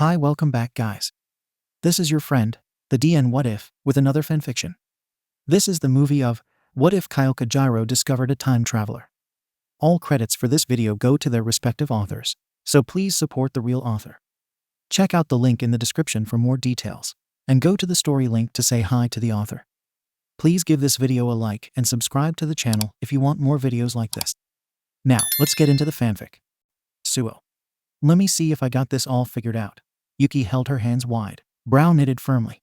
Hi, welcome back, guys. This is your friend, the DN WhatIf, with another fanfiction. This is the movie of What If Kyoka Jiro Discovered a Time Traveler. All credits for this video go to their respective authors, so please support the real author. Check out the link in the description for more details, and go to the story link to say hi to the author. Please give this video a like and subscribe to the channel if you want more videos like this. Now, let's get into the fanfic. Suo. Let me see if I got this all figured out. Yuki held her hands wide, brow knitted firmly.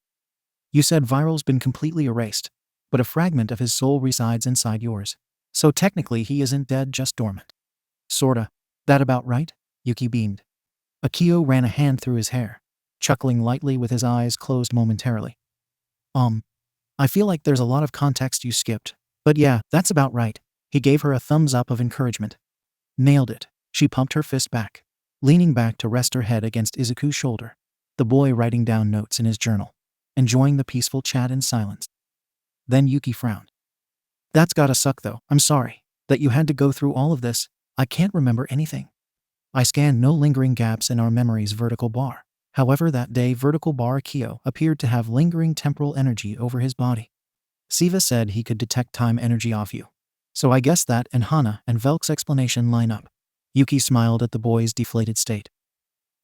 You said Viral's been completely erased, but a fragment of his soul resides inside yours. So technically he isn't dead, just dormant. Sorta. That about right? Yuki beamed. Akio ran a hand through his hair, chuckling lightly with his eyes closed momentarily. I feel like there's a lot of context you skipped, but yeah, that's about right. He gave her a thumbs up of encouragement. Nailed it. She pumped her fist back, leaning back to rest her head against Izuku's shoulder, the boy writing down notes in his journal, enjoying the peaceful chat in silence. Then Yuki frowned. That's gotta suck though. I'm sorry that you had to go through all of this. I can't remember anything. I scanned no lingering gaps in our memory's vertical bar. However, that day vertical bar Akio appeared to have lingering temporal energy over his body. Siva said he could detect time energy off you. So I guess that and Hana and Velk's explanation line up. Yuki smiled at the boy's deflated state.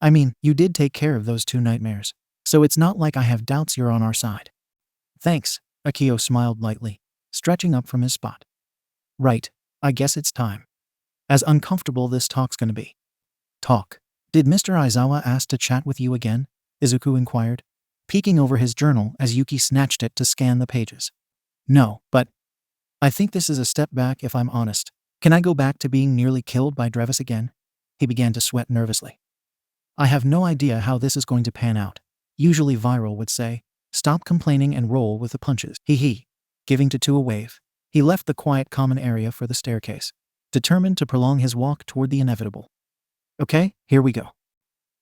I mean, you did take care of those two nightmares, so it's not like I have doubts you're on our side. Thanks, Akio smiled lightly, stretching up from his spot. Right, I guess it's time. As uncomfortable this talk's gonna be. Talk. Did Mr. Aizawa ask to chat with you again? Izuku inquired, peeking over his journal as Yuki snatched it to scan the pages. No, but I think this is a step back if I'm honest. Can I go back to being nearly killed by Drevis again? He began to sweat nervously. I have no idea how this is going to pan out. Usually Viral would say, stop complaining and roll with the punches. Hee. Giving Tatu a wave, he left the quiet common area for the staircase, determined to prolong his walk toward the inevitable. Okay, here we go.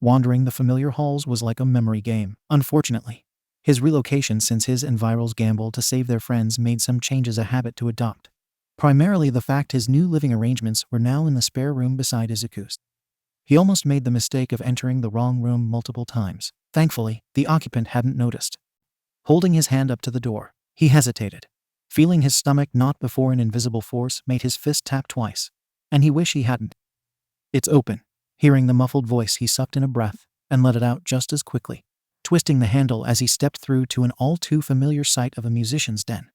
Wandering the familiar halls was like a memory game. Unfortunately, his relocation since his and Viral's gamble to save their friends made some changes a habit to adopt. Primarily the fact his new living arrangements were now in the spare room beside Izuku's. He almost made the mistake of entering the wrong room multiple times. Thankfully, the occupant hadn't noticed. Holding his hand up to the door, he hesitated, feeling his stomach knot before an invisible force made his fist tap twice, and he wished he hadn't. It's open. Hearing the muffled voice, he sucked in a breath and let it out just as quickly, twisting the handle as he stepped through to an all-too-familiar sight of a musician's den.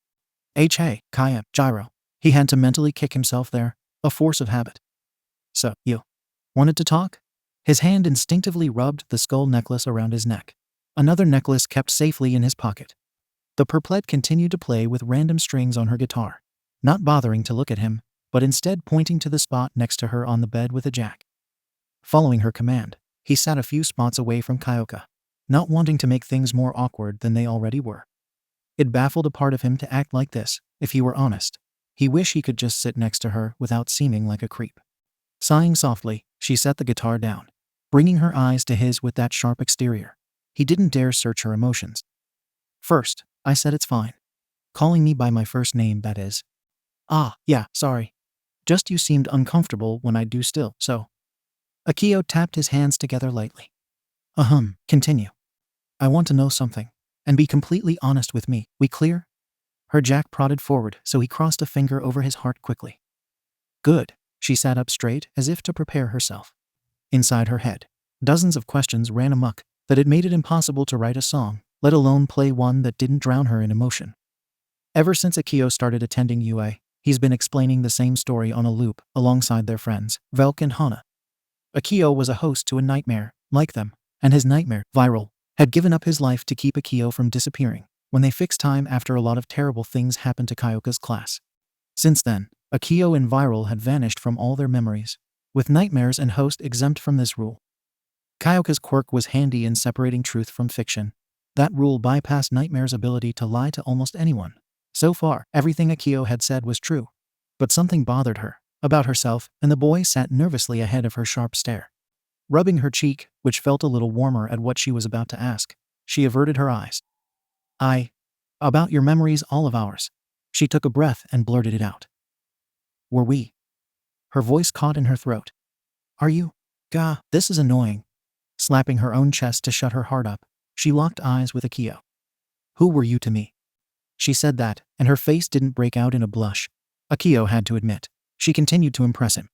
Hey, Kaya, Jiro. He had to mentally kick himself there, a force of habit. So, you wanted to talk? His hand instinctively rubbed the skull necklace around his neck, another necklace kept safely in his pocket. The perplet continued to play with random strings on her guitar, not bothering to look at him, but instead pointing to the spot next to her on the bed with a jack. Following her command, he sat a few spots away from Kyoka, not wanting to make things more awkward than they already were. It baffled a part of him to act like this, if he were honest. He wished he could just sit next to her without seeming like a creep. Sighing softly, she set the guitar down, bringing her eyes to his with that sharp exterior. He didn't dare search her emotions. First, I said it's fine. Calling me by my first name, that is. Ah, yeah, sorry. Just you seemed uncomfortable when I do still, so. Akio tapped his hands together lightly. Continue. I want to know something, and be completely honest with me. We clear? Her jack prodded forward, so he crossed a finger over his heart quickly. Good. She sat up straight as if to prepare herself. Inside her head, dozens of questions ran amok that it made it impossible to write a song, let alone play one that didn't drown her in emotion. Ever since Akio started attending UA, he's been explaining the same story on a loop alongside their friends, Velk and Hana. Akio was a host to a nightmare, like them, and his nightmare, Viral, had given up his life to keep Akio from disappearing when they fixed time after a lot of terrible things happened to Kyoka's class. Since then, Akio and Viral had vanished from all their memories, with nightmares and host exempt from this rule. Kyoka's quirk was handy in separating truth from fiction. That rule bypassed Nightmare's ability to lie to almost anyone. So far, everything Akio had said was true, but something bothered her about herself, and the boy sat nervously ahead of her sharp stare. Rubbing her cheek, which felt a little warmer at what she was about to ask, she averted her eyes. About your memories, all of ours. She took a breath and blurted it out. Were we? Her voice caught in her throat. Are you? Gah, this is annoying. Slapping her own chest to shut her heart up, she locked eyes with Akio. "Who were you to me?" She said that, and her face didn't break out in a blush. Akio had to admit. She continued to impress him.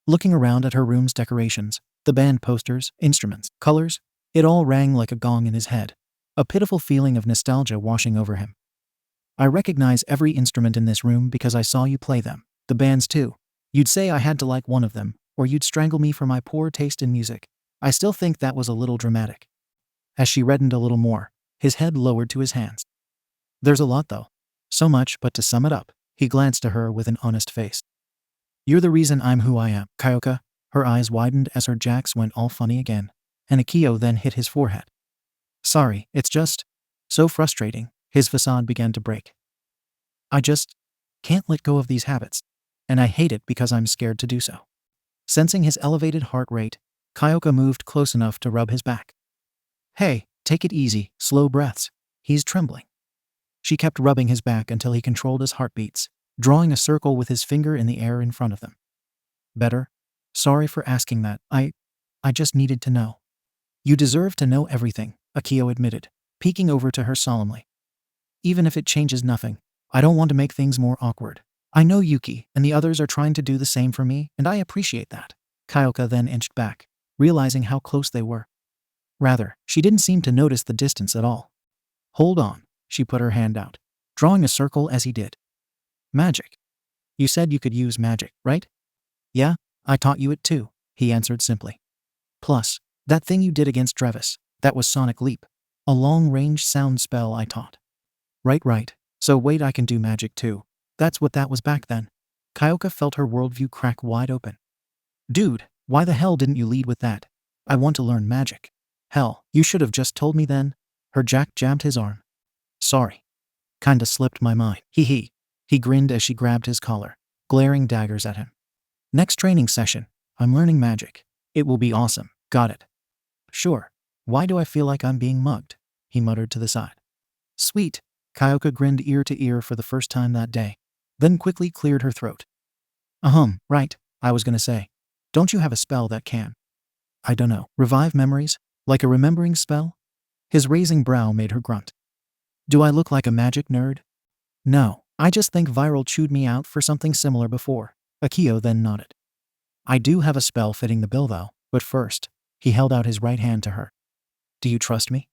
Looking around at her room's decorations, the band posters, instruments, colors, it all rang like a gong in his head. A pitiful feeling of nostalgia washing over him. "I recognize every instrument in this room because I saw you play them. The bands too. You'd say I had to like one of them, or you'd strangle me for my poor taste in music. I still think that was a little dramatic." As she reddened a little more, his head lowered to his hands. "There's a lot though. So much, but to sum it up," he glanced to her with an honest face. "You're the reason I'm who I am, Kyoka." Her eyes widened as her jacks went all funny again, and Akio then hit his forehead. "Sorry, it's just so frustrating." His facade began to break. "I just can't let go of these habits, and I hate it because I'm scared to do so." Sensing his elevated heart rate, Kyoka moved close enough to rub his back. "Hey, take it easy, slow breaths. He's trembling." She kept rubbing his back until he controlled his heartbeats, drawing a circle with his finger in the air in front of them. "Better? Sorry for asking that. I just needed to know." "You deserve to know everything," Akio admitted, peeking over to her solemnly. "Even if it changes nothing, I don't want to make things more awkward. I know Yuki and the others are trying to do the same for me, and I appreciate that." Kyoka then inched back, realizing how close they were. Rather, she didn't seem to notice the distance at all. "Hold on." She put her hand out, drawing a circle as he did. "Magic. You said you could use magic, right?" "Yeah, I taught you it too," he answered simply. "Plus, that thing you did against Drevis, that was Sonic Leap. A long-range sound spell I taught." Right. So wait, I can do magic too. That's what that was back then." Kyoka felt her worldview crack wide open. "Dude, why the hell didn't you lead with that? I want to learn magic." "Hell, you should have just told me then." Her jack jabbed his arm. "Sorry. Kinda slipped my mind. Hee." He grinned as she grabbed his collar, glaring daggers at him. "Next training session, I'm learning magic. It will be awesome. Got it?" "Sure. Why do I feel like I'm being mugged?" he muttered to the side. "Sweet." Kyoka grinned ear to ear for the first time that day, then quickly cleared her throat. Right, I was gonna say. Don't you have a spell that can, I don't know, revive memories? Like a remembering spell?" His raising brow made her grunt. "Do I look like a magic nerd?" "No, I just think Viral chewed me out for something similar before." Akio then nodded. "I do have a spell fitting the bill though, but first," he held out his right hand to her. "Do you trust me?"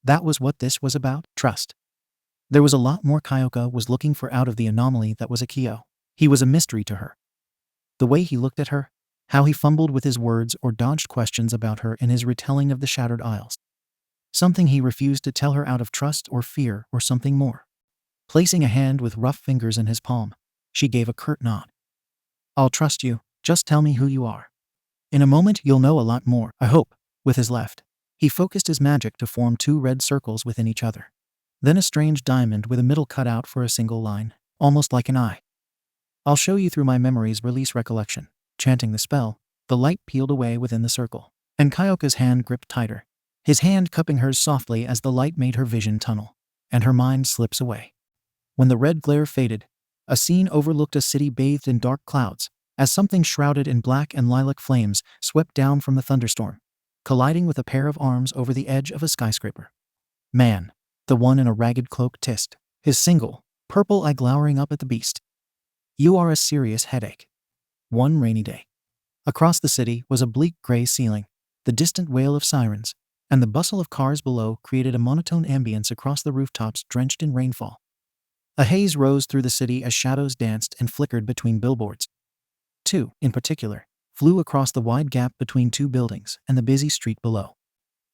That was what this was about, trust. There was a lot more Kyoka was looking for out of the anomaly that was Akio. He was a mystery to her. The way he looked at her, how he fumbled with his words or dodged questions about her in his retelling of the Shattered Isles. Something he refused to tell her out of trust or fear or something more. Placing a hand with rough fingers in his palm, she gave a curt nod. "I'll trust you, just tell me who you are. In a moment you'll know a lot more, I hope." With his left, he focused his magic to form two red circles within each other. Then a strange diamond with a middle cut out for a single line, almost like an eye. "I'll show you through my memories, release recollection." Chanting the spell, the light peeled away within the circle, and Kyoka's hand gripped tighter, his hand cupping hers softly as the light made her vision tunnel, and her mind slips away. When the red glare faded, a scene overlooked a city bathed in dark clouds, as something shrouded in black and lilac flames swept down from the thunderstorm, colliding with a pair of arms over the edge of a skyscraper. Man, the one in a ragged cloak tissed, his single, purple eye glowering up at the beast. "You are a serious headache." One rainy day. Across the city was a bleak gray ceiling, the distant wail of sirens, and the bustle of cars below created a monotone ambience across the rooftops drenched in rainfall. A haze rose through the city as shadows danced and flickered between billboards. Two, in particular, flew across the wide gap between two buildings and the busy street below.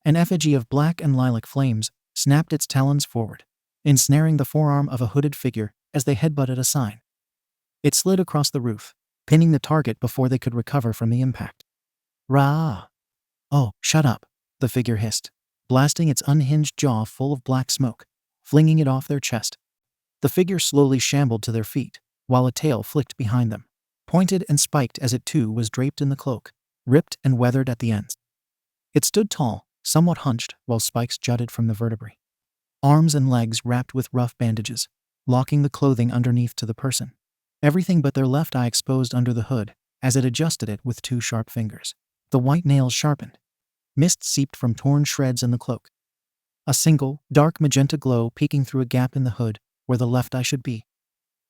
An effigy of black and lilac flames snapped its talons forward, ensnaring the forearm of a hooded figure as they headbutted a sign. It slid across the roof, pinning the target before they could recover from the impact. "Rah!" "Oh, shut up," the figure hissed, blasting its unhinged jaw full of black smoke, flinging it off their chest. The figure slowly shambled to their feet, while a tail flicked behind them, pointed and spiked as it too was draped in the cloak, ripped and weathered at the ends. It stood tall, somewhat hunched, while spikes jutted from the vertebrae. Arms and legs wrapped with rough bandages, locking the clothing underneath to the person. Everything but their left eye exposed under the hood, as it adjusted it with two sharp fingers. The white nails sharpened. Mist seeped from torn shreds in the cloak. A single, dark magenta glow peeking through a gap in the hood where the left eye should be.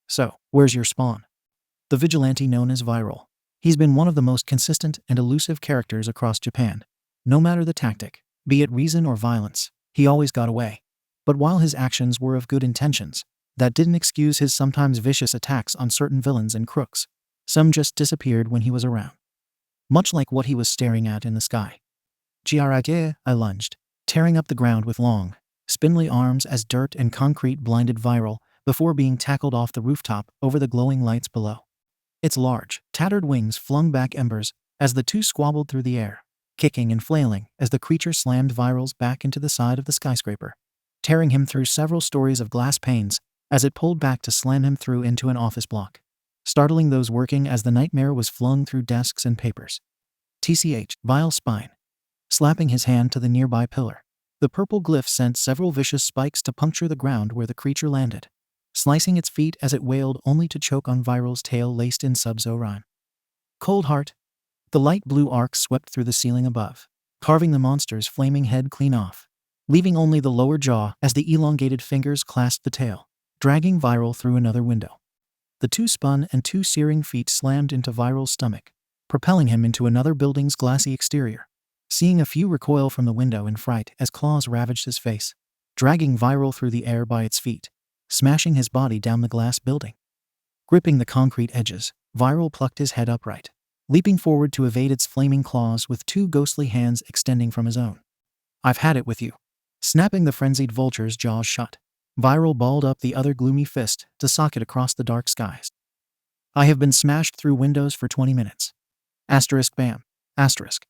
So, where's your spawn? The vigilante known as Viral. He's been one of the most consistent and elusive characters across Japan. No matter the tactic, be it reason or violence, he always got away. But while his actions were of good intentions, that didn't excuse his sometimes vicious attacks on certain villains and crooks. Some just disappeared when he was around. Much like what he was staring at in the sky. Karaoke, I lunged, tearing up the ground with long, spindly arms as dirt and concrete blinded Viral before being tackled off the rooftop over the glowing lights below. Its large, tattered wings flung back embers as the two squabbled through the air, kicking and flailing as the creature slammed Viral's back into the side of the skyscraper, tearing him through several stories of glass panes as it pulled back to slam him through into an office block, startling those working as the nightmare was flung through desks and papers. TCH, Vile spine. Slapping his hand to the nearby pillar. The purple glyph sent several vicious spikes to puncture the ground where the creature landed, slicing its feet as it wailed only to choke on Viral's tail laced in Sub-Zo rhyme. Cold Heart. The light blue arc swept through the ceiling above, carving the monster's flaming head clean off, leaving only the lower jaw as the elongated fingers clasped the tail, dragging Viral through another window. The two spun and two searing feet slammed into Viral's stomach, propelling him into another building's glassy exterior. Seeing a few recoil from the window in fright as claws ravaged his face, dragging Viral through the air by its feet, smashing his body down the glass building. Gripping the concrete edges, Viral plucked his head upright, leaping forward to evade its flaming claws with two ghostly hands extending from his own. I've had it with you. Snapping the frenzied vulture's jaws shut, Viral balled up the other gloomy fist to sock it across the dark skies. I have been smashed through windows for 20 minutes. Asterisk bam. Asterisk.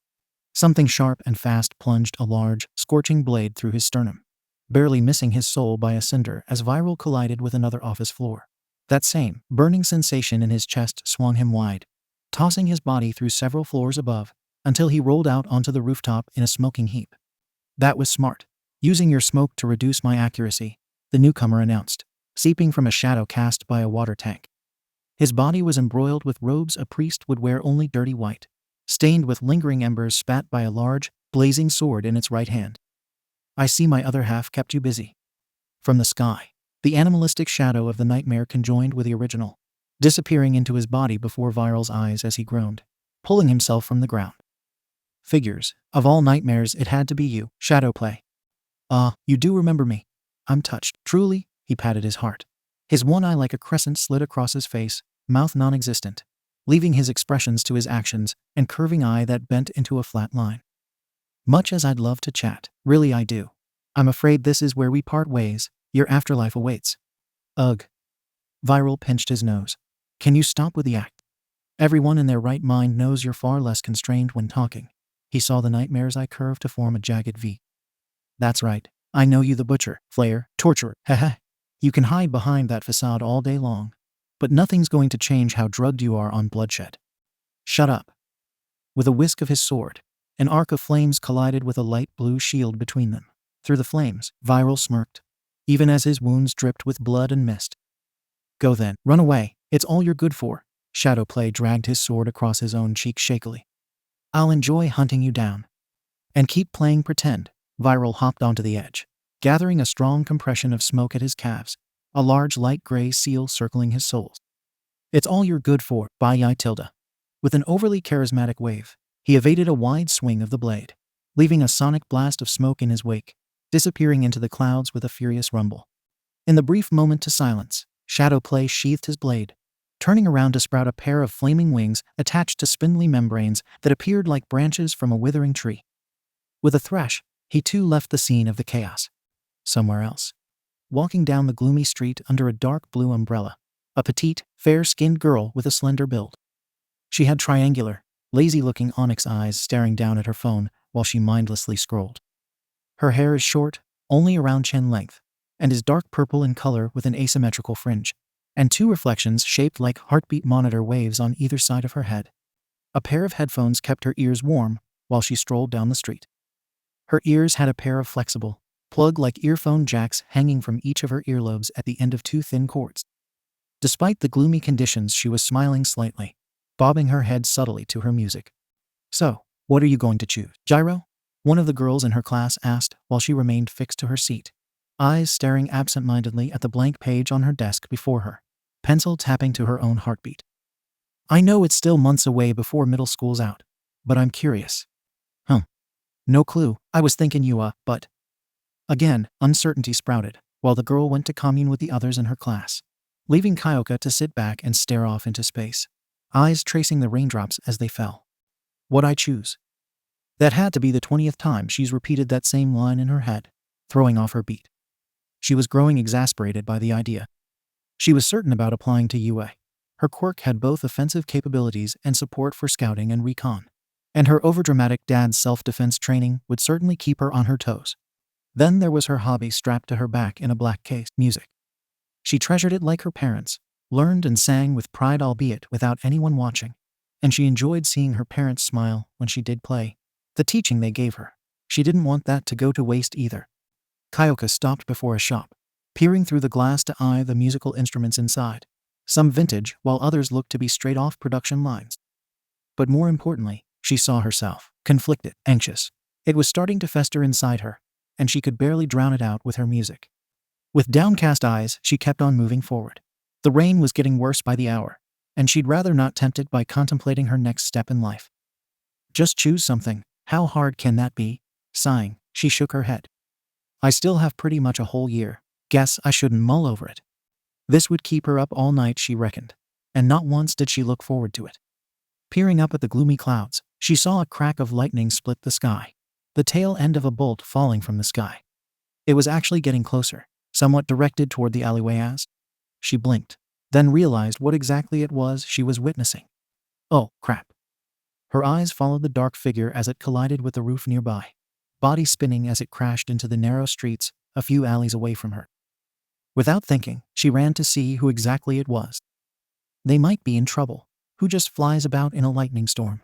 Something sharp and fast plunged a large, scorching blade through his sternum, barely missing his soul by a cinder as Viral collided with another office floor. That same, burning sensation in his chest swung him wide, tossing his body through several floors above, until he rolled out onto the rooftop in a smoking heap. That was smart. Using your smoke to reduce my accuracy, the newcomer announced, seeping from a shadow cast by a water tank. His body was embroiled with robes a priest would wear only dirty white, stained with lingering embers spat by a large, blazing sword in its right hand. I see my other half kept you busy. From the sky, the animalistic shadow of the nightmare conjoined with the original, disappearing into his body before Viral's eyes as he groaned, pulling himself from the ground. Figures, of all nightmares it had to be you, Shadowplay. You do remember me. I'm touched. Truly, he patted his heart. His one eye like a crescent slid across his face, mouth non-existent, leaving his expressions to his actions and curving eye that bent into a flat line. Much as I'd love to chat, really I do. I'm afraid this is where we part ways. Your afterlife awaits. Ugh. Viral pinched his nose. Can you stop with the act? Everyone in their right mind knows you're far less constrained when talking. He saw the nightmare's eye curve to form a jagged V. That's right. I know you, the butcher, flayer, torturer. Haha. You can hide behind that facade all day long, but nothing's going to change how drugged you are on bloodshed. Shut up. With a whisk of his sword, an arc of flames collided with a light blue shield between them. Through the flames, Viral smirked, even as his wounds dripped with blood and mist. Go then, run away, it's all you're good for. Shadowplay dragged his sword across his own cheek shakily. I'll enjoy hunting you down. And keep playing pretend. Viral hopped onto the edge, gathering a strong compression of smoke at his calves, a large light gray seal circling his soles. It's all you're good for, Bai Tilda. With an overly charismatic wave, he evaded a wide swing of the blade, leaving a sonic blast of smoke in his wake, disappearing into the clouds with a furious rumble. In the brief moment to silence, Shadowplay sheathed his blade, turning around to sprout a pair of flaming wings attached to spindly membranes that appeared like branches from a withering tree. With a thresh, he too left the scene of the chaos. Somewhere else, walking down the gloomy street under a dark blue umbrella, a petite, fair-skinned girl with a slender build. She had triangular, lazy-looking onyx eyes staring down at her phone while she mindlessly scrolled. Her hair is short, only around chin length, and is dark purple in color with an asymmetrical fringe, and two reflections shaped like heartbeat monitor waves on either side of her head. A pair of headphones kept her ears warm while she strolled down the street. Her ears had a pair of flexible, plug-like earphone jacks hanging from each of her earlobes at the end of two thin cords. Despite the gloomy conditions, she was smiling slightly, bobbing her head subtly to her music. So, what are you going to choose, Jiro? one of the girls in her class asked while she remained fixed to her seat, eyes staring absent-mindedly at the blank page on her desk before her, pencil tapping to her own heartbeat. I know it's still months away before middle school's out, but I'm curious. No clue, I was thinking you, but. Again, uncertainty sprouted, while the girl went to commune with the others in her class, leaving Kyoka to sit back and stare off into space, eyes tracing the raindrops as they fell. What'd I choose? That had to be the 20th time she's repeated that same line in her head, throwing off her beat. She was growing exasperated by the idea. She was certain about applying to UA. Her quirk had both offensive capabilities and support for scouting and recon, and her overdramatic dad's self-defense training would certainly keep her on her toes. Then there was her hobby strapped to her back in a black case, music. She treasured it like her parents, learned and sang with pride albeit without anyone watching, and she enjoyed seeing her parents smile when she did play. The teaching they gave her, she didn't want that to go to waste either. Kyoka stopped before a shop, peering through the glass to eye the musical instruments inside, some vintage while others looked to be straight off production lines. But more importantly, she saw herself, conflicted, anxious. It was starting to fester inside her, and she could barely drown it out with her music. With downcast eyes, she kept on moving forward. The rain was getting worse by the hour, and she'd rather not tempt it by contemplating her next step in life. Just choose something, how hard can that be? Sighing, she shook her head. I still have pretty much a whole year, guess I shouldn't mull over it. This would keep her up all night, she reckoned, and not once did she look forward to it. Peering up at the gloomy clouds, she saw a crack of lightning split the sky, the tail end of a bolt falling from the sky. It was actually getting closer, somewhat directed toward the alleyway as. She blinked, then realized what exactly it was she was witnessing. Oh, crap. Her eyes followed the dark figure as it collided with the roof nearby, body spinning as it crashed into the narrow streets a few alleys away from her. Without thinking, she ran to see who exactly it was. They might be in trouble. Who just flies about in a lightning storm?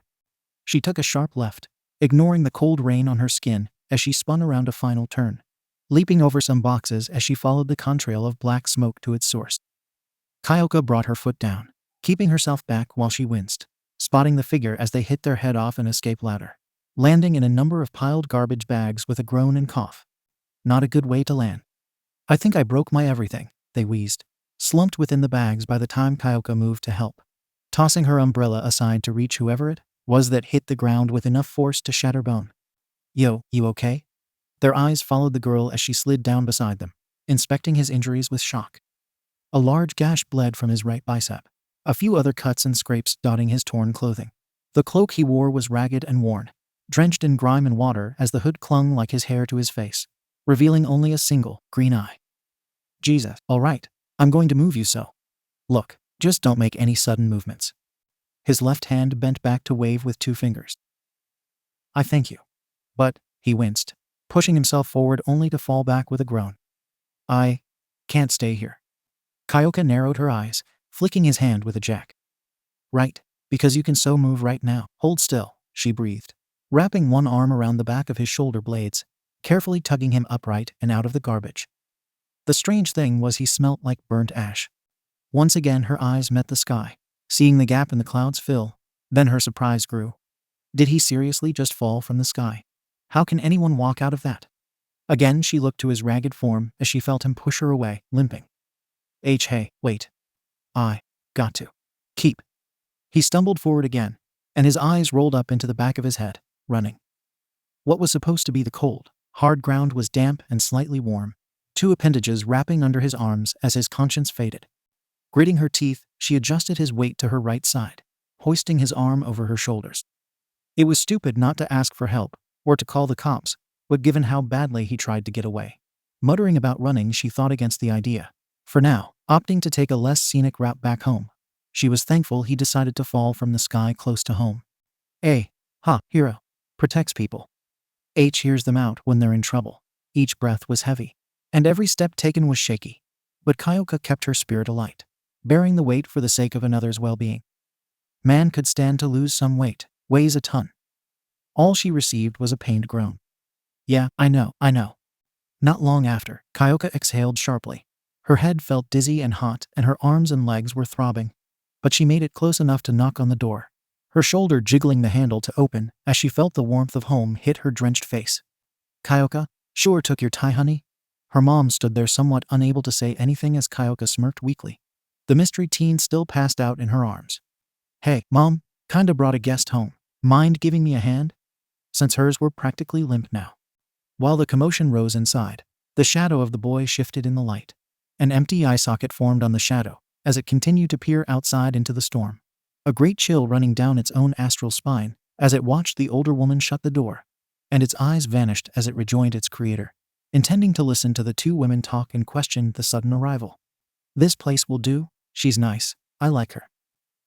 She took a sharp left, ignoring the cold rain on her skin as she spun around a final turn, leaping over some boxes as she followed the contrail of black smoke to its source. Kyoka brought her foot down, keeping herself back while she winced, spotting the figure as they hit their head off an escape ladder, landing in a number of piled garbage bags with a groan and cough. Not a good way to land. I think I broke my everything, they wheezed, slumped within the bags by the time Kyoka moved to help, tossing her umbrella aside to reach whoever it was that hit the ground with enough force to shatter bone. Yo, you okay? Their eyes followed the girl as she slid down beside them, inspecting his injuries with shock. A large gash bled from his right bicep, a few other cuts and scrapes dotting his torn clothing. The cloak he wore was ragged and worn, drenched in grime and water as the hood clung like his hair to his face, revealing only a single, green eye. Jesus, all right, I'm going to move you so. Look, just don't make any sudden movements. His left hand bent back to wave with 2 fingers. I thank you. But, he winced, pushing himself forward only to fall back with a groan. I can't stay here. Kyoka narrowed her eyes, flicking his hand with a jack. Right, because you can so move right now. Hold still, she breathed, wrapping one arm around the back of his shoulder blades, carefully tugging him upright and out of the garbage. The strange thing was he smelt like burnt ash. Once again her eyes met the sky, seeing the gap in the clouds fill, then her surprise grew. Did he seriously just fall from the sky? How can anyone walk out of that? Again she looked to his ragged form as she felt him push her away, limping. Hey, wait. I got to keep. He stumbled forward again, and his eyes rolled up into the back of his head, running. What was supposed to be the cold, hard ground was damp and slightly warm, 2 appendages wrapping under his arms as his conscience faded. Gritting her teeth, she adjusted his weight to her right side, hoisting his arm over her shoulders. It was stupid not to ask for help, or to call the cops, but given how badly he tried to get away. Muttering about running, she thought against the idea. For now, opting to take a less scenic route back home. She was thankful he decided to fall from the sky close to home. Hero. Protects people. H hears them out when they're in trouble. Each breath was heavy, and every step taken was shaky. But Kyoka kept her spirit alight, bearing the weight for the sake of another's well-being. Man could stand to lose some weight, weighs a ton. All she received was a pained groan. Yeah, I know. Not long after, Kyoka exhaled sharply. Her head felt dizzy and hot, and her arms and legs were throbbing. But she made it close enough to knock on the door, her shoulder jiggling the handle to open as she felt the warmth of home hit her drenched face. Kyoka, sure took your tie, honey? Her mom stood there somewhat unable to say anything as Kyoka smirked weakly. The mystery teen still passed out in her arms. Hey, Mom, kinda brought a guest home. Mind giving me a hand? Since hers were practically limp now. While the commotion rose inside, the shadow of the boy shifted in the light. An empty eye socket formed on the shadow as it continued to peer outside into the storm. A great chill running down its own astral spine as it watched the older woman shut the door, and its eyes vanished as it rejoined its creator, intending to listen to the two women talk and question the sudden arrival. This place will do. She's nice. I like her.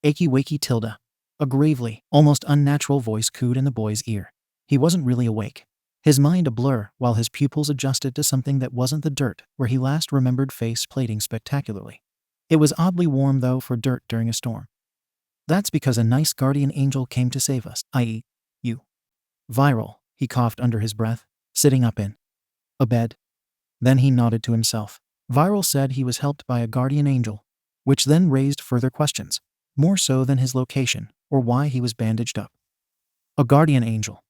Achy wakey Tilda. A gravely, almost unnatural voice cooed in the boy's ear. He wasn't really awake. His mind a blur while his pupils adjusted to something that wasn't the dirt where he last remembered face plating spectacularly. It was oddly warm though for dirt during a storm. That's because a nice guardian angel came to save us, i.e., you. Viral, he coughed under his breath, sitting up in a bed. Then he nodded to himself. Viral said he was helped by a guardian angel, which then raised further questions, more so than his location or why he was bandaged up. A guardian angel.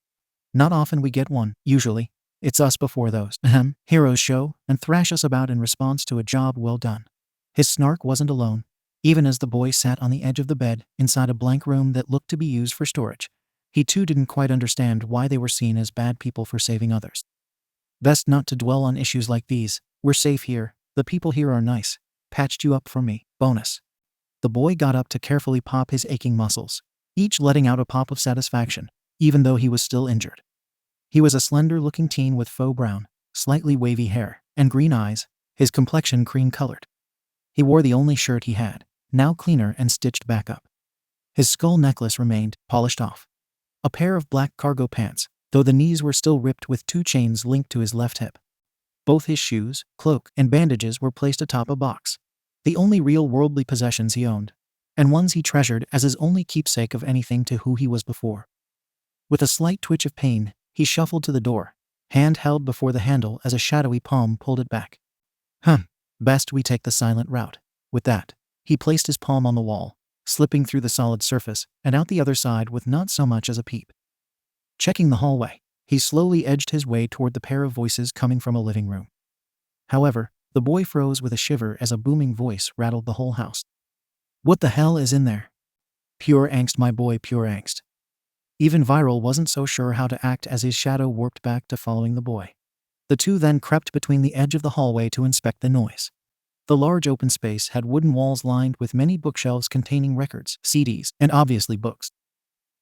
Not often we get one, usually. It's us before those heroes show and thrash us about in response to a job well done. His snark wasn't alone. Even as the boy sat on the edge of the bed inside a blank room that looked to be used for storage, he too didn't quite understand why they were seen as bad people for saving others. Best not to dwell on issues like these. We're safe here. The people here are nice. Patched you up for me. Bonus. The boy got up to carefully pop his aching muscles, each letting out a pop of satisfaction, even though he was still injured. He was a slender-looking teen with faux brown, slightly wavy hair, and green eyes, his complexion cream-colored. He wore the only shirt he had, now cleaner and stitched back up. His skull necklace remained polished off. A pair of black cargo pants, though the knees were still ripped with two chains linked to his left hip. Both his shoes, cloak, and bandages were placed atop a box, the only real worldly possessions he owned, and ones he treasured as his only keepsake of anything to who he was before. With a slight twitch of pain, he shuffled to the door, hand held before the handle as a shadowy palm pulled it back. Best we take the silent route. With that, he placed his palm on the wall, slipping through the solid surface and out the other side with not so much as a peep. Checking the hallway, he slowly edged his way toward the pair of voices coming from a living room. However, the boy froze with a shiver as a booming voice rattled the whole house. What the hell is in there? Pure angst, my boy, pure angst. Even Viral wasn't so sure how to act as his shadow warped back to following the boy. The two then crept between the edge of the hallway to inspect the noise. The large open space had wooden walls lined with many bookshelves containing records, CDs, and obviously books.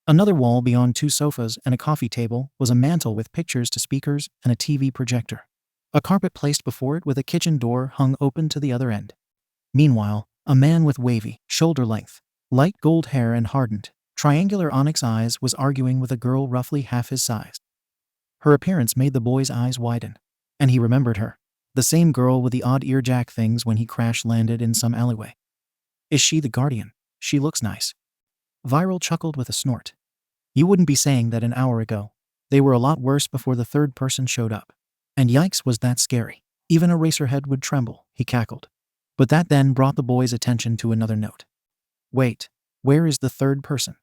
Another wall beyond two sofas and a coffee table was a mantel with pictures to speakers and a TV projector. A carpet placed before it with a kitchen door hung open to the other end. Meanwhile, a man with wavy, shoulder-length, light gold hair and hardened, triangular onyx eyes was arguing with a girl roughly half his size. Her appearance made the boy's eyes widen, and he remembered her. The same girl with the odd earjack things when he crash-landed in some alleyway. Is she the guardian? She looks nice. Viral chuckled with a snort. You wouldn't be saying that an hour ago. They were a lot worse before the third person showed up. And yikes, was that scary. Even a racerhead would tremble, he cackled. But that then brought the boy's attention to another note. Wait, where is the third person?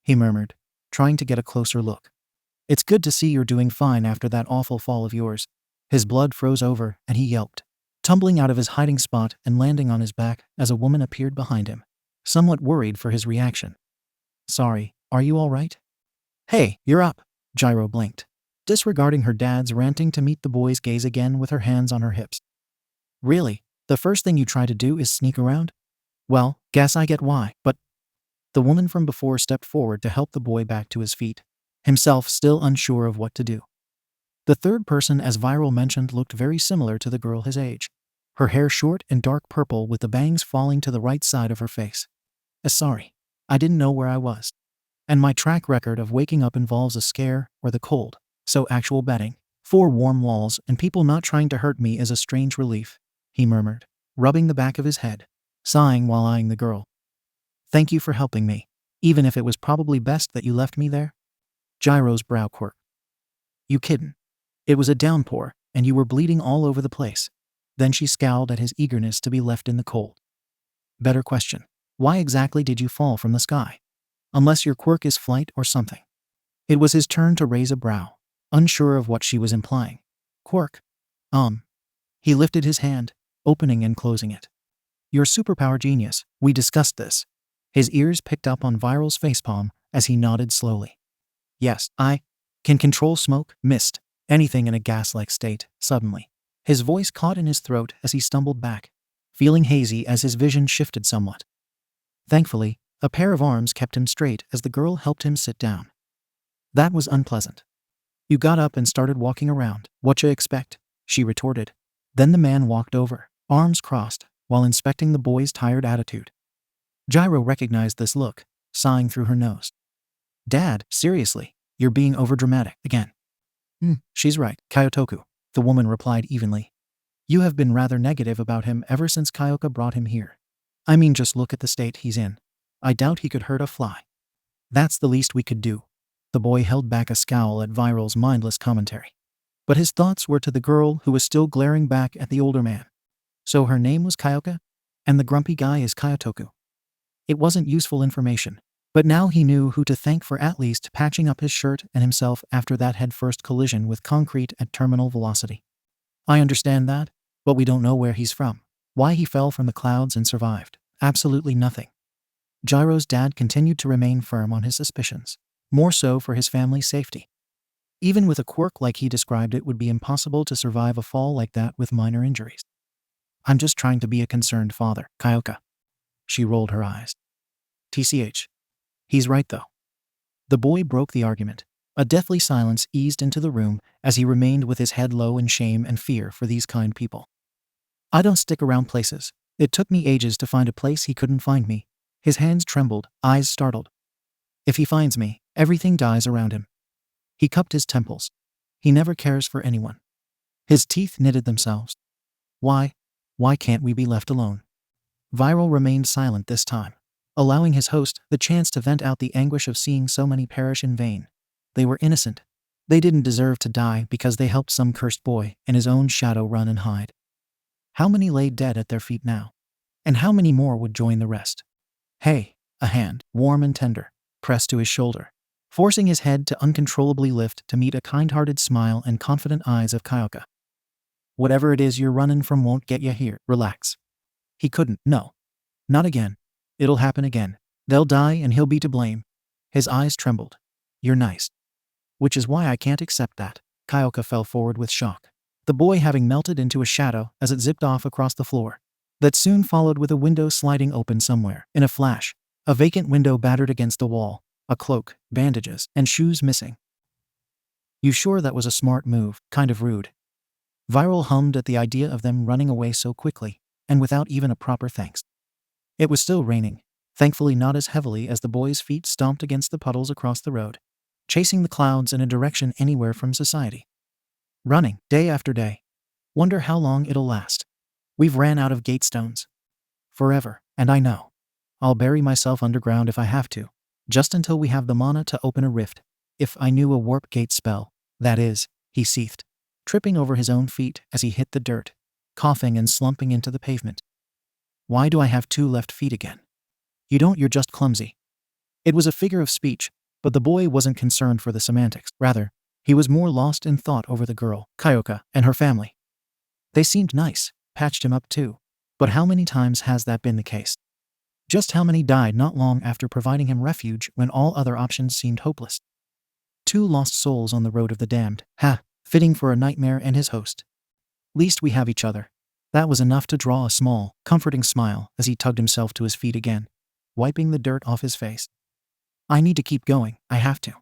He murmured, trying to get a closer look. It's good to see you're doing fine after that awful fall of yours. His blood froze over and he yelped, tumbling out of his hiding spot and landing on his back as a woman appeared behind him, somewhat worried for his reaction. Sorry, are you all right? Hey, you're up, Jiro blinked, disregarding her dad's ranting to meet the boy's gaze again with her hands on her hips. Really? The first thing you try to do is sneak around? Well, guess I get why, but... The woman from before stepped forward to help the boy back to his feet, himself still unsure of what to do. The third person, as Viral mentioned, looked very similar to the girl his age. Her hair short and dark purple with the bangs falling to the right side of her face. Sorry, I didn't know where I was. And my track record of waking up involves a scare or the cold, so actual bedding, 4 warm walls, and people not trying to hurt me is a strange relief, he murmured, rubbing the back of his head, sighing while eyeing the girl. Thank you for helping me, even if it was probably best that you left me there. Jiro's brow quirked. You kiddin'? It was a downpour, and you were bleeding all over the place. Then she scowled at his eagerness to be left in the cold. Better question. Why exactly did you fall from the sky? Unless your quirk is flight or something. It was his turn to raise a brow, unsure of what she was implying. Quirk. He lifted his hand, opening and closing it. Your superpower genius, we discussed this. His ears picked up on Viral's facepalm as he nodded slowly. Yes, I can control smoke, mist, anything in a gas-like state, suddenly. His voice caught in his throat as he stumbled back, feeling hazy as his vision shifted somewhat. Thankfully, a pair of arms kept him straight as the girl helped him sit down. That was unpleasant. You got up and started walking around. Whatcha expect? She retorted. Then the man walked over, arms crossed, while inspecting the boy's tired attitude. Jiro recognized this look, sighing through her nose. Dad, seriously, you're being overdramatic again. She's right, Kyotoku, the woman replied evenly. You have been rather negative about him ever since Kyoka brought him here. I mean, just look at the state he's in. I doubt he could hurt a fly. That's the least we could do. The boy held back a scowl at Viral's mindless commentary. But his thoughts were to the girl who was still glaring back at the older man. So her name was Kyoka, and the grumpy guy is Kyotoku. It wasn't useful information, but now he knew who to thank for at least patching up his shirt and himself after that head-first collision with concrete at terminal velocity. I understand that, but we don't know where he's from, why he fell from the clouds and survived. Absolutely nothing. Jiro's dad continued to remain firm on his suspicions, more so for his family's safety. Even with a quirk like he described, it would be impossible to survive a fall like that with minor injuries. I'm just trying to be a concerned father, Kyoka. She rolled her eyes. TCH. He's right though. The boy broke the argument. A deathly silence eased into the room as he remained with his head low in shame and fear for these kind people. I don't stick around places. It took me ages to find a place he couldn't find me. His hands trembled, eyes startled. If he finds me, everything dies around him. He cupped his temples. He never cares for anyone. His teeth knitted themselves. Why can't we be left alone? Viral remained silent this time, allowing his host the chance to vent out the anguish of seeing so many perish in vain. They were innocent. They didn't deserve to die because they helped some cursed boy in his own shadow run and hide. How many lay dead at their feet now? And how many more would join the rest? Hey, a hand, warm and tender, pressed to his shoulder, forcing his head to uncontrollably lift to meet a kind-hearted smile and confident eyes of Kyoka. Whatever it is you're running from won't get you here. Relax. He couldn't. No. Not again. It'll happen again. They'll die and he'll be to blame. His eyes trembled. You're nice. Which is why I can't accept that. Kyoka fell forward with shock, the boy having melted into a shadow as it zipped off across the floor. That soon followed with a window sliding open somewhere. In a flash, a vacant window battered against the wall, a cloak, bandages, and shoes missing. You sure that was a smart move? Kind of rude. Viral hummed at the idea of them running away so quickly, and without even a proper thanks. It was still raining, thankfully not as heavily as the boy's feet stomped against the puddles across the road, chasing the clouds in a direction anywhere from society. Running, day after day. Wonder how long it'll last. We've ran out of gate stones. Forever, and I know. I'll bury myself underground if I have to, just until we have the mana to open a rift. If I knew a warp gate spell, that is, he seethed, tripping over his own feet as he hit the dirt, coughing and slumping into the pavement. Why do I have 2 left feet again? You don't, you're just clumsy. It was a figure of speech, but the boy wasn't concerned for the semantics. Rather, he was more lost in thought over the girl, Kyoka, and her family. They seemed nice, patched him up too. But how many times has that been the case? Just how many died not long after providing him refuge when all other options seemed hopeless? 2 lost souls on the road of the damned. Ha! Fitting for a nightmare and his host. Least we have each other. That was enough to draw a small, comforting smile as he tugged himself to his feet again, wiping the dirt off his face. I need to keep going, I have to.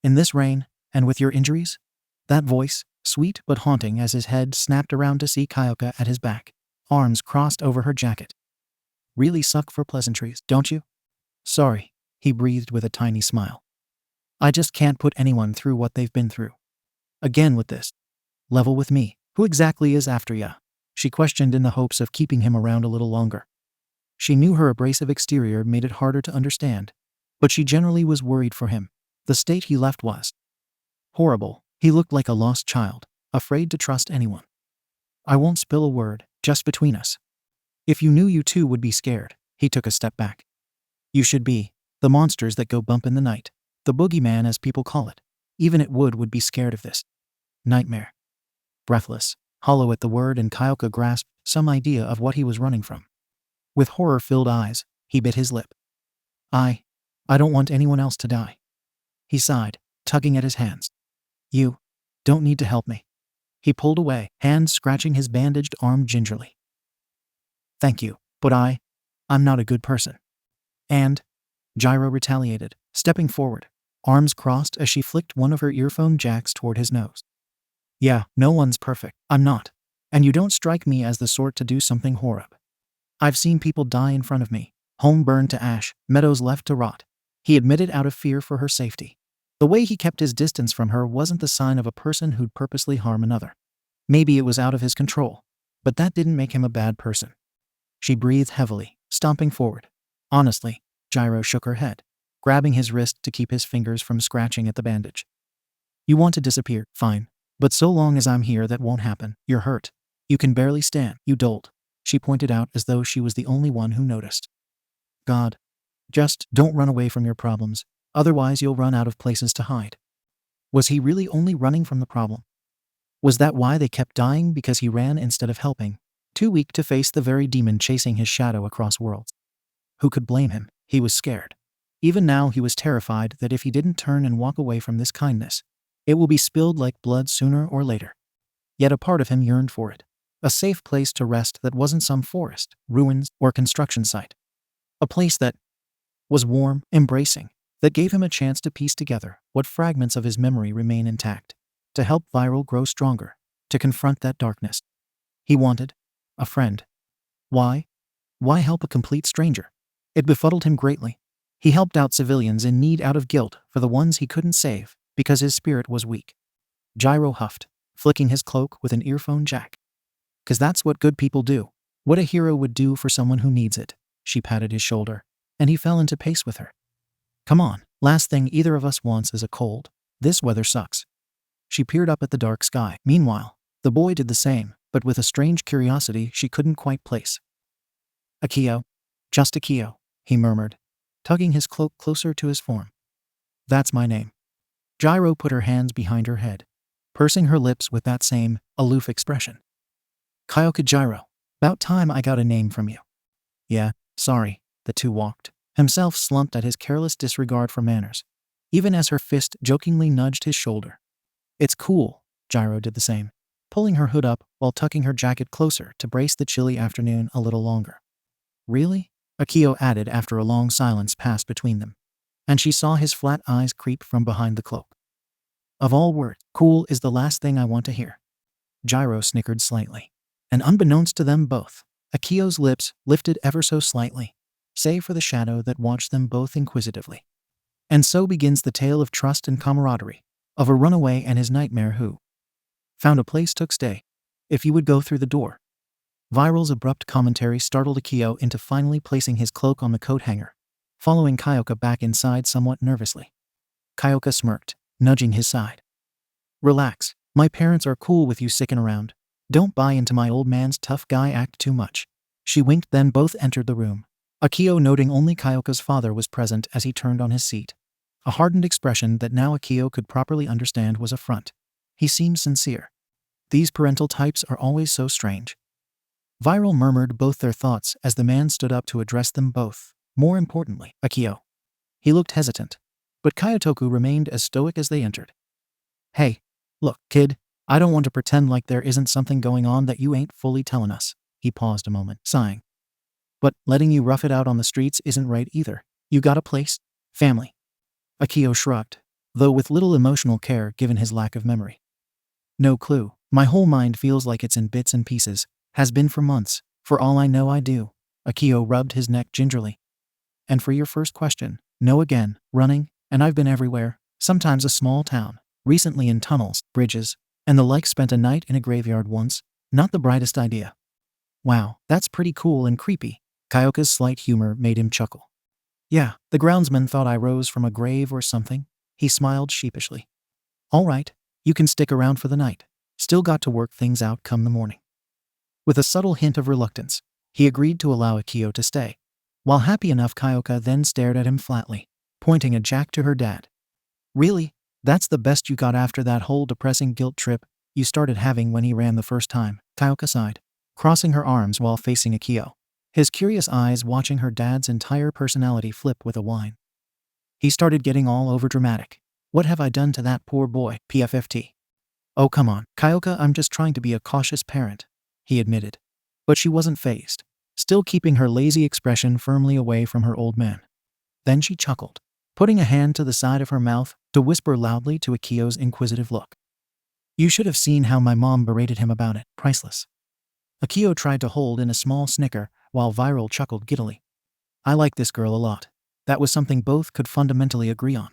In this rain, and with your injuries? That voice, sweet but haunting as his head snapped around to see Kyoka at his back, arms crossed over her jacket. Really suck for pleasantries, don't you? Sorry, he breathed with a tiny smile. I just can't put anyone through what they've been through. Again with this. Level with me. Who exactly is after ya? She questioned in the hopes of keeping him around a little longer. She knew her abrasive exterior made it harder to understand, but she generally was worried for him. The state he left was horrible. He looked like a lost child, afraid to trust anyone. I won't spill a word, just between us. If you knew, you too would be scared. He took a step back. You should be. The monsters that go bump in the night. The boogeyman, as people call it. Even it would be scared of this. Nightmare. Breathless, hollow at the word, and Kyoka grasped some idea of what he was running from. With horror-filled eyes, he bit his lip. I don't want anyone else to die. He sighed, tugging at his hands. You don't need to help me. He pulled away, hands scratching his bandaged arm gingerly. Thank you, but I'm not a good person. And Jiro retaliated, stepping forward, arms crossed as she flicked one of her earphone jacks toward his nose. Yeah, no one's perfect. I'm not. And you don't strike me as the sort to do something horrible. I've seen people die in front of me, home burned to ash, meadows left to rot. He admitted out of fear for her safety. The way he kept his distance from her wasn't the sign of a person who'd purposely harm another. Maybe it was out of his control, but that didn't make him a bad person. She breathed heavily, stomping forward. Honestly, Jiro shook her head, grabbing his wrist to keep his fingers from scratching at the bandage. You want to disappear, fine. But so long as I'm here, that won't happen. You're hurt. You can barely stand, you dolt. She pointed out as though she was the only one who noticed. God. Just don't run away from your problems, otherwise you'll run out of places to hide. Was he really only running from the problem? Was that why they kept dying, because he ran instead of helping? Too weak to face the very demon chasing his shadow across worlds. Who could blame him? He was scared. Even now he was terrified that if he didn't turn and walk away from this kindness, it will be spilled like blood sooner or later. Yet a part of him yearned for it. A safe place to rest that wasn't some forest, ruins, or construction site. A place that was warm, embracing, that gave him a chance to piece together what fragments of his memory remain intact, to help Viral grow stronger, to confront that darkness. He wanted a friend. Why? Why help a complete stranger? It befuddled him greatly. He helped out civilians in need out of guilt for the ones he couldn't save because his spirit was weak. Jiro huffed, flicking his cloak with an earphone jack. 'Cause that's what good people do. What a hero would do for someone who needs it. She patted his shoulder, and he fell into pace with her. Come on, last thing either of us wants is a cold. This weather sucks. She peered up at the dark sky. Meanwhile, the boy did the same, but with a strange curiosity she couldn't quite place. Akio. Just Akio, he murmured, tugging his cloak closer to his form. That's my name. Jiro put her hands behind her head, pursing her lips with that same aloof expression. Kyoka Jiro. About time I got a name from you. Yeah, sorry. The two walked, himself slumped at his careless disregard for manners, even as her fist jokingly nudged his shoulder. It's cool. Jiro did the same, pulling her hood up while tucking her jacket closer to brace the chilly afternoon a little longer. Really? Akio added after a long silence passed between them, and she saw his flat eyes creep from behind the cloak. Of all words, cool is the last thing I want to hear. Jiro snickered slightly, and unbeknownst to them both, Akio's lips lifted ever so slightly, save for the shadow that watched them both inquisitively. And so begins the tale of trust and camaraderie, of a runaway and his nightmare who found a place to stay, if you would go through the door. Viral's abrupt commentary startled Akio into finally placing his cloak on the coat hanger, following Kyoka back inside somewhat nervously. Kyoka smirked, nudging his side. Relax, my parents are cool with you sticking around. Don't buy into my old man's tough guy act too much. She winked, then both entered the room, Akio noting only Kyoka's father was present as he turned on his seat. A hardened expression that now Akio could properly understand was a front. He seemed sincere. These parental types are always so strange. Viral murmured both their thoughts as the man stood up to address them both. More importantly, Akio. He looked hesitant, but Kyotoku remained as stoic as they entered. Hey, look, kid, I don't want to pretend like there isn't something going on that you ain't fully telling us. He paused a moment, sighing. But letting you rough it out on the streets isn't right either. You got a place? Family? Akio shrugged, though with little emotional care given his lack of memory. No clue. My whole mind feels like it's in bits and pieces. Has been for months. For all I know I do. Akio rubbed his neck gingerly. And for your first question, no again, running, and I've been everywhere, sometimes a small town, recently in tunnels, bridges, and the like. Spent a night in a graveyard once. Not the brightest idea. Wow, that's pretty cool and creepy. Kyoka's slight humor made him chuckle. Yeah, the groundsman thought I rose from a grave or something. He smiled sheepishly. All right, you can stick around for the night. Still got to work things out come the morning. With a subtle hint of reluctance, he agreed to allow Akio to stay. While happy enough, Kyoka then stared at him flatly. pointing a jack to her dad. Really? That's the best you got after that whole depressing guilt trip you started having when he ran the first time, Kyoka sighed, crossing her arms while facing Akio, his curious eyes watching her dad's entire personality flip with a whine. He started getting all over dramatic. What have I done to that poor boy, PFFT? Oh come on, Kyoka, I'm just trying to be a cautious parent, he admitted. But she wasn't fazed, still keeping her lazy expression firmly away from her old man. Then she chuckled, putting a hand to the side of her mouth to whisper loudly to Akio's inquisitive look. You should have seen how my mom berated him about it, priceless. Akio tried to hold in a small snicker while Viral chuckled giddily. I like this girl a lot. That was something both could fundamentally agree on.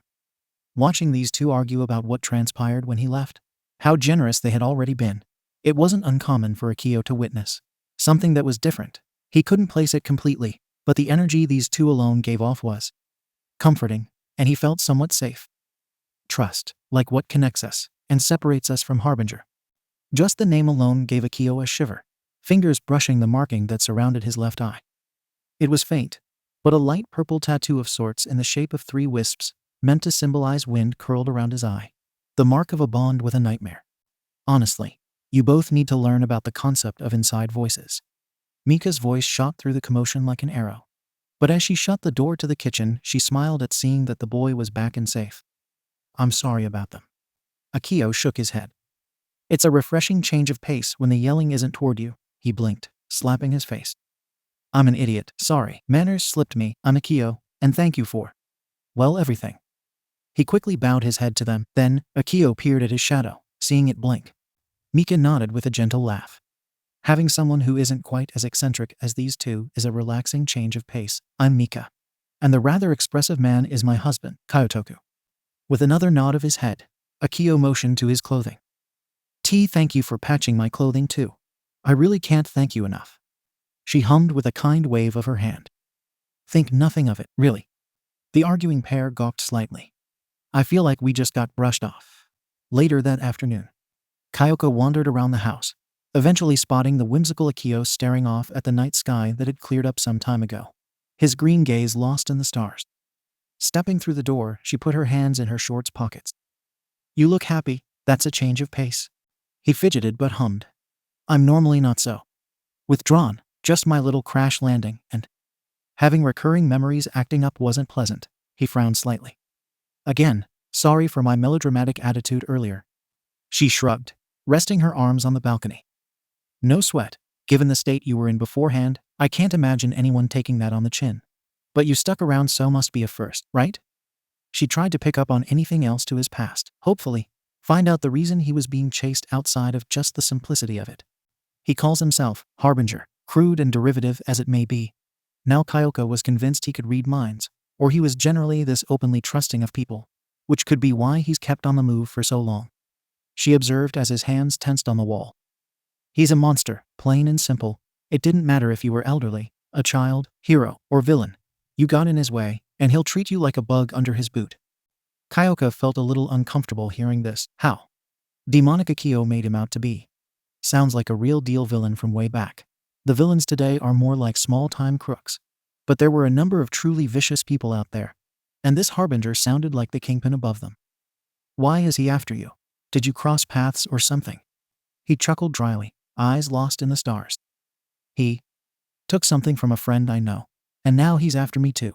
Watching these two argue about what transpired when he left, how generous they had already been, it wasn't uncommon for Akio to witness something that was different. He couldn't place it completely, but the energy these two alone gave off was comforting, and he felt somewhat safe. Trust, like what connects us and separates us from Harbinger. Just the name alone gave Akio a shiver, fingers brushing the marking that surrounded his left eye. It was faint, but a light purple tattoo of sorts in the shape of 3 wisps, meant to symbolize wind, curled around his eye. The mark of a bond with a nightmare. Honestly, you both need to learn about the concept of inside voices. Mika's voice shot through the commotion like an arrow. But as she shut the door to the kitchen, she smiled at seeing that the boy was back and safe. I'm sorry about them. Akio shook his head. It's a refreshing change of pace when the yelling isn't toward you, he blinked, slapping his face. I'm an idiot, sorry, manners slipped me, I'm Akio, and thank you for, well, everything. He quickly bowed his head to them, then Akio peered at his shadow, seeing it blink. Mika nodded with a gentle laugh. Having someone who isn't quite as eccentric as these two is a relaxing change of pace. I'm Mika. And the rather expressive man is my husband, Kyotoku. With another nod of his head, Akio motioned to his clothing. Thank you for patching my clothing too. I really can't thank you enough. She hummed with a kind wave of her hand. Think nothing of it, really. The arguing pair gawked slightly. I feel like we just got brushed off. Later that afternoon, Kyoka wandered around the house, eventually spotting the whimsical Akio staring off at the night sky that had cleared up some time ago, his green gaze lost in the stars. Stepping through the door, she put her hands in her shorts pockets. You look happy, that's a change of pace. He fidgeted but hummed. I'm normally not so withdrawn, just my little crash landing, and having recurring memories acting up wasn't pleasant. He frowned slightly. Again, sorry for my melodramatic attitude earlier. She shrugged, resting her arms on the balcony. No sweat, given the state you were in beforehand, I can't imagine anyone taking that on the chin. But you stuck around, so must be a first, right? She tried to pick up on anything else to his past, hopefully find out the reason he was being chased outside of just the simplicity of it. He calls himself Harbinger, crude and derivative as it may be. Now Kyoka was convinced he could read minds, or he was generally this openly trusting of people, which could be why he's kept on the move for so long. She observed as his hands tensed on the wall. He's a monster, plain and simple. It didn't matter if you were elderly, a child, hero, or villain. You got in his way, and he'll treat you like a bug under his boot. Kyoka felt a little uncomfortable hearing this. How demonic Akio made him out to be. Sounds like a real-deal villain from way back. The villains today are more like small-time crooks. But there were a number of truly vicious people out there, and this Harbinger sounded like the kingpin above them. Why is he after you? Did you cross paths or something? He chuckled dryly, eyes lost in the stars. He took something from a friend I know, and now he's after me too.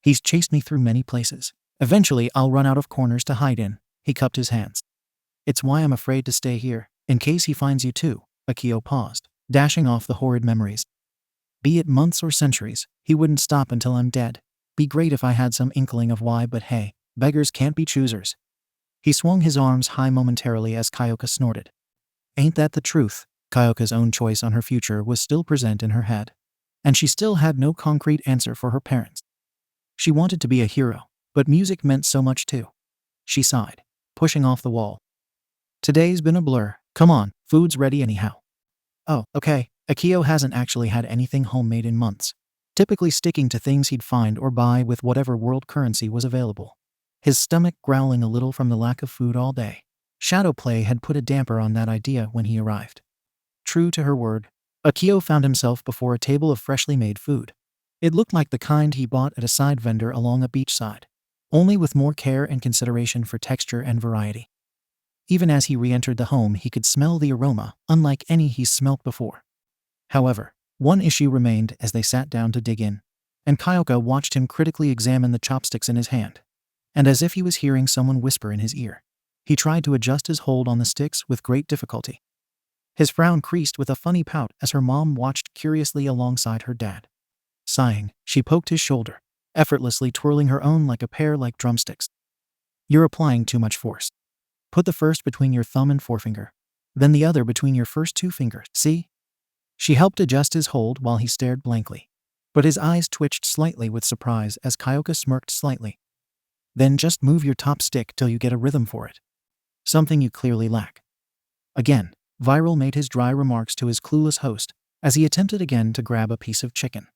He's chased me through many places. Eventually I'll run out of corners to hide in. He cupped his hands. It's why I'm afraid to stay here, in case he finds you too. Akio paused, dashing off the horrid memories. Be it months or centuries, he wouldn't stop until I'm dead. Be great if I had some inkling of why, but hey, beggars can't be choosers. He swung his arms high momentarily as Kyoka snorted. Ain't that the truth? Kyoka's own choice on her future was still present in her head, and she still had no concrete answer for her parents. She wanted to be a hero, but music meant so much too. She sighed, pushing off the wall. Today's been a blur. Come on, food's ready anyhow. Oh, okay. Akio hasn't actually had anything homemade in months, typically sticking to things he'd find or buy with whatever world currency was available. His stomach growling a little from the lack of food all day. Shadow play had put a damper on that idea when he arrived. True to her word, Akio found himself before a table of freshly made food. It looked like the kind he bought at a side vendor along a beachside. only with more care and consideration for texture and variety. Even as he re-entered the home, he could smell the aroma, unlike any he's smelt before. However, one issue remained as they sat down to dig in, and Kyoka watched him critically examine the chopsticks in his hand. And as if he was hearing someone whisper in his ear, he tried to adjust his hold on the sticks with great difficulty. His frown creased with a funny pout as her mom watched curiously alongside her dad. Sighing, she poked his shoulder, effortlessly twirling her own like a pair like drumsticks. "You're applying too much force. Put the first between your thumb and forefinger, then the other between your first two fingers, see?" She helped adjust his hold while he stared blankly, but his eyes twitched slightly with surprise as Kyoka smirked slightly. "Then just move your top stick till you get a rhythm for it. Something you clearly lack." Again, Viral made his dry remarks to his clueless host as he attempted again to grab a piece of chicken.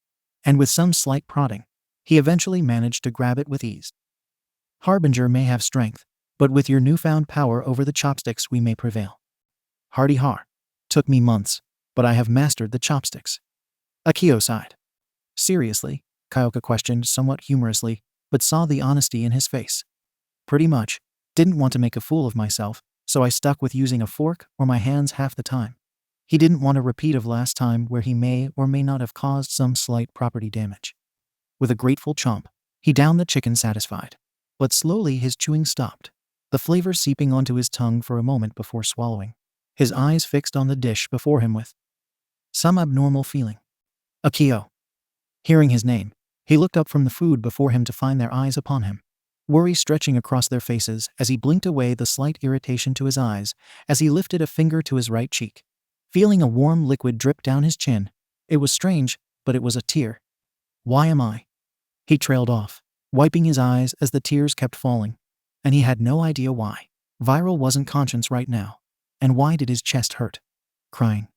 And with some slight prodding, he eventually managed to grab it with ease. "Harbinger may have strength, but with your newfound power over the chopsticks we may prevail." "Hardy har. Took me months, but I have mastered the chopsticks." Akio sighed. "Seriously?" Kyoka questioned somewhat humorously, but saw the honesty in his face. "Pretty much. Didn't want to make a fool of myself, so I stuck with using a fork or my hands half the time." He didn't want a repeat of last time where he may or may not have caused some slight property damage. With a grateful chomp, he downed the chicken satisfied. But slowly his chewing stopped, the flavor seeping onto his tongue for a moment before swallowing, his eyes fixed on the dish before him with some abnormal feeling. "Akio." Hearing his name, he looked up from the food before him to find their eyes upon him, worry stretching across their faces as he blinked away the slight irritation to his eyes as he lifted a finger to his right cheek, feeling a warm liquid drip down his chin. It was strange, but it was a tear. "Why am I?" He trailed off, wiping his eyes as the tears kept falling, and he had no idea why. Viral wasn't conscious right now, and why did his chest hurt? Crying.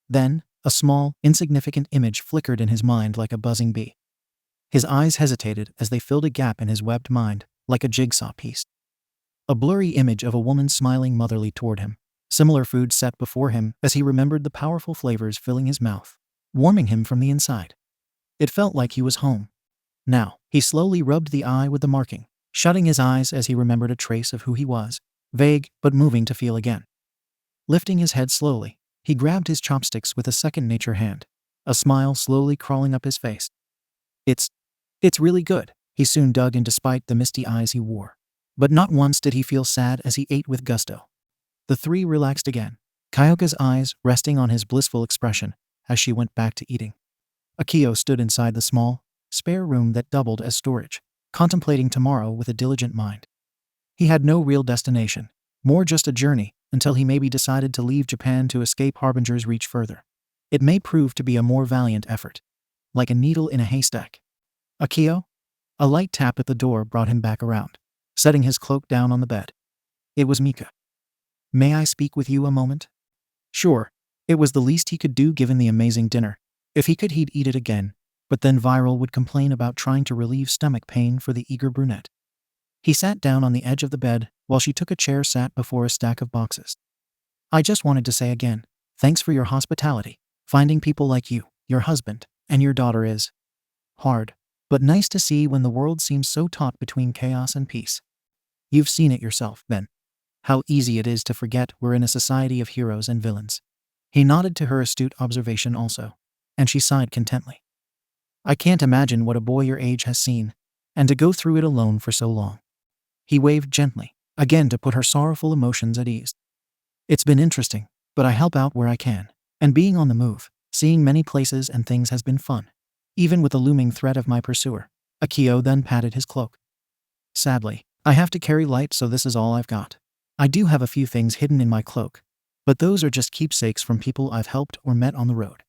Then, a small, insignificant image flickered in his mind like a buzzing bee. His eyes hesitated as they filled a gap in his webbed mind, like a jigsaw piece. A blurry image of a woman smiling motherly toward him. Similar food set before him as he remembered the powerful flavors filling his mouth, warming him from the inside. It felt like he was home. Now, he slowly rubbed the eye with the marking, shutting his eyes as he remembered a trace of who he was, vague but moving to feel again. Lifting his head slowly, he grabbed his chopsticks with a second-nature hand, a smile slowly crawling up his face. It's really good," he soon dug in despite the misty eyes he wore. But not once did he feel sad as he ate with gusto. The three relaxed again, Kyoka's eyes resting on his blissful expression as she went back to eating. Akio stood inside the small, spare room that doubled as storage, contemplating tomorrow with a diligent mind. He had no real destination, more just a journey, until he maybe decided to leave Japan to escape Harbinger's reach further. It may prove to be a more valiant effort. Like a needle in a haystack. "Akio?" A light tap at the door brought him back around, setting his cloak down on the bed. It was Mika. "May I speak with you a moment?" Sure, it was the least he could do given the amazing dinner. If he could, he'd eat it again, but then Viral would complain about trying to relieve stomach pain for the eager brunette. He sat down on the edge of the bed while she took a chair sat before a stack of boxes. "I just wanted to say again, thanks for your hospitality. Finding people like you, your husband, and your daughter is hard, but nice to see when the world seems so taut between chaos and peace. You've seen it yourself, then. How easy it is to forget we're in a society of heroes and villains." He nodded to her astute observation also, and she sighed contently. "I can't imagine what a boy your age has seen, and to go through it alone for so long." He waved gently, again to put her sorrowful emotions at ease. "It's been interesting, but I help out where I can, and being on the move, seeing many places and things has been fun, even with the looming threat of my pursuer." Akio then patted his cloak. "Sadly, I have to carry light, so this is all I've got. I do have a few things hidden in my cloak, but those are just keepsakes from people I've helped or met on the road."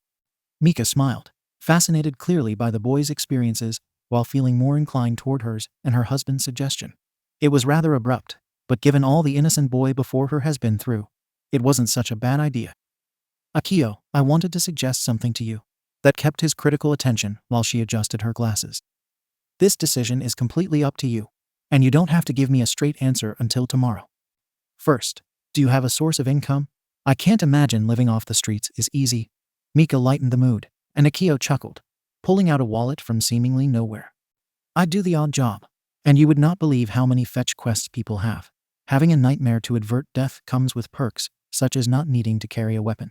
Mika smiled, fascinated clearly by the boy's experiences, while feeling more inclined toward hers and her husband's suggestion. It was rather abrupt, but given all the innocent boy before her has been through, it wasn't such a bad idea. "Akio, I wanted to suggest something to you." That kept his critical attention while she adjusted her glasses. "This decision is completely up to you, and you don't have to give me a straight answer until tomorrow. First, do you have a source of income? I can't imagine living off the streets is easy." Mika lightened the mood, and Akio chuckled, pulling out a wallet from seemingly nowhere. "I do the odd job. And you would not believe how many fetch quests people have. Having a nightmare to avert death comes with perks, such as not needing to carry a weapon.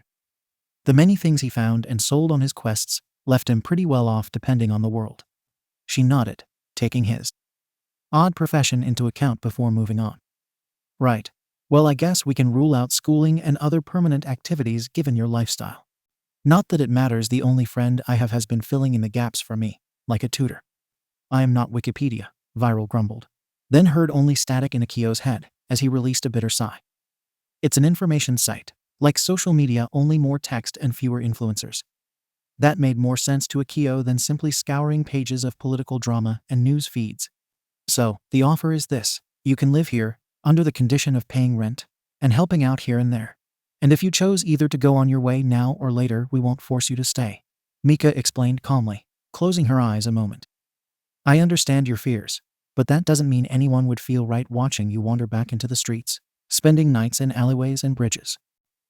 The many things he found and sold on his quests left him pretty well off depending on the world. She nodded, taking his odd profession into account before moving on. Right. Well, I guess we can rule out schooling and other permanent activities given your lifestyle. Not that it matters, the only friend I have has been filling in the gaps for me, like a tutor. I am not Wikipedia, Viral grumbled. Then heard only static in Akio's head as he released a bitter sigh. It's an information site, like social media, only more text and fewer influencers. That made more sense to Akio than simply scouring pages of political drama and news feeds. So, the offer is this: you can live here, under the condition of paying rent, and helping out here and there. And if you chose either to go on your way now or later, we won't force you to stay. Mika explained calmly, closing her eyes a moment. I understand your fears, but that doesn't mean anyone would feel right watching you wander back into the streets, spending nights in alleyways and bridges.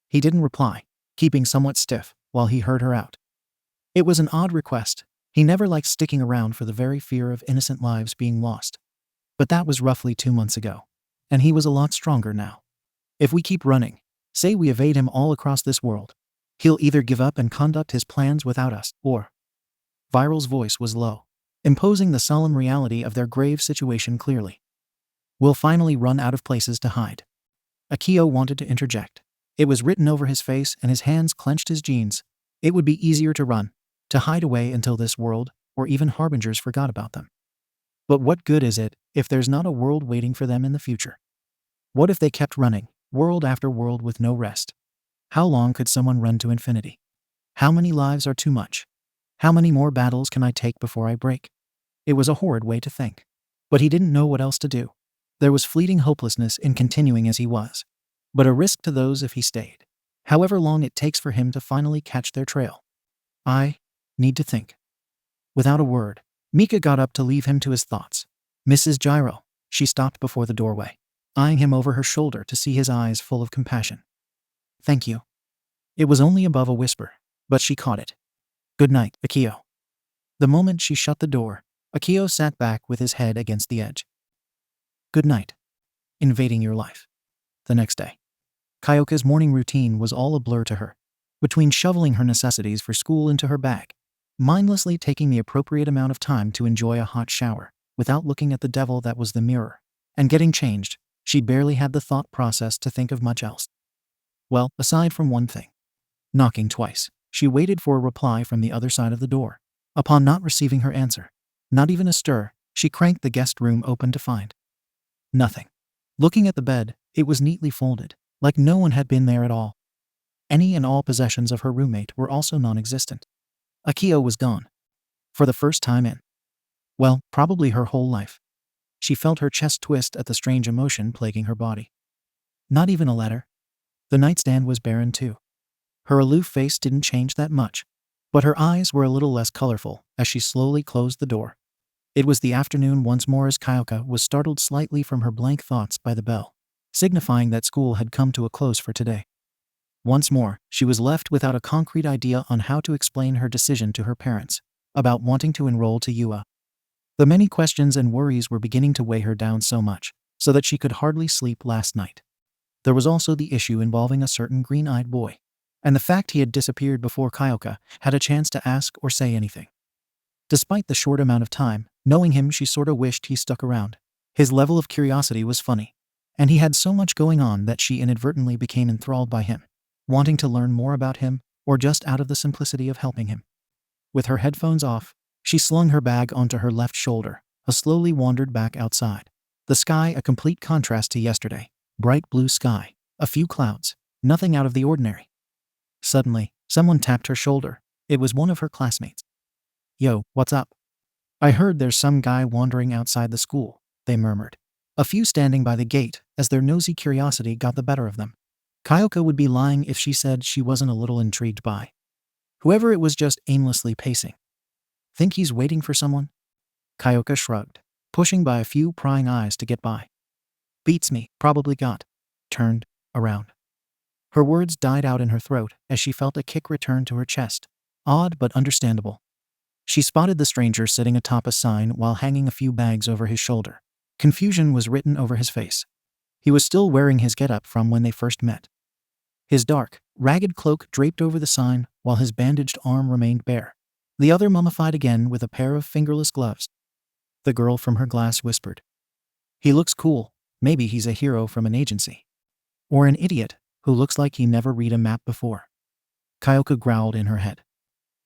He didn't reply, keeping somewhat stiff while he heard her out. It was an odd request. He never liked sticking around for the very fear of innocent lives being lost. But that was roughly 2 months ago, and he was a lot stronger now. If we keep running, say we evade him all across this world, he'll either give up and conduct his plans without us, or… Viral's voice was low, imposing the solemn reality of their grave situation clearly. We'll finally run out of places to hide. Akio wanted to interject. It was written over his face and his hands clenched his jeans. It would be easier to run, to hide away until this world, or even harbingers, forgot about them. But what good is it if there's not a world waiting for them in the future? What if they kept running, world after world with no rest? How long could someone run to infinity? How many lives are too much? How many more battles can I take before I break? It was a horrid way to think. But he didn't know what else to do. There was fleeting hopelessness in continuing as he was, but a risk to those if he stayed, however long it takes for him to finally catch their trail. I need to think. Without a word, Mika got up to leave him to his thoughts. Mrs. Jiro, she stopped before the doorway, eyeing him over her shoulder to see his eyes full of compassion. Thank you. It was only above a whisper, but she caught it. Good night, Akio. The moment she shut the door, Akio sat back with his head against the edge. Good night. Invading your life. The next day, Kyoka's morning routine was all a blur to her. Between shoveling her necessities for school into her bag, mindlessly taking the appropriate amount of time to enjoy a hot shower without looking at the devil that was the mirror, and getting changed, she barely had the thought process to think of much else. Well, aside from one thing. Knocking twice, she waited for a reply from the other side of the door. Upon not receiving her answer, not even a stir, she cranked the guest room open to find nothing. Looking at the bed, it was neatly folded, like no one had been there at all. Any and all possessions of her roommate were also non-existent. Akio was gone. For the first time in, well, probably her whole life. She felt her chest twist at the strange emotion plaguing her body. Not even a letter. The nightstand was barren too. Her aloof face didn't change that much, but her eyes were a little less colorful as she slowly closed the door. It was the afternoon once more as Kyoka was startled slightly from her blank thoughts by the bell, signifying that school had come to a close for today. Once more, she was left without a concrete idea on how to explain her decision to her parents about wanting to enroll to UA. The many questions and worries were beginning to weigh her down so much, so that she could hardly sleep last night. There was also the issue involving a certain green-eyed boy, and the fact he had disappeared before Kyoka had a chance to ask or say anything. Despite the short amount of time, knowing him, she sorta wished he stuck around. His level of curiosity was funny, and he had so much going on that she inadvertently became enthralled by him, wanting to learn more about him, or just out of the simplicity of helping him. With her headphones off, she slung her bag onto her left shoulder, and slowly wandered back outside. The sky a complete contrast to yesterday. Bright blue sky, a few clouds, nothing out of the ordinary. Suddenly, someone tapped her shoulder. It was one of her classmates. Yo, what's up? I heard there's some guy wandering outside the school, they murmured. A few standing by the gate as their nosy curiosity got the better of them. Kyoka would be lying if she said she wasn't a little intrigued by whoever it was just aimlessly pacing. Think he's waiting for someone? Kyoka shrugged, pushing by a few prying eyes to get by. Beats me, probably got turned around. Her words died out in her throat as she felt a kick return to her chest. Odd but understandable. She spotted the stranger sitting atop a sign while hanging a few bags over his shoulder. Confusion was written over his face. He was still wearing his getup from when they first met. His dark, ragged cloak draped over the sign while his bandaged arm remained bare. The other mummified again with a pair of fingerless gloves. The girl from her glass whispered, "He looks cool. Maybe he's a hero from an agency. Or an idiot who looks like he never read a map before." Kyoka growled in her head.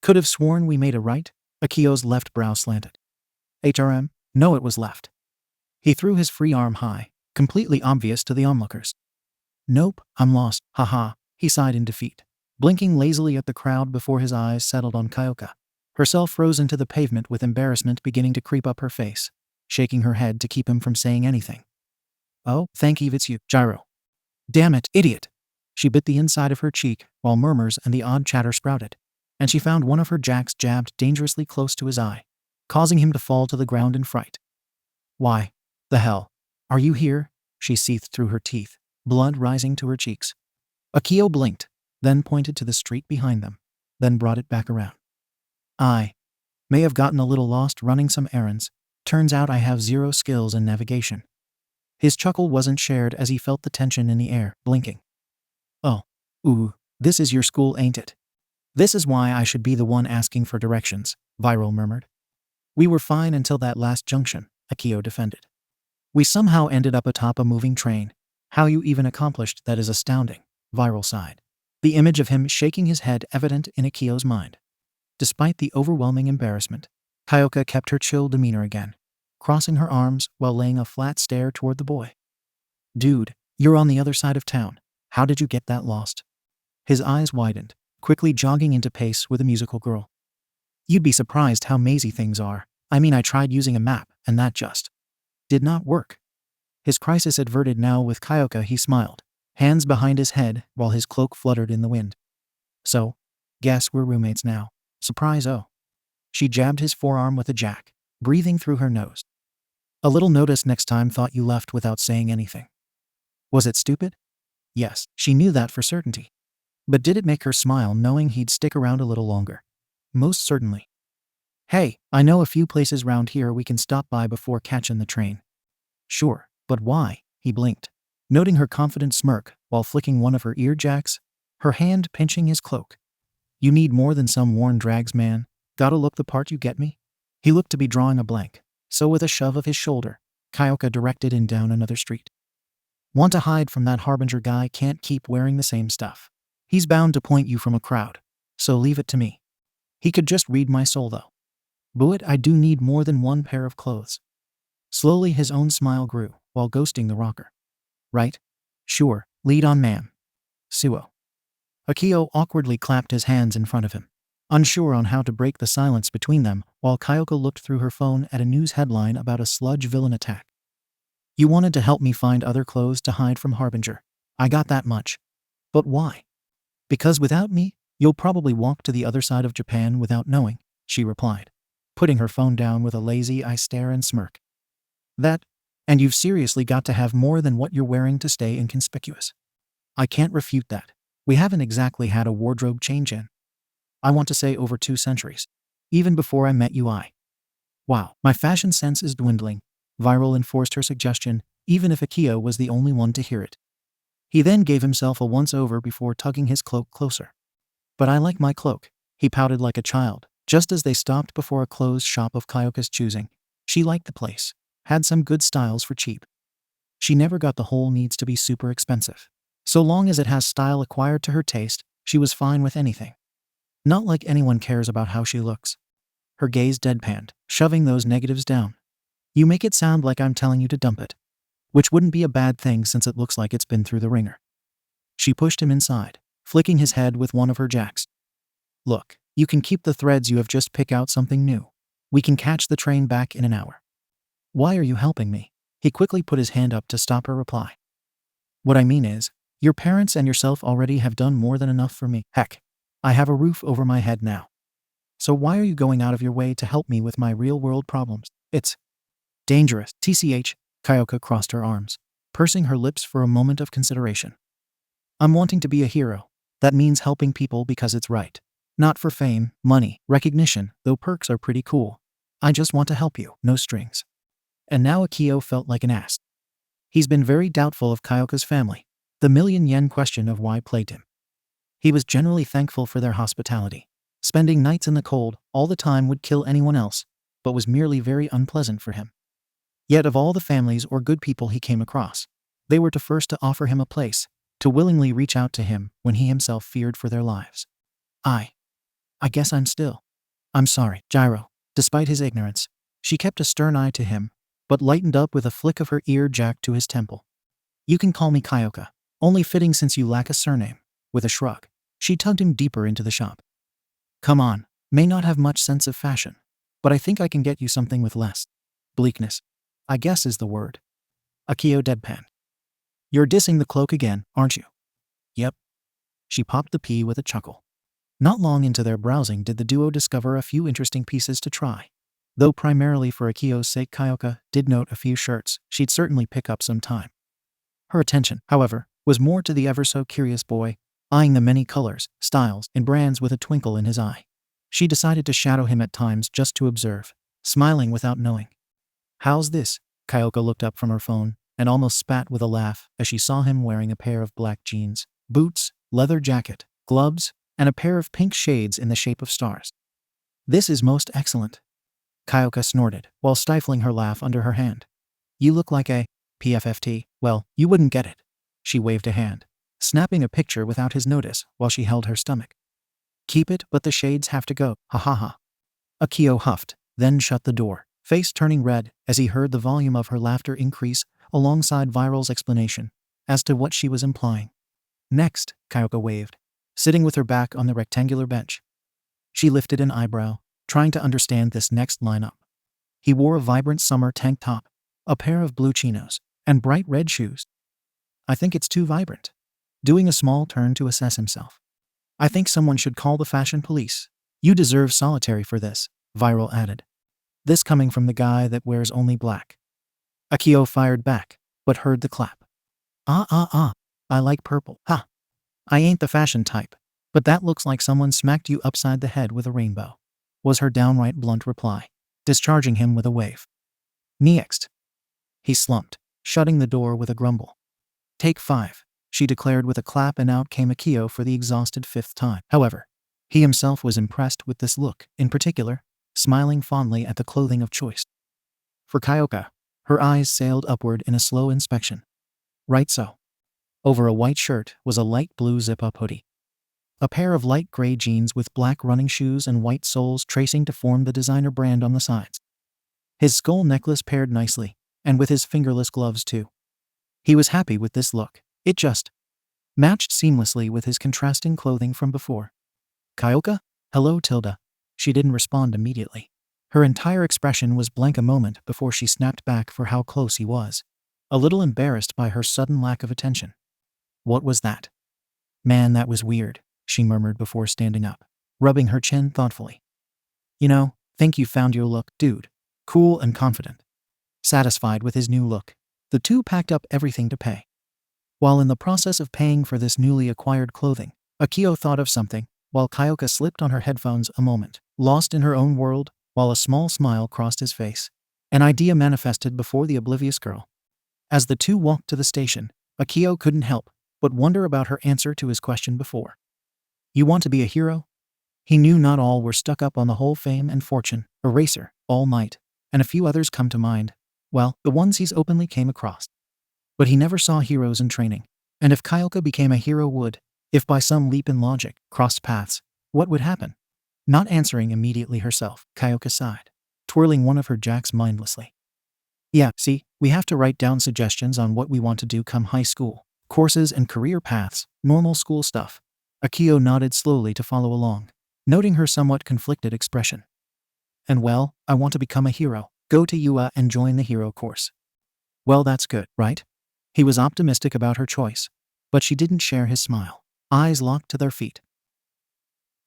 "Could have sworn we made a right." Akio's left brow slanted. "HRM? No, it was left." He threw his free arm high, completely obvious to the onlookers. "Nope, I'm lost, haha," he sighed in defeat, blinking lazily at the crowd before his eyes settled on Kyoka. Herself froze into the pavement with embarrassment beginning to creep up her face, shaking her head to keep him from saying anything. "Oh, thank Eve it's you, Jiro." "Damn it, idiot!" She bit the inside of her cheek while murmurs and the odd chatter sprouted, and she found one of her jacks jabbed dangerously close to his eye, causing him to fall to the ground in fright. "Why the hell are you here?" she seethed through her teeth, blood rising to her cheeks. Akio blinked, then pointed to the street behind them, then brought it back around. "I may have gotten a little lost running some errands. Turns out I have zero skills in navigation." His chuckle wasn't shared as he felt the tension in the air, blinking. "Oh, ooh, this is your school, ain't it? This is why I should be the one asking for directions," Viral murmured. "We were fine until that last junction," Akio defended. "We somehow ended up atop a moving train. How you even accomplished that is astounding," Viral sighed, the image of him shaking his head evident in Akio's mind. Despite the overwhelming embarrassment, Kyoka kept her chill demeanor again, crossing her arms while laying a flat stare toward the boy. "Dude, you're on the other side of town. How did you get that lost?" His eyes widened, quickly jogging into pace with a musical girl. "You'd be surprised how mazy things are. I mean, I tried using a map, and that just did not work." His crisis averted now with Kyoka, he smiled, hands behind his head while his cloak fluttered in the wind. "So, guess we're roommates now. Surprise, oh." She jabbed his forearm with a jack, breathing through her nose. "A little notice next time. Thought you left without saying anything." Was it stupid? Yes, she knew that for certainty. But did it make her smile knowing he'd stick around a little longer? Most certainly. "Hey, I know a few places round here we can stop by before catching the train." "Sure, but why?" He blinked, noting her confident smirk while flicking one of her ear jacks, her hand pinching his cloak. "You need more than some worn drags, man. Gotta look the part, you get me?" He looked to be drawing a blank, so with a shove of his shoulder, Kyoka directed him down another street. "Want to hide from that Harbinger guy? Can't keep wearing the same stuff. He's bound to point you from a crowd, so leave it to me. He could just read my soul though. But I do need more than one pair of clothes." Slowly his own smile grew while ghosting the rocker. "Right? Sure, lead on, ma'am." "Suo." Akio awkwardly clapped his hands in front of him, unsure on how to break the silence between them while Kyoka looked through her phone at a news headline about a sludge villain attack. "You wanted to help me find other clothes to hide from Harbinger. I got that much. But why?" "Because without me, you'll probably walk to the other side of Japan without knowing," she replied, putting her phone down with a lazy eye stare and smirk. "That, and you've seriously got to have more than what you're wearing to stay inconspicuous." "I can't refute that. We haven't exactly had a wardrobe change in, I want to say, over 2 centuries. Even before I met you, Wow, my fashion sense is dwindling," Viral enforced her suggestion, even if Akio was the only one to hear it. He then gave himself a once-over before tugging his cloak closer. "But I like my cloak," he pouted like a child, just as they stopped before a clothes shop of Kyoka's choosing. She liked the place, had some good styles for cheap. She never got the whole needs to be super expensive. So long as it has style acquired to her taste, she was fine with anything. Not like anyone cares about how she looks. Her gaze deadpanned, shoving those negatives down. "You make it sound like I'm telling you to dump it. Which wouldn't be a bad thing since it looks like it's been through the ringer." She pushed him inside, flicking his head with one of her jacks. "Look, you can keep the threads you have, just pick out something new. We can catch the train back in an hour." "Why are you helping me?" He quickly put his hand up to stop her reply. "What I mean is, your parents and yourself already have done more than enough for me. Heck, I have a roof over my head now. So why are you going out of your way to help me with my real-world problems? It's dangerous." TCH, Kyoka crossed her arms, pursing her lips for a moment of consideration. "I'm wanting to be a hero. That means helping people because it's right. Not for fame, money, recognition, though perks are pretty cool. I just want to help you, no strings." And now Akio felt like an ass. He's been very doubtful of Kyoka's family. The million-yen question of why plagued him. He was generally thankful for their hospitality. Spending nights in the cold all the time would kill anyone else, but was merely very unpleasant for him. Yet of all the families or good people he came across, they were the first to offer him a place, to willingly reach out to him when he himself feared for their lives. I guess I'm sorry, Jiro. Despite his ignorance, she kept a stern eye to him, but lightened up with a flick of her ear jack to his temple. You can call me Kyoka, only fitting since you lack a surname. With a shrug, she tugged him deeper into the shop. Come on, may not have much sense of fashion, but I think I can get you something with less bleakness, I guess is the word. Akio deadpanned. You're dissing the cloak again, aren't you? Yep. She popped the pea with a chuckle. Not long into their browsing did the duo discover a few interesting pieces to try. Though primarily for Akio's sake, Kyoka did note a few shirts she'd certainly pick up some time. Her attention, however, was more to the ever-so-curious boy, eyeing the many colors, styles, and brands with a twinkle in his eye. She decided to shadow him at times just to observe, smiling without knowing. How's this? Kyoka looked up from her phone and almost spat with a laugh as she saw him wearing a pair of black jeans, boots, leather jacket, gloves, and a pair of pink shades in the shape of stars. This is most excellent. Kyoka snorted while stifling her laugh under her hand. You look like a PFFT. Well, you wouldn't get it. She waved a hand, snapping a picture without his notice while she held her stomach. Keep it, but the shades have to go. Ha ha ha. Akio huffed, then shut the door, face turning red as he heard the volume of her laughter increase alongside Viral's explanation as to what she was implying. Next, Kyoka waved, sitting with her back on the rectangular bench. She lifted an eyebrow, trying to understand this next lineup. He wore a vibrant summer tank top, a pair of blue chinos, and bright red shoes. I think it's too vibrant. Doing a small turn to assess himself. I think someone should call the fashion police. You deserve solitary for this, Viral added. This coming from the guy that wears only black. Akio fired back, but heard the clap. I like purple. Ha! I ain't the fashion type, but that looks like someone smacked you upside the head with a rainbow, was her downright blunt reply, discharging him with a wave. Next. He slumped, shutting the door with a grumble. Take 5, she declared with a clap, and out came Akio for the exhausted 5th time. However, he himself was impressed with this look, in particular, smiling fondly at the clothing of choice. For Kyoka, her eyes sailed upward in a slow inspection. Right so. Over a white shirt was a light blue zip-up hoodie. A pair of light gray jeans with black running shoes and white soles tracing to form the designer brand on the sides. His skull necklace paired nicely, and with his fingerless gloves too. He was happy with this look. It just matched seamlessly with his contrasting clothing from before. Kyoka? Hello, Tilda. She didn't respond immediately. Her entire expression was blank a moment before she snapped back for how close he was, a little embarrassed by her sudden lack of attention. What was that? Man, that was weird, she murmured before standing up, rubbing her chin thoughtfully. You know, think you found your look, dude. Cool and confident. Satisfied with his new look, the two packed up everything to pay. While in the process of paying for this newly acquired clothing, Akio thought of something, while Kyoka slipped on her headphones a moment, lost in her own world, while a small smile crossed his face. An idea manifested before the oblivious girl. As the two walked to the station, Akio couldn't help but wonder about her answer to his question before. You want to be a hero? He knew not all were stuck up on the whole fame and fortune, Eraser, All Might, and a few others come to mind. Well, the ones he's openly came across. But he never saw heroes in training. And if Kyoka became a hero if by some leap in logic, crossed paths, what would happen? Not answering immediately herself, Kyoka sighed, twirling one of her jacks mindlessly. Yeah, see, we have to write down suggestions on what we want to do come high school. Courses and career paths, normal school stuff. Akio nodded slowly to follow along, noting her somewhat conflicted expression. And well, I want to become a hero. Go to UA and join the hero course. Well, that's good, right? He was optimistic about her choice, but she didn't share his smile, eyes locked to their feet.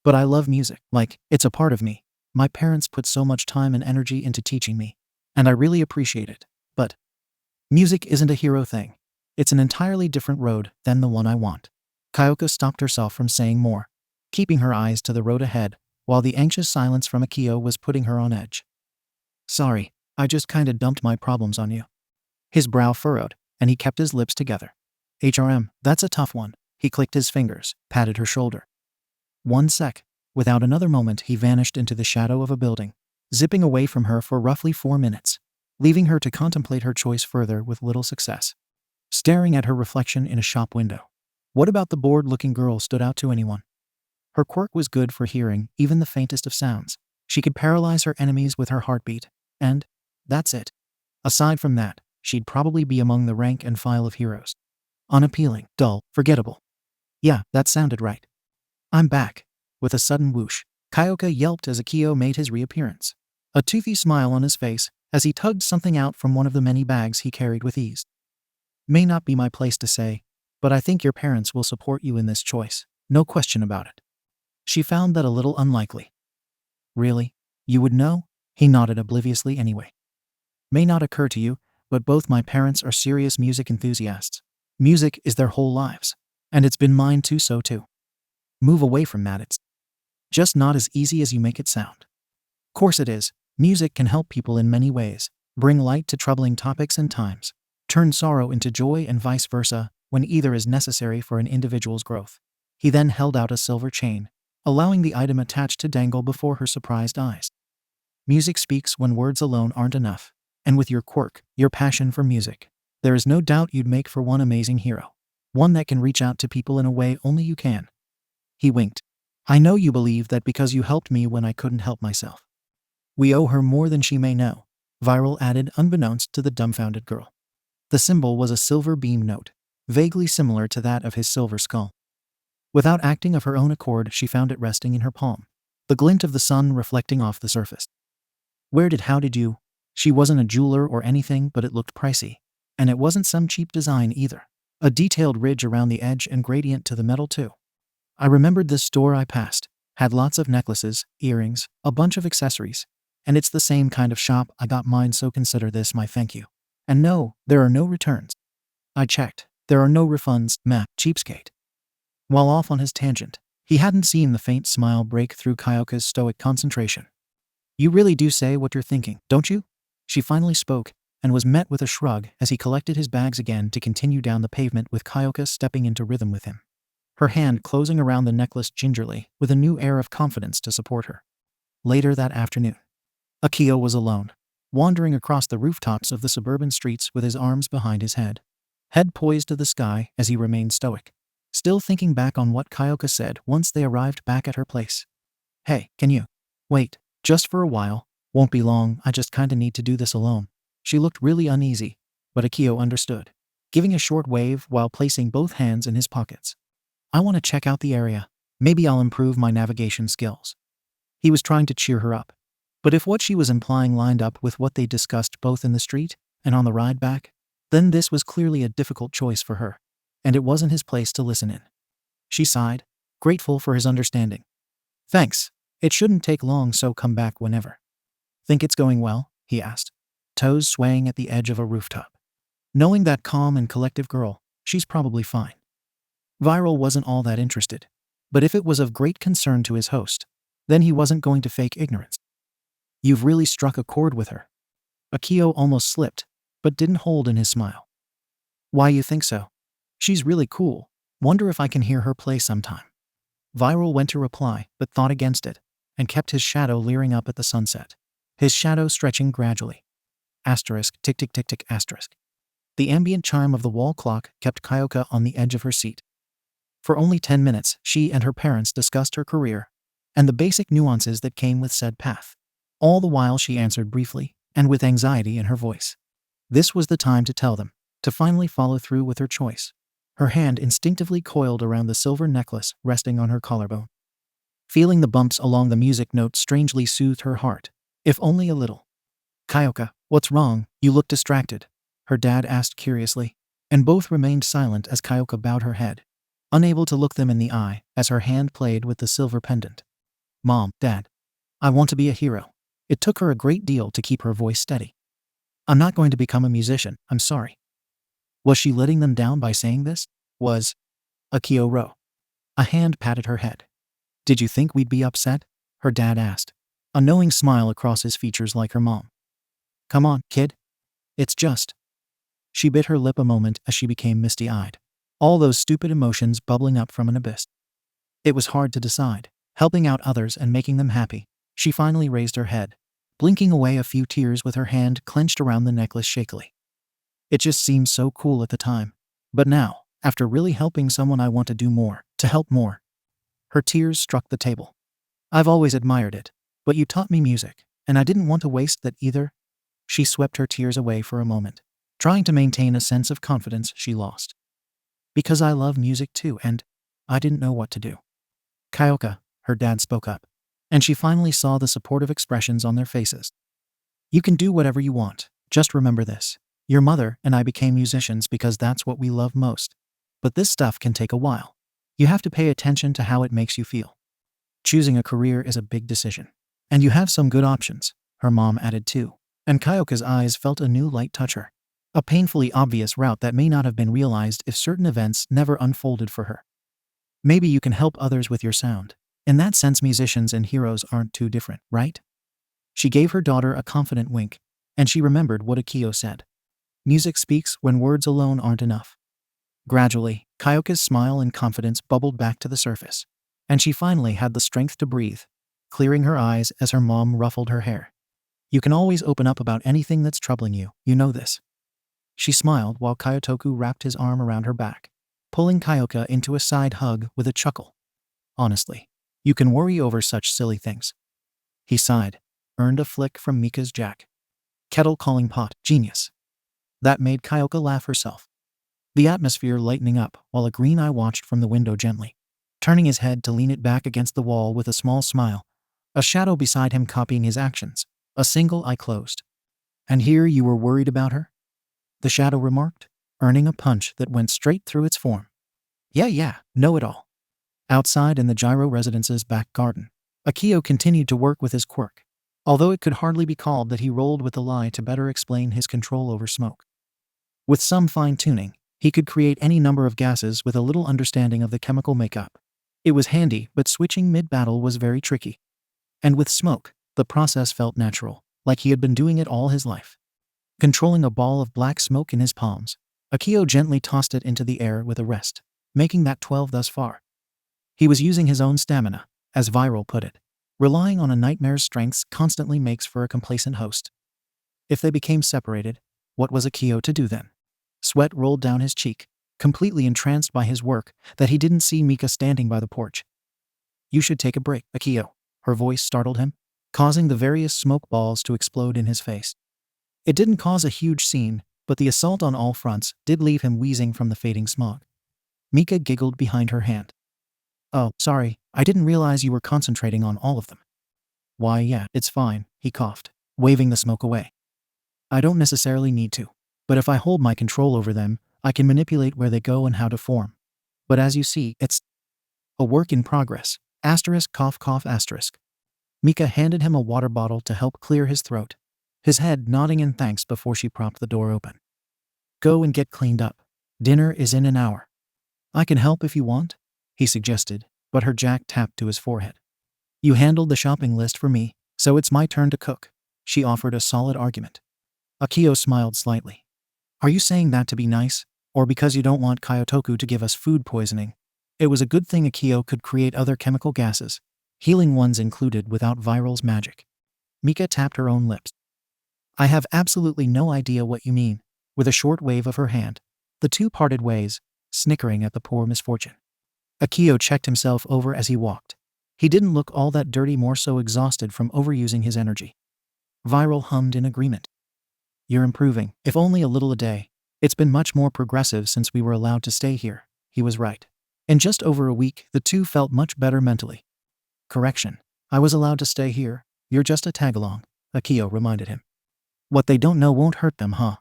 But I love music, like, it's a part of me. My parents put so much time and energy into teaching me, and I really appreciate it. But music isn't a hero thing. It's an entirely different road than the one I want. Kyoka stopped herself from saying more, keeping her eyes to the road ahead, while the anxious silence from Akio was putting her on edge. Sorry, I just kinda dumped my problems on you. His brow furrowed, and he kept his lips together. HRM, that's a tough one. He clicked his fingers, patted her shoulder. One sec. Without another moment, he vanished into the shadow of a building, zipping away from her for roughly 4 minutes, leaving her to contemplate her choice further with little success. Staring at her reflection in a shop window. What about the bored-looking girl stood out to anyone? Her quirk was good for hearing even the faintest of sounds. She could paralyze her enemies with her heartbeat, and that's it. Aside from that, she'd probably be among the rank and file of heroes. Unappealing, dull, forgettable. Yeah, that sounded right. I'm back. With a sudden whoosh, Kyoka yelped as Akio made his reappearance. A toothy smile on his face as he tugged something out from one of the many bags he carried with ease. May not be my place to say, but I think your parents will support you in this choice. No question about it. She found that a little unlikely. Really? You would know? He nodded obliviously anyway. May not occur to you, but both my parents are serious music enthusiasts. Music is their whole lives. And it's been mine too, so too. Move away from that, it's just not as easy as you make it sound. Course it is. Music can help people in many ways, bring light to troubling topics and times, turn sorrow into joy and vice versa when either is necessary for an individual's growth. He then held out a silver chain, allowing the item attached to dangle before her surprised eyes. Music speaks when words alone aren't enough, and with your quirk, your passion for music, there is no doubt you'd make for one amazing hero. One that can reach out to people in a way only you can. He winked. I know you believe that because you helped me when I couldn't help myself. We owe her more than she may know, Viral added unbeknownst to the dumbfounded girl. The symbol was a silver beam note, vaguely similar to that of his silver skull. Without acting of her own accord, she found it resting in her palm, the glint of the sun reflecting off the surface. How did you? She wasn't a jeweler or anything, but it looked pricey. And it wasn't some cheap design either. A detailed ridge around the edge and gradient to the metal too. I remembered this store I passed. Had lots of necklaces, earrings, a bunch of accessories. And it's the same kind of shop I got mine, so consider this my thank you. And no, there are no returns. I checked. There are no refunds, meh, cheapskate. While off on his tangent, he hadn't seen the faint smile break through Kyoka's stoic concentration. You really do say what you're thinking, don't you? She finally spoke, and was met with a shrug as he collected his bags again to continue down the pavement with Kyoka stepping into rhythm with him. Her hand closing around the necklace gingerly, with a new air of confidence to support her. Later that afternoon, Akio was alone, wandering across the rooftops of the suburban streets with his arms behind his head poised to the sky as he remained stoic, still thinking back on what Kyoka said once they arrived back at her place. Hey, can you wait, just for a while? Won't be long, I just kinda need to do this alone. She looked really uneasy, but Akio understood, giving a short wave while placing both hands in his pockets. I want to check out the area. Maybe I'll improve my navigation skills. He was trying to cheer her up. But if what she was implying lined up with what they discussed both in the street and on the ride back, then this was clearly a difficult choice for her, and it wasn't his place to listen in. She sighed, grateful for his understanding. Thanks. It shouldn't take long, so come back whenever. Think it's going well? He asked, toes swaying at the edge of a rooftop. Knowing that calm and collective girl, she's probably fine. Viral wasn't all that interested, but if it was of great concern to his host, then he wasn't going to fake ignorance. You've really struck a chord with her. Akio almost slipped, but didn't hold in his smile. Why you think so? She's really cool. Wonder if I can hear her play sometime. Viral went to reply, but thought against it, and kept his shadow leering up at the sunset. His shadow stretching gradually. Asterisk, tick tick tick tick asterisk. The ambient chime of the wall clock kept Kyoka on the edge of her seat. For only 10 minutes, she and her parents discussed her career and the basic nuances that came with said path. All the while she answered briefly and with anxiety in her voice. This was the time to tell them, to finally follow through with her choice. Her hand instinctively coiled around the silver necklace resting on her collarbone. Feeling the bumps along the music note strangely soothed her heart, if only a little. Kyoka, what's wrong? You look distracted, her dad asked curiously, and both remained silent as Kyoka bowed her head, unable to look them in the eye as her hand played with the silver pendant. Mom, Dad, I want to be a hero. It took her a great deal to keep her voice steady. I'm not going to become a musician, I'm sorry. Was she letting them down by saying this? Akio Ro. A hand patted her head. Did you think we'd be upset? Her dad asked, a knowing smile across his features like her mom. Come on, kid. It's just. She bit her lip a moment as she became misty-eyed. All those stupid emotions bubbling up from an abyss. It was hard to decide. Helping out others and making them happy. She finally raised her head, blinking away a few tears with her hand clenched around the necklace shakily. It just seemed so cool at the time. But now, after really helping someone, I want to do more, to help more. Her tears struck the table. I've always admired it, but you taught me music, and I didn't want to waste that either. She swept her tears away for a moment, trying to maintain a sense of confidence she lost. Because I love music too, and I didn't know what to do. Kyoka, her dad spoke up, and she finally saw the supportive expressions on their faces. You can do whatever you want, just remember this. Your mother and I became musicians because that's what we love most. But this stuff can take a while. You have to pay attention to how it makes you feel. Choosing a career is a big decision. And you have some good options, her mom added too. And Kyoka's eyes felt a new light touch her. A painfully obvious route that may not have been realized if certain events never unfolded for her. Maybe you can help others with your sound. In that sense, musicians and heroes aren't too different, right? She gave her daughter a confident wink, and she remembered what Akio said. Music speaks when words alone aren't enough. Gradually, Kyoka's smile and confidence bubbled back to the surface, and she finally had the strength to breathe, clearing her eyes as her mom ruffled her hair. You can always open up about anything that's troubling you, you know this. She smiled while Kyotoku wrapped his arm around her back, pulling Kyoka into a side hug with a chuckle. Honestly, you can worry over such silly things. He sighed, earned a flick from Mika's jack. Kettle calling pot, genius. That made Kyoka laugh herself. The atmosphere lightening up while a green eye watched from the window gently, turning his head to lean it back against the wall with a small smile, a shadow beside him copying his actions, a single eye closed. And here you were worried about her? The shadow remarked, earning a punch that went straight through its form. Yeah, know it all. Outside in the Jiro residence's back garden, Akio continued to work with his quirk, although it could hardly be called that he rolled with the lie to better explain his control over smoke. With some fine-tuning, he could create any number of gases with a little understanding of the chemical makeup. It was handy, but switching mid-battle was very tricky. And with smoke, the process felt natural, like he had been doing it all his life. Controlling a ball of black smoke in his palms, Akio gently tossed it into the air with a rest, making that 12 thus far. He was using his own stamina, as Viral put it. Relying on a nightmare's strengths constantly makes for a complacent host. If they became separated, what was Akio to do then? Sweat rolled down his cheek, completely entranced by his work, that he didn't see Mika standing by the porch. You should take a break, Akio. Her voice startled him, causing the various smoke balls to explode in his face. It didn't cause a huge scene, but the assault on all fronts did leave him wheezing from the fading smog. Mika giggled behind her hand. Oh, sorry, I didn't realize you were concentrating on all of them. Why, yeah, it's fine, he coughed, waving the smoke away. I don't necessarily need to, but if I hold my control over them, I can manipulate where they go and how to form. But as you see, it's a work in progress. Asterisk cough cough asterisk. Mika handed him a water bottle to help clear his throat, his head nodding in thanks before she propped the door open. Go and get cleaned up. Dinner is in an hour. I can help if you want, he suggested, but her jack tapped to his forehead. You handled the shopping list for me, so it's my turn to cook, she offered a solid argument. Akio smiled slightly. Are you saying that to be nice, or because you don't want Kyotoku to give us food poisoning? It was a good thing Akio could create other chemical gases, healing ones included, without Viral's magic. Mika tapped her own lips. I have absolutely no idea what you mean. With a short wave of her hand, the two parted ways, snickering at the poor misfortune. Akio checked himself over as he walked. He didn't look all that dirty, more so exhausted from overusing his energy. Viral hummed in agreement. You're improving, if only a little a day. It's been much more progressive since we were allowed to stay here. He was right. In just over a week, the two felt much better mentally. Correction. I was allowed to stay here. You're just a tag-along, Akio reminded him. What they don't know won't hurt them, huh?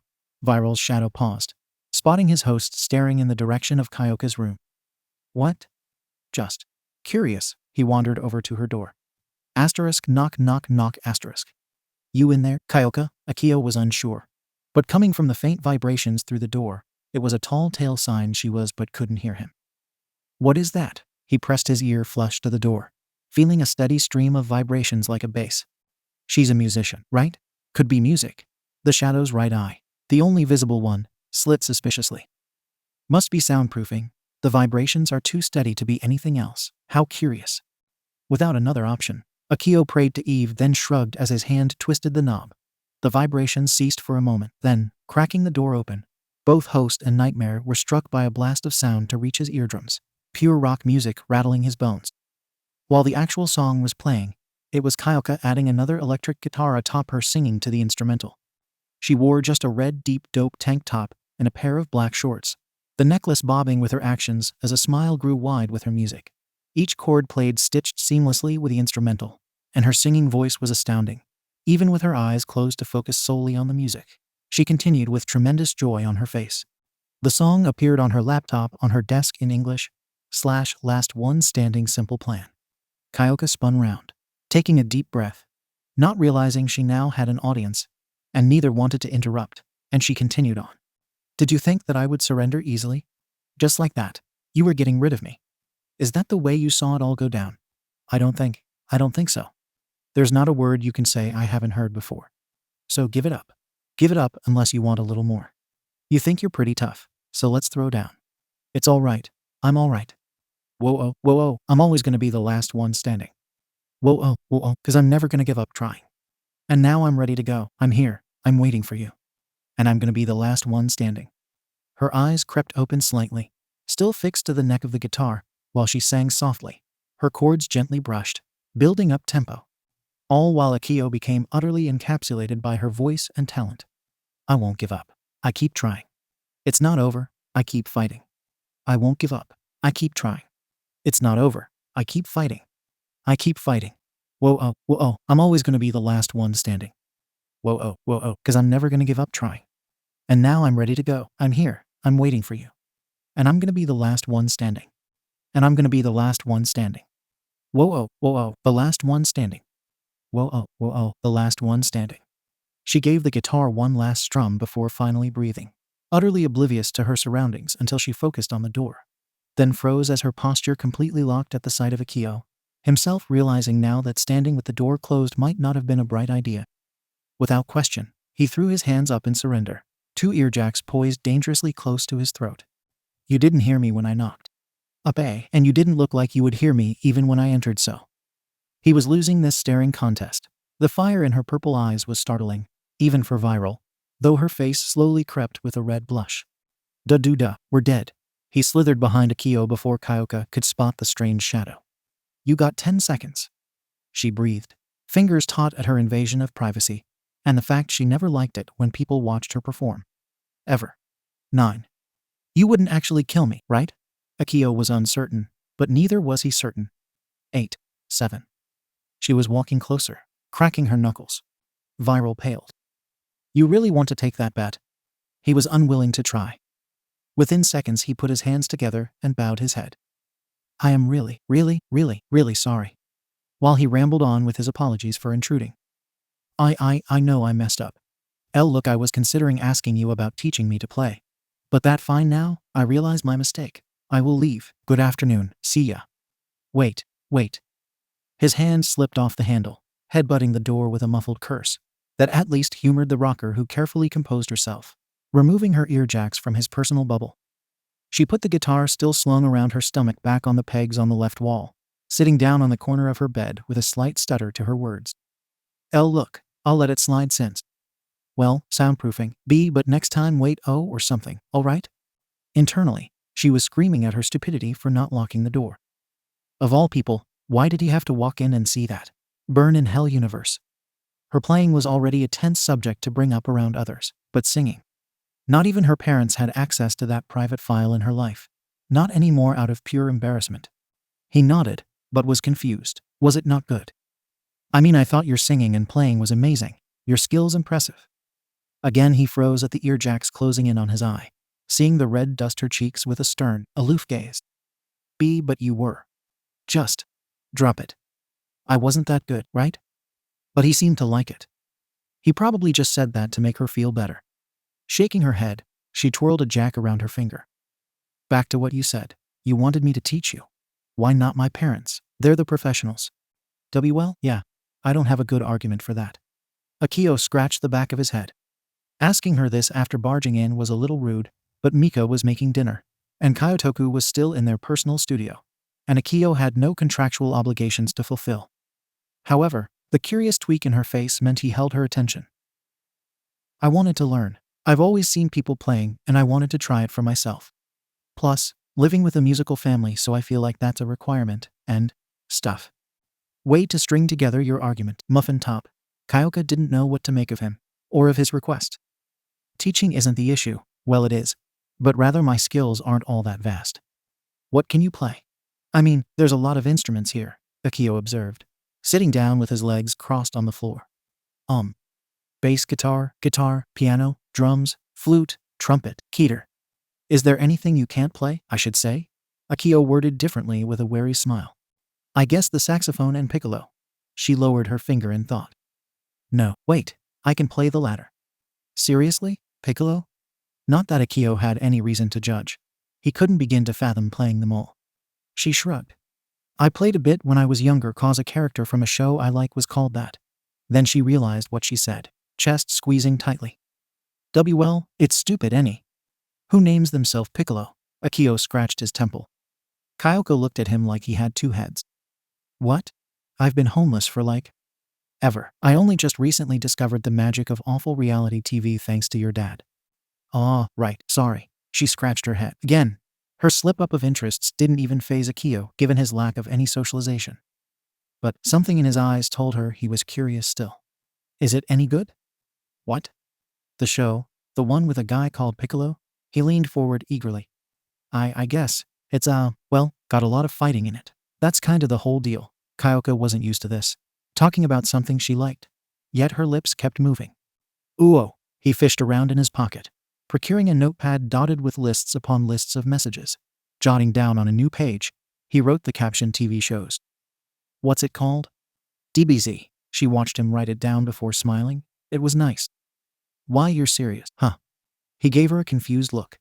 Viral's shadow paused, spotting his host staring in the direction of Kyoka's room. What? Just curious, he wandered over to her door. Asterisk knock knock knock asterisk. You in there, Kyoka? Akio was unsure. But coming from the faint vibrations through the door, it was a tall tale sign she was but couldn't hear him. What is that? He pressed his ear flush to the door, feeling a steady stream of vibrations like a bass. She's a musician, right? Could be music. The shadow's right eye, the only visible one, slit suspiciously. Must be soundproofing. The vibrations are too steady to be anything else. How curious. Without another option, Akio prayed to Eve, then shrugged as his hand twisted the knob. The vibrations ceased for a moment, then, cracking the door open, both host and nightmare were struck by a blast of sound to reach his eardrums, pure rock music rattling his bones. While the actual song was playing, it was Kyoka adding another electric guitar atop her singing to the instrumental. She wore just a red deep dope tank top and a pair of black shorts, the necklace bobbing with her actions as a smile grew wide with her music. Each chord played stitched seamlessly with the instrumental, and her singing voice was astounding, even with her eyes closed to focus solely on the music. She continued with tremendous joy on her face. The song appeared on her laptop on her desk in English, /last one standing simple plan. Kyoka spun round, taking a deep breath, not realizing she now had an audience, and neither wanted to interrupt, and she continued on. Did you think that I would surrender easily? Just like that, you were getting rid of me. Is that the way you saw it all go down? I don't think so. There's not a word you can say I haven't heard before. So give it up. Give it up unless you want a little more. You think you're pretty tough, so let's throw down. It's all right. I'm all right. Whoa, I'm always going to be the last one standing. Whoa, because I'm never going to give up trying. And now I'm ready to go. I'm here. I'm waiting for you. And I'm going to be the last one standing. Her eyes crept open slightly, still fixed to the neck of the guitar, while she sang softly, her chords gently brushed, building up tempo. All while Akio became utterly encapsulated by her voice and talent. I won't give up. I keep trying. It's not over. I keep fighting. I won't give up. I keep trying. It's not over. I keep fighting. I keep fighting. Whoa, I'm always going to be the last one standing. Whoa, because I'm never going to give up trying. And now I'm ready to go. I'm here. I'm waiting for you. And I'm going to be the last one standing. And I'm going to be the last one standing. Whoa, the last one standing. Whoa, the last one standing. She gave the guitar one last strum before finally breathing, utterly oblivious to her surroundings until she focused on the door, then froze as her posture completely locked at the sight of Akio, himself realizing now that standing with the door closed might not have been a bright idea. Without question, he threw his hands up in surrender, two earjacks poised dangerously close to his throat. You didn't hear me when I knocked. And you didn't look like you would hear me even when I entered, so. He was losing this staring contest. The fire in her purple eyes was startling, even for Viral, though her face slowly crept with a red blush. We're dead. He slithered behind Akio before Kyoka could spot the strange shadow. You got 10 seconds. She breathed, fingers taut at her invasion of privacy, and the fact she never liked it when people watched her perform. Ever. 9. You wouldn't actually kill me, right? Akio was uncertain, but neither was he certain. 8. 7. She was walking closer, cracking her knuckles. Viral paled. You really want to take that bet? He was unwilling to try. Within seconds he put his hands together and bowed his head. I am really sorry. While he rambled on with his apologies for intruding. I know I messed up. Look, I was considering asking you about teaching me to play. But that fine now, I realize my mistake. I will leave. Good afternoon. See ya. Wait. His hand slipped off the handle, headbutting the door with a muffled curse that at least humored the rocker who carefully composed herself, removing her earjacks from his personal bubble. She put the guitar still slung around her stomach back on the pegs on the left wall, sitting down on the corner of her bed with a slight stutter to her words. Look, I'll let it slide since. Well, soundproofing, but next time wait or something, all right? Internally, she was screaming at her stupidity for not locking the door. Of all people, why did he have to walk in and see that? Burn in hell universe. Her playing was already a tense subject to bring up around others, but singing. Not even her parents had access to that private file in her life. Not anymore out of pure embarrassment. He nodded, but was confused. Was it not good? I mean, I thought your singing and playing was amazing. Your skills impressive. Again he froze at the earjacks closing in on his eye, seeing the red dust her cheeks with a stern, aloof gaze. But you were. Just. Drop it. I wasn't that good, right? But he seemed to like it. He probably just said that to make her feel better. Shaking her head, she twirled a jack around her finger. Back to what you said. You wanted me to teach you. Why not my parents? They're the professionals. Well, yeah. I don't have a good argument for that. Akio scratched the back of his head. Asking her this after barging in was a little rude, but Mika was making dinner, and Kyotoku was still in their personal studio, and Akio had no contractual obligations to fulfill. However, the curious tweak in her face meant he held her attention. I wanted to learn. I've always seen people playing, and I wanted to try it for myself. Plus, living with a musical family, so I feel like that's a requirement, and stuff. Way to string together your argument, Muffin Top. Kyoka didn't know what to make of him, or of his request. Teaching isn't the issue, well it is, but rather my skills aren't all that vast. What can you play? I mean, there's a lot of instruments here, Akio observed, sitting down with his legs crossed on the floor. Bass guitar, piano, drums, flute, trumpet, keter. Is there anything you can't play, I should say? Akio worded differently with a wary smile. I guess the saxophone and piccolo. She lowered her finger in thought. No, wait, I can play the latter. Seriously, piccolo? Not that Akio had any reason to judge. He couldn't begin to fathom playing them all. She shrugged. I played a bit when I was younger cause a character from a show I like was called that. Then she realized what she said, chest squeezing tightly. Well, it's stupid any. Who names themselves Piccolo? Akio scratched his temple. Kyoka looked at him like he had two heads. What? I've been homeless for ever. I only just recently discovered the magic of awful reality TV thanks to your dad. Ah, right, sorry. She scratched her head. Again, her slip-up of interests didn't even faze Akio, given his lack of any socialization. But something in his eyes told her he was curious still. Is it any good? What? The show, the one with a guy called Piccolo? He leaned forward eagerly. I guess, it's got a lot of fighting in it. That's kinda the whole deal. Kyoka wasn't used to this. Talking about something she liked. Yet her lips kept moving. Ooh, he fished around in his pocket, procuring a notepad dotted with lists upon lists of messages. Jotting down on a new page, he wrote the caption TV shows. What's it called? DBZ. She watched him write it down before smiling. It was nice. Why, you're serious, huh? He gave her a confused look.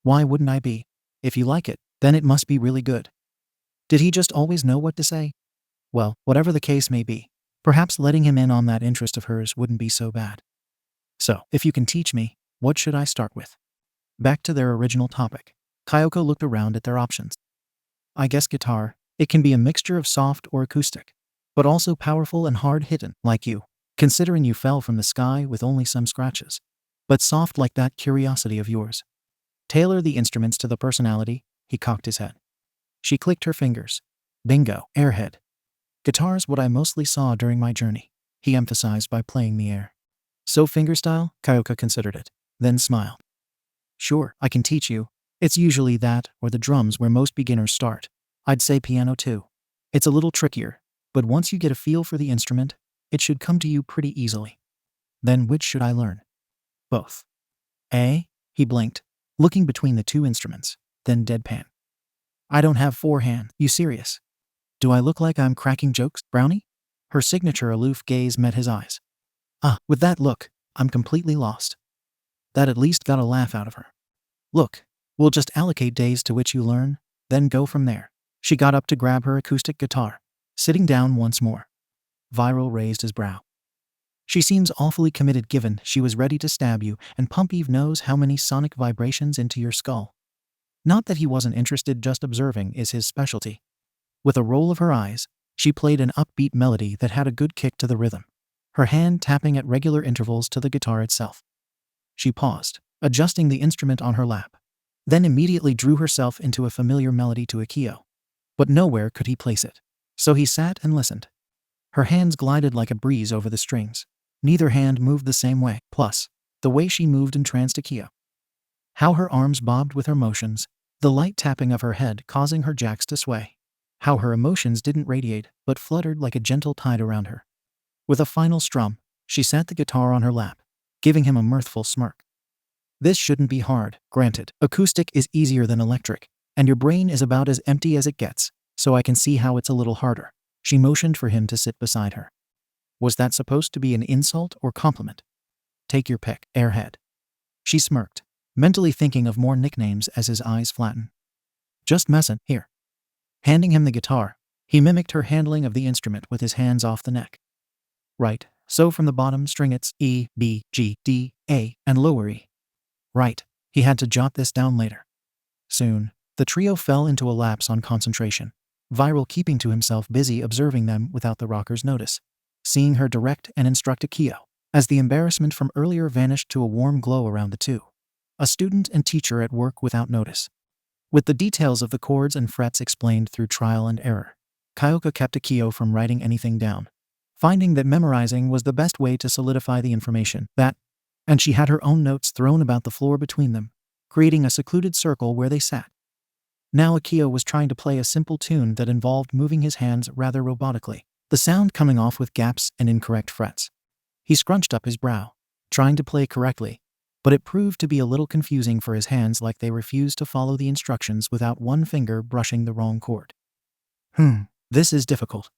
Why wouldn't I be? If you like it, then it must be really good. Did he just always know what to say? Well, whatever the case may be, perhaps letting him in on that interest of hers wouldn't be so bad. So, if you can teach me, what should I start with? Back to their original topic. Kyoka looked around at their options. I guess guitar. It can be a mixture of soft or acoustic, but also powerful and hard-hitting, like you, considering you fell from the sky with only some scratches. But soft like that curiosity of yours. Tailor the instruments to the personality, he cocked his head. She clicked her fingers. Bingo, airhead. Guitar's what I mostly saw during my journey, he emphasized by playing the air. So fingerstyle? Kyoka considered it, then smiled. Sure, I can teach you. It's usually that or the drums where most beginners start. I'd say piano too. It's a little trickier, but once you get a feel for the instrument, it should come to you pretty easily. Then which should I learn? Both. Eh? He blinked, looking between the two instruments, then deadpan. I don't have four hands. You serious? Do I look like I'm cracking jokes, Brownie? Her signature aloof gaze met his eyes. With that look, I'm completely lost. That at least got a laugh out of her. Look, we'll just allocate days to which you learn, then go from there. She got up to grab her acoustic guitar, sitting down once more. Viral raised his brow. She seems awfully committed given she was ready to stab you and pump Eve knows how many sonic vibrations into your skull. Not that he wasn't interested, just observing is his specialty. With a roll of her eyes, she played an upbeat melody that had a good kick to the rhythm, her hand tapping at regular intervals to the guitar itself. She paused, adjusting the instrument on her lap, then immediately drew herself into a familiar melody to Akio. But nowhere could he place it, so he sat and listened. Her hands glided like a breeze over the strings. Neither hand moved the same way, plus, the way she moved entranced Akio. How her arms bobbed with her motions, the light tapping of her head causing her jacks to sway. How her emotions didn't radiate, but fluttered like a gentle tide around her. With a final strum, she sat the guitar on her lap, giving him a mirthful smirk. This shouldn't be hard, granted. Acoustic is easier than electric, and your brain is about as empty as it gets, so I can see how it's a little harder. She motioned for him to sit beside her. Was that supposed to be an insult or compliment? Take your pick, airhead. She smirked, mentally thinking of more nicknames as his eyes flattened. Just messin', here. Handing him the guitar, he mimicked her handling of the instrument with his hands off the neck. Right, so from the bottom string it's E, B, G, D, A and lower E. Right, he had to jot this down later. Soon, the trio fell into a lapse on concentration, Viral keeping to himself busy observing them without the rocker's notice. Seeing her direct and instruct Akio, as the embarrassment from earlier vanished to a warm glow around the two. A student and teacher at work without notice. With the details of the chords and frets explained through trial and error, Kyoka kept Akio from writing anything down, finding that memorizing was the best way to solidify the information and she had her own notes thrown about the floor between them, creating a secluded circle where they sat. Now Akio was trying to play a simple tune that involved moving his hands rather robotically, the sound coming off with gaps and incorrect frets. He scrunched up his brow, trying to play correctly, but it proved to be a little confusing for his hands, like they refused to follow the instructions without one finger brushing the wrong chord. This is difficult.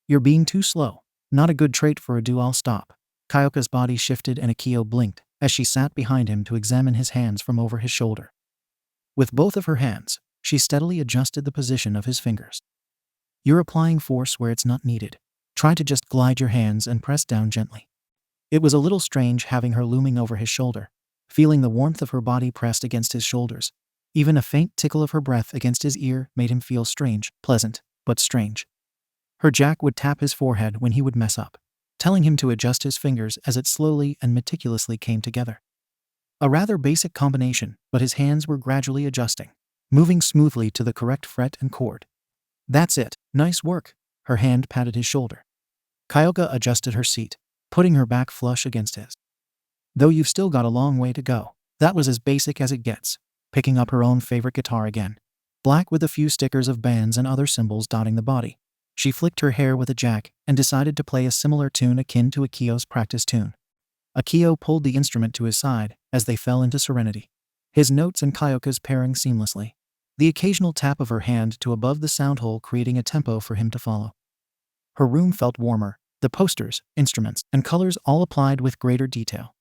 You're being too slow. Not a good trait for a dual stop. Kyoka's body shifted and Akio blinked as she sat behind him to examine his hands from over his shoulder. With both of her hands, she steadily adjusted the position of his fingers. You're applying force where it's not needed. Try to just glide your hands and press down gently. It was a little strange having her looming over his shoulder, feeling the warmth of her body pressed against his shoulders. Even a faint tickle of her breath against his ear made him feel strange, pleasant, but strange. Her jack would tap his forehead when he would mess up, telling him to adjust his fingers as it slowly and meticulously came together. A rather basic combination, but his hands were gradually adjusting, moving smoothly to the correct fret and chord. That's it, nice work. Her hand patted his shoulder. Kyoka adjusted her seat, putting her back flush against his. Though you've still got a long way to go. That was as basic as it gets. Picking up her own favorite guitar again, black with a few stickers of bands and other symbols dotting the body. She flicked her hair with a jack and decided to play a similar tune akin to Akio's practice tune. Akio pulled the instrument to his side as they fell into serenity, his notes and Kyoka's pairing seamlessly, the occasional tap of her hand to above the sound hole creating a tempo for him to follow. Her room felt warmer, the posters, instruments, and colors all applied with greater detail.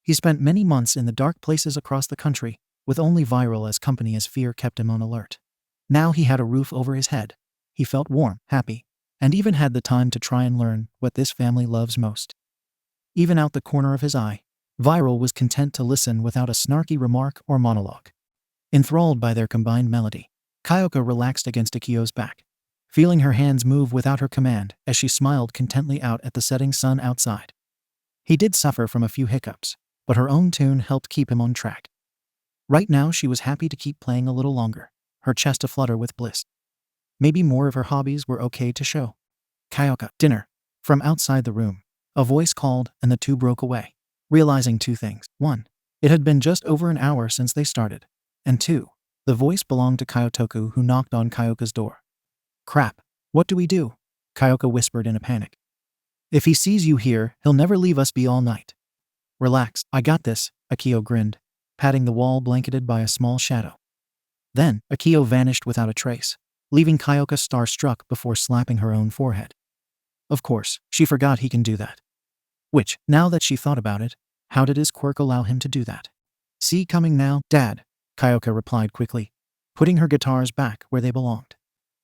He spent many months in the dark places across the country, with only Viral as company as fear kept him on alert. Now he had a roof over his head. He felt warm, happy, and even had the time to try and learn what this family loves most. Even out the corner of his eye, Viral was content to listen without a snarky remark or monologue. Enthralled by their combined melody, Kyoka relaxed against Akio's back, feeling her hands move without her command as she smiled contently out at the setting sun outside. He did suffer from a few hiccups, but her own tune helped keep him on track. Right now she was happy to keep playing a little longer, her chest aflutter with bliss. Maybe more of her hobbies were okay to show. Kyoka, dinner. From outside the room, a voice called and the two broke away, realizing two things. 1. It had been just over an hour since they started. And 2. The voice belonged to Kyotoku, who knocked on Kyoka's door. Crap, what do we do? Kyoka whispered in a panic. If he sees you here, he'll never leave us be all night. Relax, I got this, Akio grinned, patting the wall blanketed by a small shadow. Then, Akio vanished without a trace, leaving Kyoka starstruck before slapping her own forehead. Of course, she forgot he can do that. Which, now that she thought about it, how did his quirk allow him to do that? See coming now, Dad, Kyoka replied quickly, putting her guitars back where they belonged.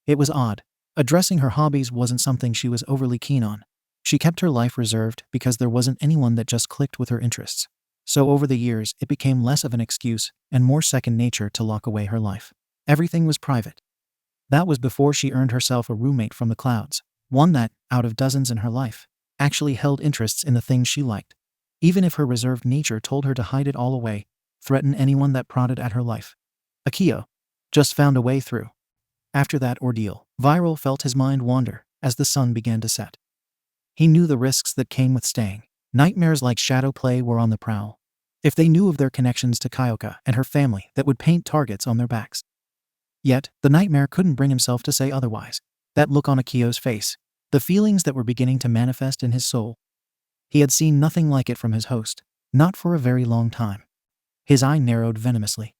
It was odd. Addressing her hobbies wasn't something she was overly keen on. She kept her life reserved because there wasn't anyone that just clicked with her interests. So over the years, it became less of an excuse and more second nature to lock away her life. Everything was private. That was before she earned herself a roommate from the clouds, one that, out of dozens in her life, actually held interests in the things she liked. Even if her reserved nature told her to hide it all away, threaten anyone that prodded at her life. Akio just found a way through. After that ordeal, Viral felt his mind wander as the sun began to set. He knew the risks that came with staying. Nightmares like shadow play were on the prowl. If they knew of their connections to Kyoka and her family that would paint targets on their backs. Yet, the nightmare couldn't bring himself to say otherwise. That look on Akio's face, the feelings that were beginning to manifest in his soul. He had seen nothing like it from his host, not for a very long time. His eye narrowed venomously.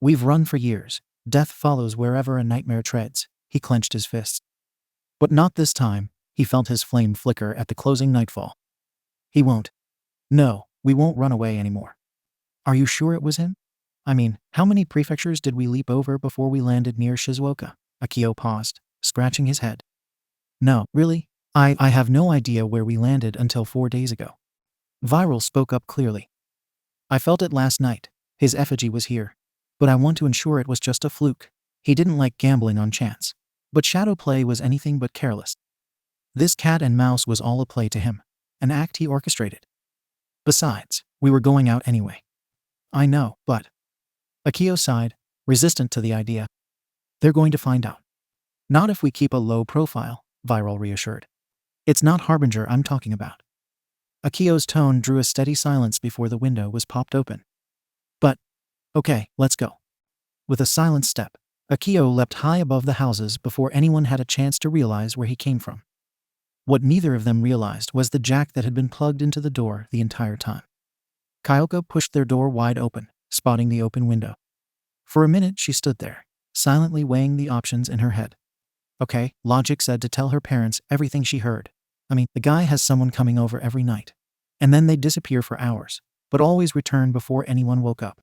We've run for years. Death follows wherever a nightmare treads. He clenched his fists. But not this time. He felt his flame flicker at the closing nightfall. He won't. No, we won't run away anymore. Are you sure it was him? I mean, how many prefectures did we leap over before we landed near Shizuoka? Akio paused, scratching his head. No, really? I have no idea where we landed until 4 days ago. Viral spoke up clearly. I felt it last night. His effigy was here. But I want to ensure it was just a fluke. He didn't like gambling on chance. But shadow play was anything but careless. This cat and mouse was all a play to him. An act he orchestrated. Besides, we were going out anyway. I know, but... Akio sighed, resistant to the idea. They're going to find out. Not if we keep a low profile, Viral reassured. It's not Harbinger I'm talking about. Akio's tone drew a steady silence before the window was popped open. But, okay, let's go. With a silent step, Akio leapt high above the houses before anyone had a chance to realize where he came from. What neither of them realized was the jack that had been plugged into the door the entire time. Kyoka pushed their door wide open, spotting the open window. For a minute she stood there, silently weighing the options in her head. Okay, logic said to tell her parents everything she heard. I mean, the guy has someone coming over every night. And then they'd disappear for hours, but always return before anyone woke up.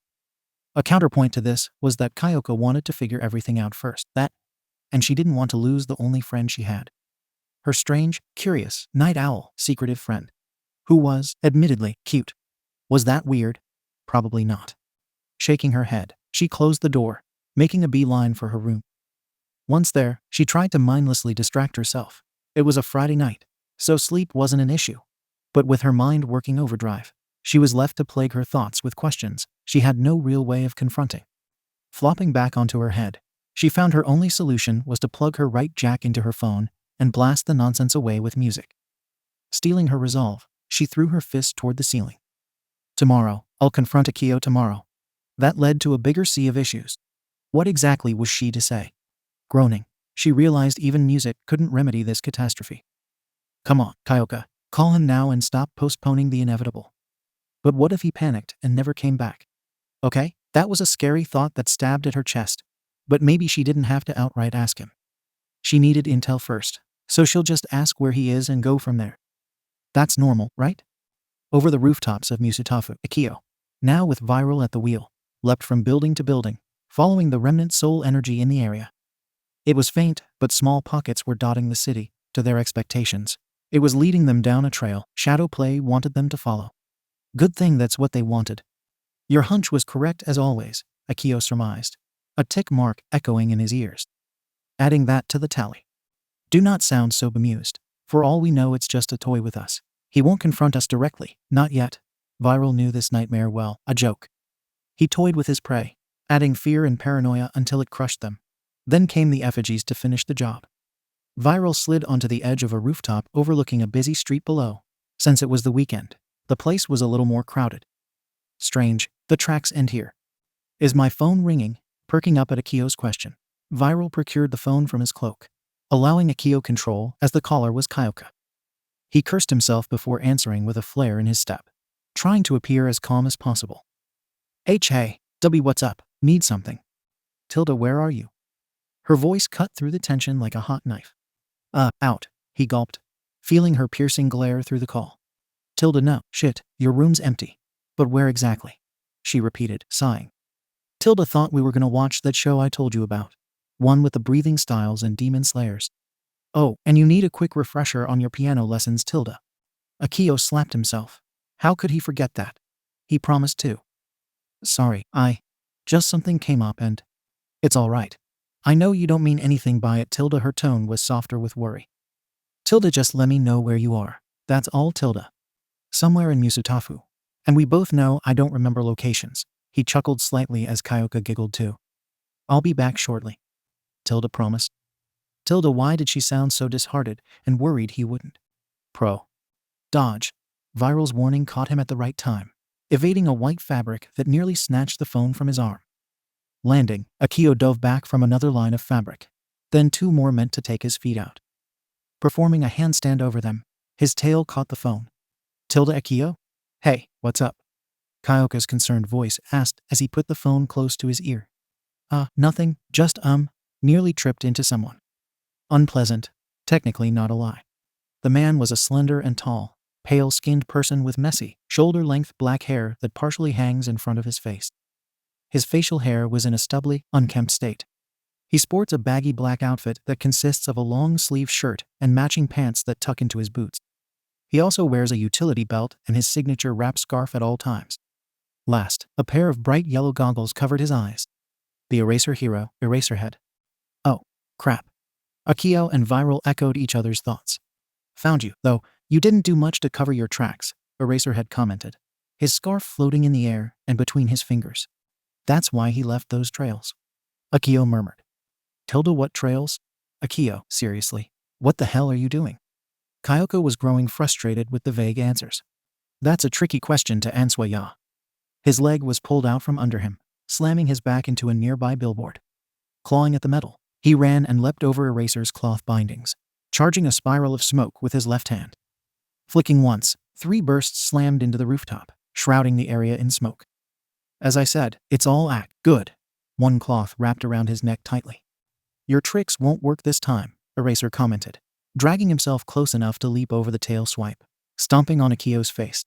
A counterpoint to this was that Kyoka wanted to figure everything out first. And she didn't want to lose the only friend she had. Her strange, curious, night owl, secretive friend. Who was, admittedly, cute. Was that weird? Probably not. Shaking her head, she closed the door, making a beeline for her room. Once there, she tried to mindlessly distract herself. It was a Friday night, so sleep wasn't an issue. But with her mind working overdrive, she was left to plague her thoughts with questions she had no real way of confronting. Flopping back onto her head, she found her only solution was to plug her right jack into her phone and blast the nonsense away with music. Stealing her resolve, she threw her fist toward the ceiling. Tomorrow, I'll confront Akio tomorrow. That led to a bigger sea of issues. What exactly was she to say? Groaning, she realized even music couldn't remedy this catastrophe. Come on, Kyoka, call him now and stop postponing the inevitable. But what if he panicked and never came back? Okay, that was a scary thought that stabbed at her chest. But maybe she didn't have to outright ask him. She needed intel first, so she'll just ask where he is and go from there. That's normal, right? Over the rooftops of Musutafu, Akio, now with Viral at the wheel, leapt from building to building, following the remnant soul energy in the area. It was faint, but small pockets were dotting the city, to their expectations. It was leading them down a trail shadow play wanted them to follow. Good thing that's what they wanted. Your hunch was correct as always, Akio surmised, a tick mark echoing in his ears. Adding that to the tally. Do not sound so bemused. For all we know, it's just a toy with us. He won't confront us directly, not yet. Viral knew this nightmare well, a joke. He toyed with his prey, adding fear and paranoia until it crushed them. Then came the effigies to finish the job. Viral slid onto the edge of a rooftop overlooking a busy street below. Since it was the weekend, the place was a little more crowded. Strange, the tracks end here. Is my phone ringing? Perking up at Akio's question, Viral procured the phone from his cloak, allowing Akio control as the caller was Kyoka. He cursed himself before answering with a flare in his step, trying to appear as calm as possible. Hey, W, what's up? Need something? Tilda, where are you? Her voice cut through the tension like a hot knife. Out, he gulped, feeling her piercing glare through the call. Tilda, no, shit, your room's empty. But where exactly? She repeated, sighing. Tilda thought we were gonna watch that show I told you about. One with the breathing styles and demon slayers. Oh, and you need a quick refresher on your piano lessons, Tilda. Akio slapped himself. How could he forget that? He promised to. Sorry, just something came up and... It's all right. I know you don't mean anything by it, Tilda. Her tone was softer with worry. Tilda, just let me know where you are. That's all, Tilda. Somewhere in Musutafu. And we both know I don't remember locations. He chuckled slightly as Kyoka giggled too. I'll be back shortly. Tilda promised. Tilda, why did she sound so disheartened and worried he wouldn't? Dodge. Viral's warning caught him at the right time, evading a white fabric that nearly snatched the phone from his arm. Landing, Akio dove back from another line of fabric. Then two more meant to take his feet out. Performing a handstand over them, his tail caught the phone. Tilda, Akio? Hey, what's up? Kyoka's concerned voice asked as he put the phone close to his ear. Nothing, just nearly tripped into someone. Unpleasant, technically not a lie. The man was a slender and tall, pale-skinned person with messy, shoulder-length black hair that partially hangs in front of his face. His facial hair was in a stubbly, unkempt state. He sports a baggy black outfit that consists of a long-sleeve shirt and matching pants that tuck into his boots. He also wears a utility belt and his signature wrap scarf at all times. Last, a pair of bright yellow goggles covered his eyes. The Eraser Hero, Eraserhead. Oh, crap. Akio and Viral echoed each other's thoughts. Found you, though you didn't do much to cover your tracks, Eraserhead commented, his scarf floating in the air and between his fingers. That's why he left those trails. Akio murmured. Tilda, what trails? Akio, seriously, what the hell are you doing? Kyoka was growing frustrated with the vague answers. That's a tricky question to answer, ya. His leg was pulled out from under him, slamming his back into a nearby billboard. Clawing at the metal, he ran and leapt over Eraser's cloth bindings, charging a spiral of smoke with his left hand. Flicking once, 3 bursts slammed into the rooftop, shrouding the area in smoke. As I said, it's all act good. One cloth wrapped around his neck tightly. Your tricks won't work this time, Eraser commented, dragging himself close enough to leap over the tail swipe, stomping on Akio's face.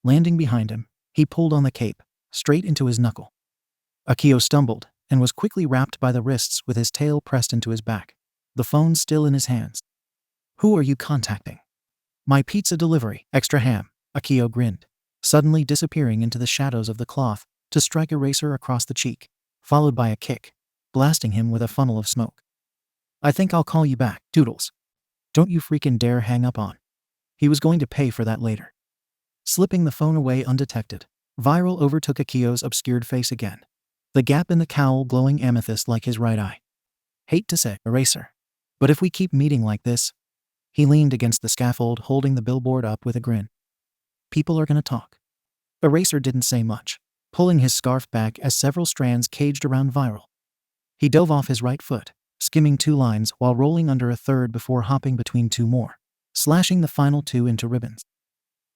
Landing behind him, he pulled on the cape, straight into his knuckle. Akio stumbled and was quickly wrapped by the wrists with his tail pressed into his back, the phone still in his hands. Who are you contacting? My pizza delivery, extra ham, Akio grinned, suddenly disappearing into the shadows of the cloth to strike Eraser across the cheek, followed by a kick, blasting him with a funnel of smoke. I think I'll call you back, Doodles. Don't you freaking dare hang up on. He was going to pay for that later. Slipping the phone away undetected, Viral overtook Akio's obscured face again, the gap in the cowl glowing amethyst like his right eye. Hate to say, Eraser, but if we keep meeting like this. He leaned against the scaffold, holding the billboard up with a grin. People are gonna talk. Eraser didn't say much, pulling his scarf back as several strands caged around Viral. He dove off his right foot, skimming 2 lines while rolling under a third before hopping between 2 more, slashing the final 2 into ribbons.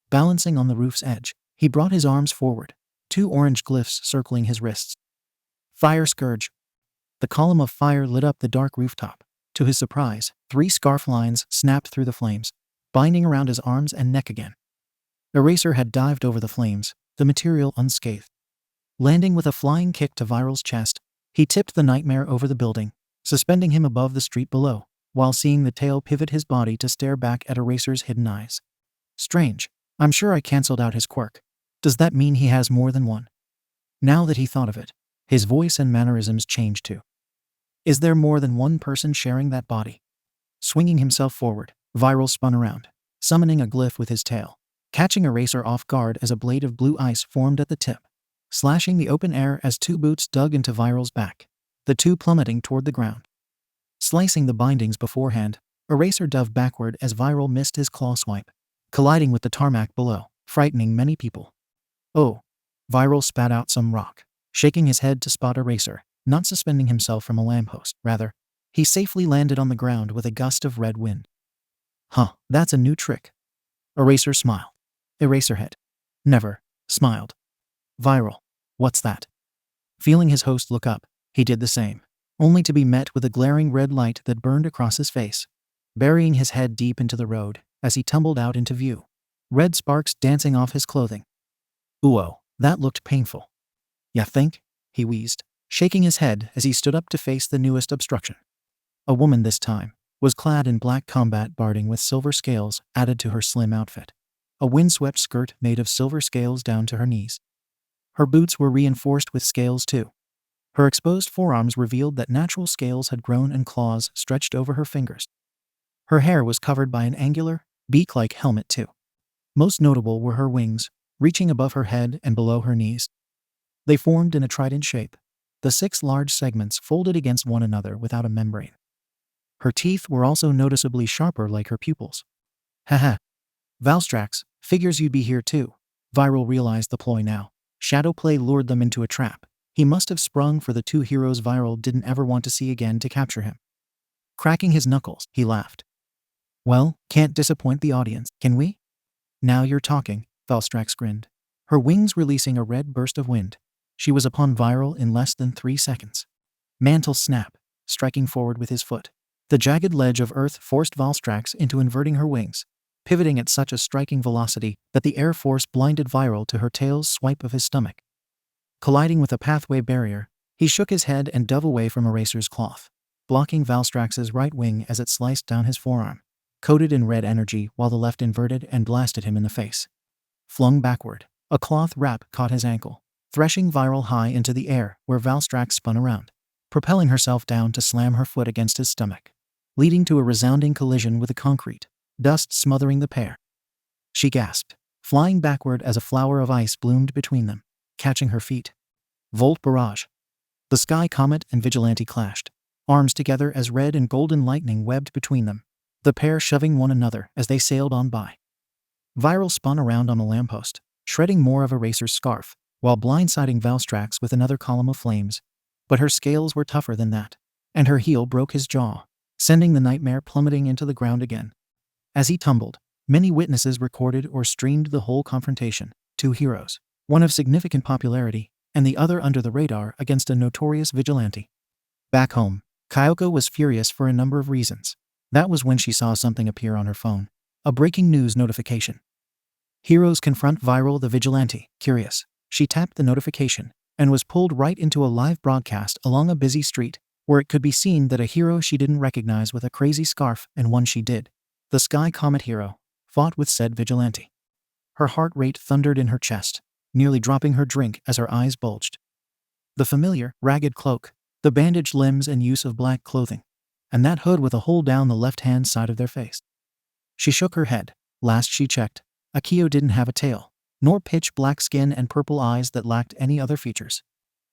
Balancing on the roof's edge, he brought his arms forward, 2 orange glyphs circling his wrists. Fire Scourge. The column of fire lit up the dark rooftop. To his surprise, 3 scarf lines snapped through the flames, binding around his arms and neck again. Eraser had dived over the flames, the material unscathed. Landing with a flying kick to Viral's chest, he tipped the nightmare over the building, suspending him above the street below, while seeing the tail pivot his body to stare back at Eraser's hidden eyes. Strange. I'm sure I cancelled out his quirk. Does that mean he has more than one? Now that he thought of it, his voice and mannerisms changed too. Is there more than one person sharing that body? Swinging himself forward, Viral spun around, summoning a glyph with his tail, catching Eraser off guard as a blade of blue ice formed at the tip, slashing the open air as 2 boots dug into Viral's back, the 2 plummeting toward the ground. Slicing the bindings beforehand, Eraser dove backward as Viral missed his claw swipe, colliding with the tarmac below, frightening many people. Oh! Viral spat out some rock, shaking his head to spot Eraser, not suspending himself from a lamppost. Rather, he safely landed on the ground with a gust of red wind. Huh, that's a new trick. Eraser smiled. Eraserhead never smiled. Viral, what's that? Feeling his host look up, he did the same, only to be met with a glaring red light that burned across his face, burying his head deep into the road as he tumbled out into view, red sparks dancing off his clothing. Ooh, that looked painful. Ya think? He wheezed, shaking his head as he stood up to face the newest obstruction. A woman this time was clad in black combat barding with silver scales added to her slim outfit, a windswept skirt made of silver scales down to her knees. Her boots were reinforced with scales too. Her exposed forearms revealed that natural scales had grown and claws stretched over her fingers. Her hair was covered by an angular, beak-like helmet too. Most notable were her wings, reaching above her head and below her knees. They formed in a trident shape, the 6 large segments folded against one another without a membrane. Her teeth were also noticeably sharper like her pupils. Haha. Valstrax, figures you'd be here too. Viral realized the ploy now. Shadowplay lured them into a trap. He must have sprung for the 2 heroes Viral didn't ever want to see again to capture him. Cracking his knuckles, he laughed. Well, can't disappoint the audience, can we? Now you're talking, Valstrax grinned, her wings releasing a red burst of wind. She was upon Viral in less than 3 seconds. Mantle snap, striking forward with his foot. The jagged ledge of earth forced Valstrax into inverting her wings, pivoting at such a striking velocity that the air force blinded Viral to her tail's swipe of his stomach. Colliding with a pathway barrier, he shook his head and dove away from Eraser's cloth, blocking Valstrax's right wing as it sliced down his forearm, coated in red energy while the left inverted and blasted him in the face. Flung backward, A cloth wrap caught his ankle, threshing Viral high into the air where Valstrax spun around, propelling herself down to slam her foot against his stomach, leading to a resounding collision with the concrete, dust smothering the pair. She gasped, flying backward as a flower of ice bloomed between them, catching her feet. Volt barrage. The Sky Comet and Vigilante clashed, arms together as red and golden lightning webbed between them, the pair shoving one another as they sailed on by. Viral spun around on a lamppost, shredding more of Eraser's scarf, while blindsiding Valstrax with another column of flames. But her scales were tougher than that, and her heel broke his jaw, sending the nightmare plummeting into the ground again. As he tumbled, many witnesses recorded or streamed the whole confrontation, two heroes, one of significant popularity, and the other under the radar against a notorious vigilante. Back home, Kyoka was furious for a number of reasons. That was when she saw something appear on her phone, a breaking news notification. Heroes confront Viral the Vigilante. Curious, she tapped the notification and was pulled right into a live broadcast along a busy street, where it could be seen that a hero she didn't recognize with a crazy scarf and one she did, the Sky Comet hero, fought with said vigilante. Her heart rate thundered in her chest, nearly dropping her drink as her eyes bulged. The familiar, ragged cloak, the bandaged limbs and use of black clothing, and that hood with a hole down the left-hand side of their face. She shook her head. Last she checked, Akio didn't have a tail, nor pitch black skin and purple eyes that lacked any other features.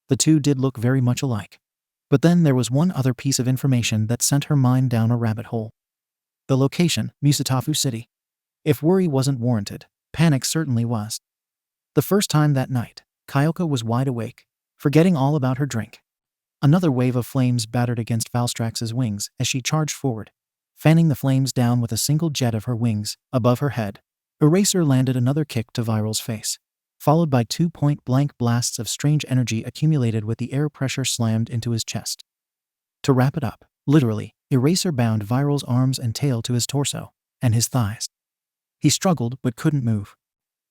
The two did look very much alike. But then there was one other piece of information that sent her mind down a rabbit hole. The location, Musatafu City. If worry wasn't warranted, panic certainly was. The first time that night, Kyoka was wide awake, forgetting all about her drink. Another wave of flames battered against Valstrax's wings as she charged forward, fanning the flames down with a single jet of her wings above her head. Eraser landed another kick to Viral's face, followed by 2 point-blank blasts of strange energy accumulated with the air pressure slammed into his chest. To wrap it up, literally, Eraser bound Viral's arms and tail to his torso and his thighs. He struggled but couldn't move.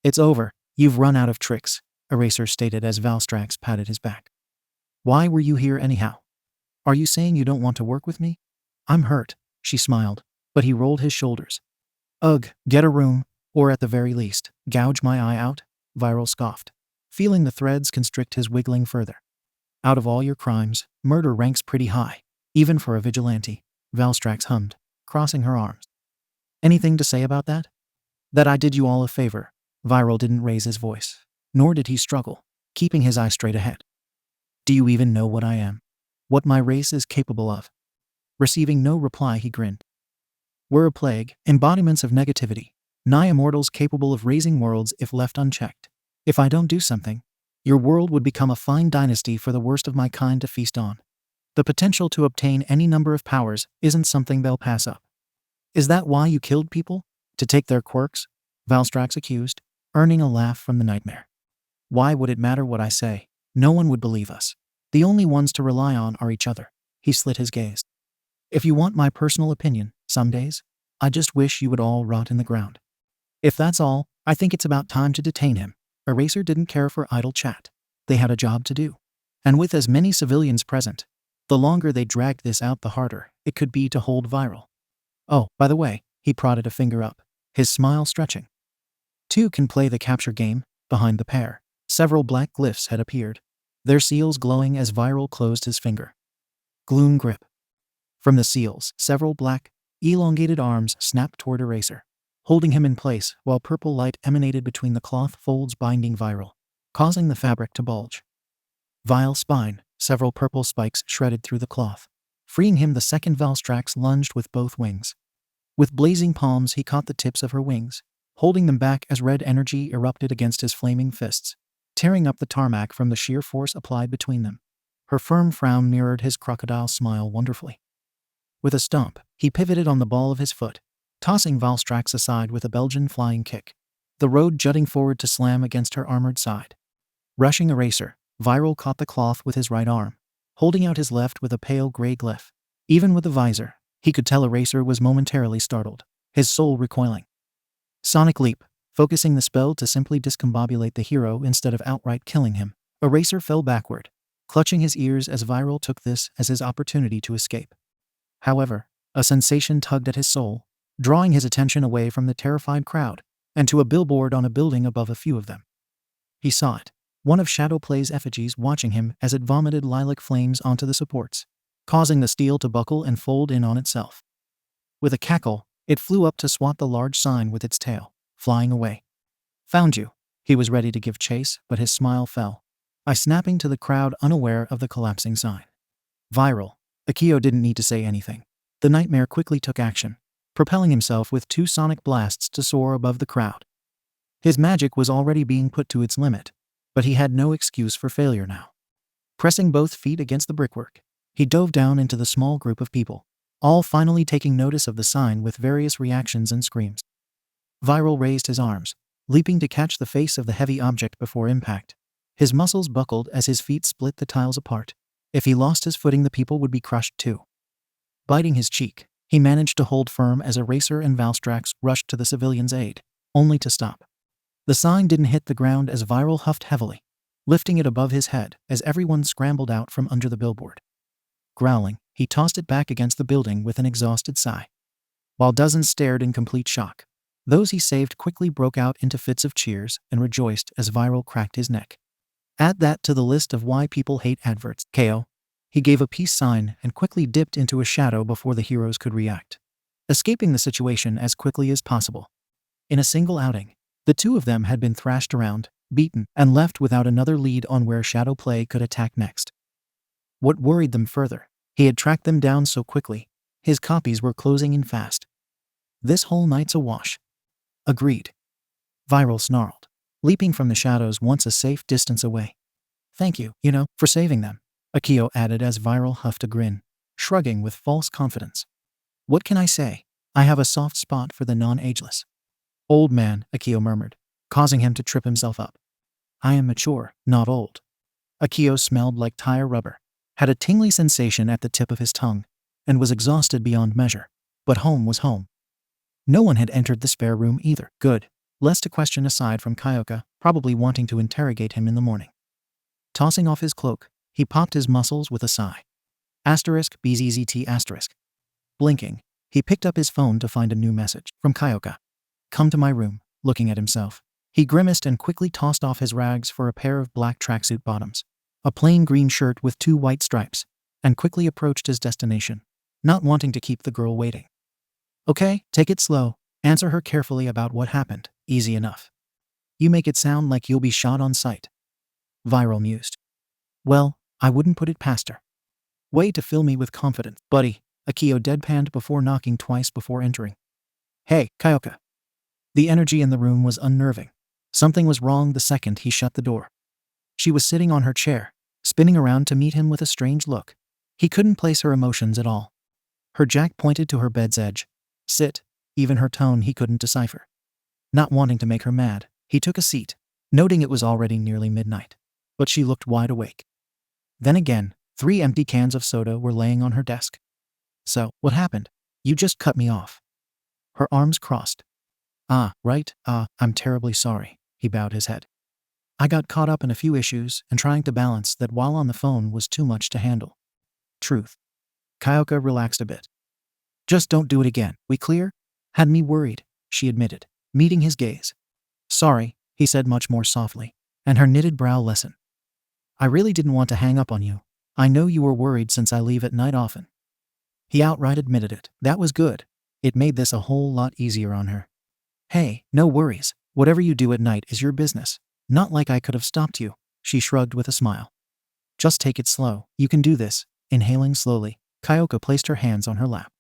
"It's over. You've run out of tricks," Eraser stated as Valstrax patted his back. "Why were you here anyhow? Are you saying you don't want to work with me?" "I'm hurt," she smiled, but he rolled his shoulders. "Ugh, get a room, or at the very least, gouge my eye out," Viral scoffed, feeling the threads constrict his wiggling further. "Out of all your crimes, murder ranks pretty high, even for a vigilante," Valstrax hummed, crossing her arms. "Anything to say about that?" "That I did you all a favor." Viral didn't raise his voice, nor did he struggle, keeping his eye straight ahead. "Do you even know what I am? What my race is capable of?" Receiving no reply, he grinned. "We're a plague, embodiments of negativity, nigh immortals capable of raising worlds if left unchecked. If I don't do something, your world would become a fine dynasty for the worst of my kind to feast on. The potential to obtain any number of powers isn't something they'll pass up." "Is that why you killed people? To take their quirks?" Valstrax accused, earning a laugh from the nightmare. "Why would it matter what I say? No one would believe us. The only ones to rely on are each other." He slit his gaze. "If you want my personal opinion, some days, I just wish you would all rot in the ground. If that's all, I think it's about time to detain him." Eraser didn't care for idle chat. They had a job to do. And with as many civilians present, the longer they dragged this out, the harder it could be to hold Viral. "Oh, by the way," he prodded a finger up, his smile stretching. "Two can play the capture game." Behind the pair, several black glyphs had appeared, their seals glowing as Viral closed his finger. Gloom grip. From the seals, several black, elongated arms snapped toward Eraser, holding him in place while purple light emanated between the cloth folds binding Viral, causing the fabric to bulge. Vile's spine, several purple spikes shredded through the cloth, freeing him. The second Valstrax lunged with both wings. With blazing palms, he caught the tips of her wings, holding them back as red energy erupted against his flaming fists, tearing up the tarmac from the sheer force applied between them. Her firm frown mirrored his crocodile smile wonderfully. With a stomp, he pivoted on the ball of his foot, tossing Valstrax aside with a Belgian flying kick, the road jutting forward to slam against her armored side. Rushing Eraser, Viral caught the cloth with his right arm, holding out his left with a pale gray glyph. Even with the visor, he could tell Eraser was momentarily startled, his soul recoiling. Sonic leap, focusing the spell to simply discombobulate the hero instead of outright killing him. Eraser fell backward, clutching his ears as Viral took this as his opportunity to escape. However, a sensation tugged at his soul, drawing his attention away from the terrified crowd and to a billboard on a building above a few of them. He saw it. One of Shadowplay's effigies watching him as it vomited lilac flames onto the supports, causing the steel to buckle and fold in on itself. With a cackle, it flew up to swat the large sign with its tail, flying away. Found you. He was ready to give chase, but his smile fell, snapping to the crowd unaware of the collapsing sign. Viral. Akio didn't need to say anything. The nightmare quickly took action, propelling himself with 2 sonic blasts to soar above the crowd. His magic was already being put to its limit, but he had no excuse for failure now. Pressing both feet against the brickwork, he dove down into the small group of people, all finally taking notice of the sign with various reactions and screams. Viral raised his arms, leaping to catch the face of the heavy object before impact. His muscles buckled as his feet split the tiles apart. If he lost his footing, the people would be crushed too. Biting his cheek, he managed to hold firm as Eraser and Valstrax rushed to the civilian's aid, only to stop. The sign didn't hit the ground as Viral huffed heavily, lifting it above his head as everyone scrambled out from under the billboard. Growling, he tossed it back against the building with an exhausted sigh. While dozens stared in complete shock, those he saved quickly broke out into fits of cheers and rejoiced as Viral cracked his neck. Add that to the list of why people hate adverts. KO. He gave a peace sign and quickly dipped into a shadow before the heroes could react, escaping the situation as quickly as possible. In a single outing, the 2 of them had been thrashed around, beaten, and left without another lead on where Shadowplay could attack next. What worried them further, he had tracked them down so quickly, his copies were closing in fast. This whole night's a wash. Agreed. Viral snarled, leaping from the shadows once a safe distance away. Thank you, for saving them, Akio added as Viral huffed a grin, shrugging with false confidence. What can I say? I have a soft spot for the non-ageless. Old man, Akio murmured, causing him to trip himself up. I am mature, not old. Akio smelled like tire rubber, had a tingly sensation at the tip of his tongue, and was exhausted beyond measure. But home was home. No one had entered the spare room either. Good. Less to question aside from Kyoka, probably wanting to interrogate him in the morning. Tossing off his cloak, he popped his muscles with a sigh. *BZZT*. Blinking, he picked up his phone to find a new message from Kyoka. Come to my room. Looking at himself, he grimaced and quickly tossed off his rags for a pair of black tracksuit bottoms, a plain green shirt with 2 white stripes, and quickly approached his destination, not wanting to keep the girl waiting. Okay, take it slow. Answer her carefully about what happened. Easy enough. You make it sound like you'll be shot on sight. Viral mused. Well, I wouldn't put it past her. Way to fill me with confidence, buddy, Akio deadpanned before knocking twice before entering. Hey, Kyoka. The energy in the room was unnerving. Something was wrong the second he shut the door. She was sitting on her chair, spinning around to meet him with a strange look. He couldn't place her emotions at all. Her jack pointed to her bed's edge. Sit. Even her tone he couldn't decipher. Not wanting to make her mad, he took a seat, noting it was already nearly midnight. But she looked wide awake. Then again, 3 empty cans of soda were laying on her desk. So, what happened? You just cut me off. Her arms crossed. Right, I'm terribly sorry, he bowed his head. I got caught up in a few issues and trying to balance that while on the phone was too much to handle. Truth. Kyoka relaxed a bit. Just don't do it again, we clear? Had me worried, she admitted, meeting his gaze. Sorry, he said much more softly, and her knitted brow lessened. I really didn't want to hang up on you. I know you were worried since I leave at night often. He outright admitted it. That was good. It made this a whole lot easier on her. Hey, no worries. Whatever you do at night is your business. Not like I could have stopped you, she shrugged with a smile. Just take it slow. You can do this. Inhaling slowly, Kyoka placed her hands on her lap.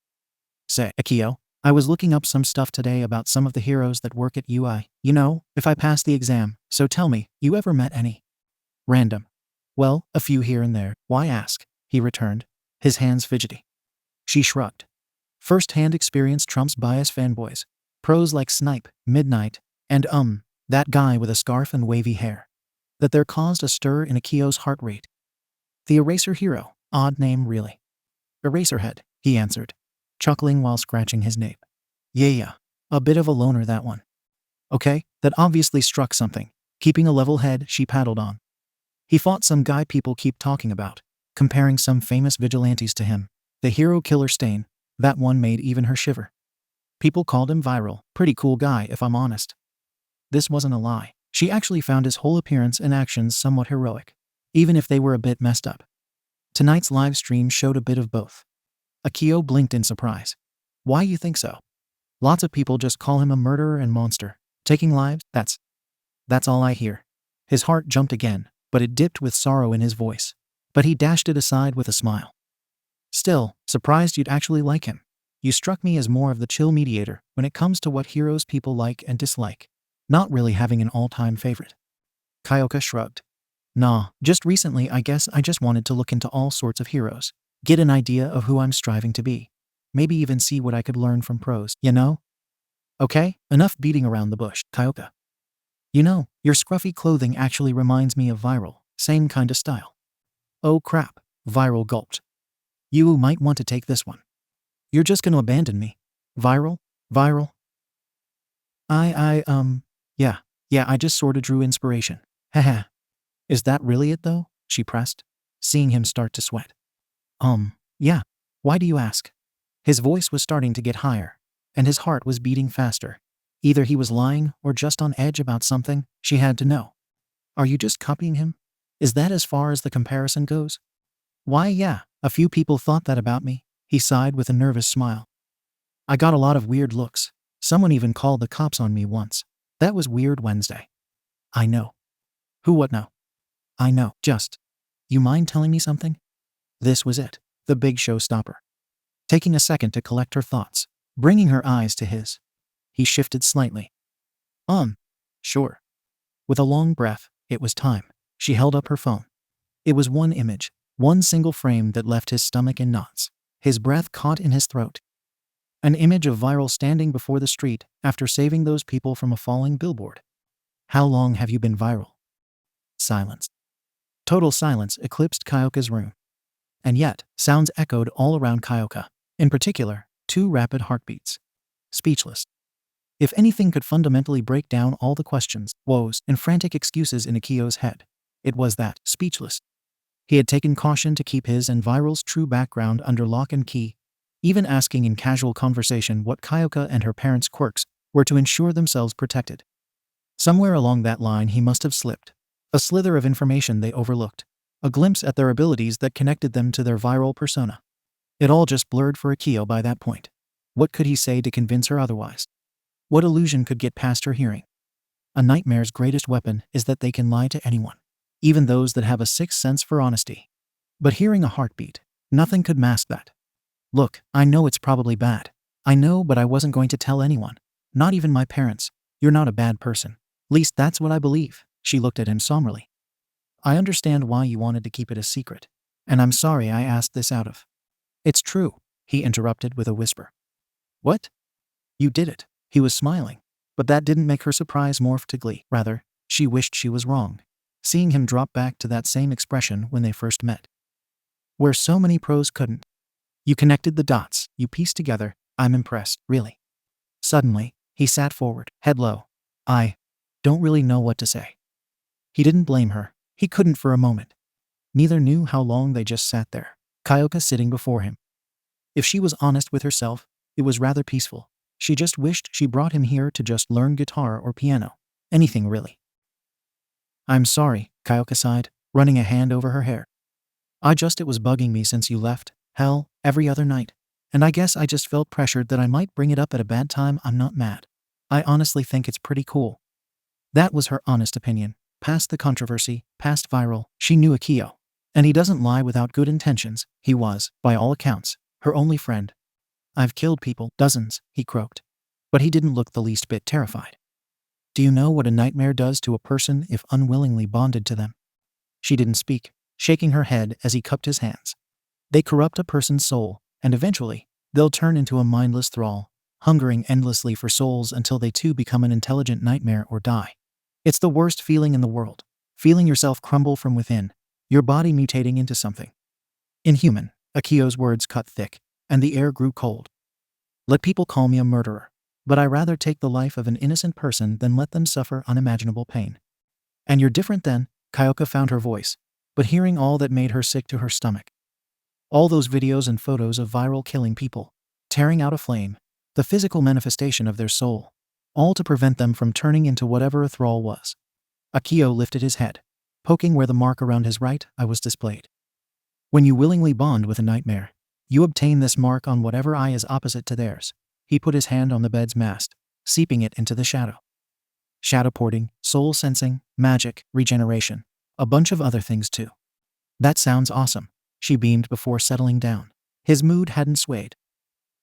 Say, Akio, I was looking up some stuff today about some of the heroes that work at UI. If I pass the exam, so tell me, you ever met any? Random. Well, a few here and there. Why ask? He returned, his hands fidgety. She shrugged. First-hand experience trumps bias fanboys. Pros like Snipe, Midnight, and that guy with a scarf and wavy hair. That there caused a stir in Akio's heart rate. The Eraser Hero. Odd name, really. Eraserhead, he answered, chuckling while scratching his nape. Yeah. A bit of a loner, that one. Okay, that obviously struck something. Keeping a level head, she paddled on. He fought some guy people keep talking about, comparing some famous vigilantes to him. The hero killer Stain. That one made even her shiver. People called him Viral. Pretty cool guy, if I'm honest. This wasn't a lie. She actually found his whole appearance and actions somewhat heroic, even if they were a bit messed up. Tonight's live stream showed a bit of both. Akio blinked in surprise. Why you think so? Lots of people just call him a murderer and monster. Taking lives, that's all I hear. His heart jumped again, but it dipped with sorrow in his voice. But he dashed it aside with a smile. Still, surprised you'd actually like him. You struck me as more of the chill mediator when it comes to what heroes people like and dislike. Not really having an all-time favorite. Kyoka shrugged. Nah, just recently I guess I just wanted to look into all sorts of heroes. Get an idea of who I'm striving to be. Maybe even see what I could learn from pros, you know? Okay, enough beating around the bush, Kyoka. You know, your scruffy clothing actually reminds me of Viral, same kind of style. Oh crap, Viral gulped. You might want to take this one. You're just gonna abandon me. Viral? Viral? Yeah, I just sorta drew inspiration. Haha. Is that really it though? She pressed, seeing him start to sweat. Yeah. Why do you ask? His voice was starting to get higher, and his heart was beating faster. Either he was lying or just on edge about something. She had to know. Are you just copying him? Is that as far as the comparison goes? Why, yeah, a few people thought that about me, he sighed with a nervous smile. I got a lot of weird looks. Someone even called the cops on me once. That was Weird Wednesday. I know. Who what now? I know, just. You mind telling me something? This was it, the big showstopper. Taking a second to collect her thoughts, bringing her eyes to his. He shifted slightly. Sure. With a long breath, it was time. She held up her phone. It was one image, one single frame that left his stomach in knots. His breath caught in his throat. An image of Viral standing before the street after saving those people from a falling billboard. How long have you been viral? Silence. Total silence eclipsed Kyoka's room. And yet, sounds echoed all around Kyoka. In particular, 2 rapid heartbeats. Speechless. If anything could fundamentally break down all the questions, woes, and frantic excuses in Akio's head, it was that, speechless. He had taken caution to keep his and Viral's true background under lock and key, even asking in casual conversation what Kyoka and her parents' quirks were to ensure themselves protected. Somewhere along that line he must have slipped. A slither of information they overlooked. A glimpse at their abilities that connected them to their Viral persona. It all just blurred for Akio by that point. What could he say to convince her otherwise? What illusion could get past her hearing? A nightmare's greatest weapon is that they can lie to anyone, even those that have a sixth sense for honesty. But hearing a heartbeat, nothing could mask that. Look, I know it's probably bad. I know, but I wasn't going to tell anyone. Not even my parents. You're not a bad person. Least that's what I believe. She looked at him somberly. I understand why you wanted to keep it a secret. And I'm sorry I asked this out of. It's true, he interrupted with a whisper. What? You did it. He was smiling. But that didn't make her surprise morph to glee. Rather, she wished she was wrong, seeing him drop back to that same expression when they first met. Where so many pros couldn't. You connected the dots, you pieced together. I'm impressed, really. Suddenly, he sat forward, head low. I don't really know what to say. He didn't blame her. He couldn't for a moment. Neither knew how long they just sat there, Kyoka sitting before him. If she was honest with herself, it was rather peaceful. She just wished she brought him here to just learn guitar or piano. Anything really. I'm sorry, Kyoka sighed, running a hand over her hair. It was bugging me since you left. Hell, every other night. And I guess I just felt pressured that I might bring it up at a bad time. I'm not mad. I honestly think it's pretty cool. That was her honest opinion. Past the controversy, past Viral, she knew Akio. And he doesn't lie without good intentions. He was, by all accounts, her only friend. I've killed people, dozens, he croaked. But he didn't look the least bit terrified. Do you know what a nightmare does to a person if unwillingly bonded to them? She didn't speak, shaking her head as he cupped his hands. They corrupt a person's soul, and eventually, they'll turn into a mindless thrall, hungering endlessly for souls until they too become an intelligent nightmare or die. It's the worst feeling in the world, feeling yourself crumble from within, your body mutating into something inhuman. Akio's words cut thick, and the air grew cold. Let people call me a murderer, but I rather take the life of an innocent person than let them suffer unimaginable pain. And you're different then, Kyoka found her voice, but hearing all that made her sick to her stomach. All those videos and photos of Viral killing people, tearing out a flame, the physical manifestation of their soul, all to prevent them from turning into whatever a thrall was. Akio lifted his head, poking where the mark around his right eye was displayed. When you willingly bond with a nightmare, you obtain this mark on whatever eye is opposite to theirs. He put his hand on the bed's mast, seeping it into the shadow. Shadow porting, soul sensing, magic, regeneration. A bunch of other things too. That sounds awesome, she beamed before settling down. His mood hadn't swayed.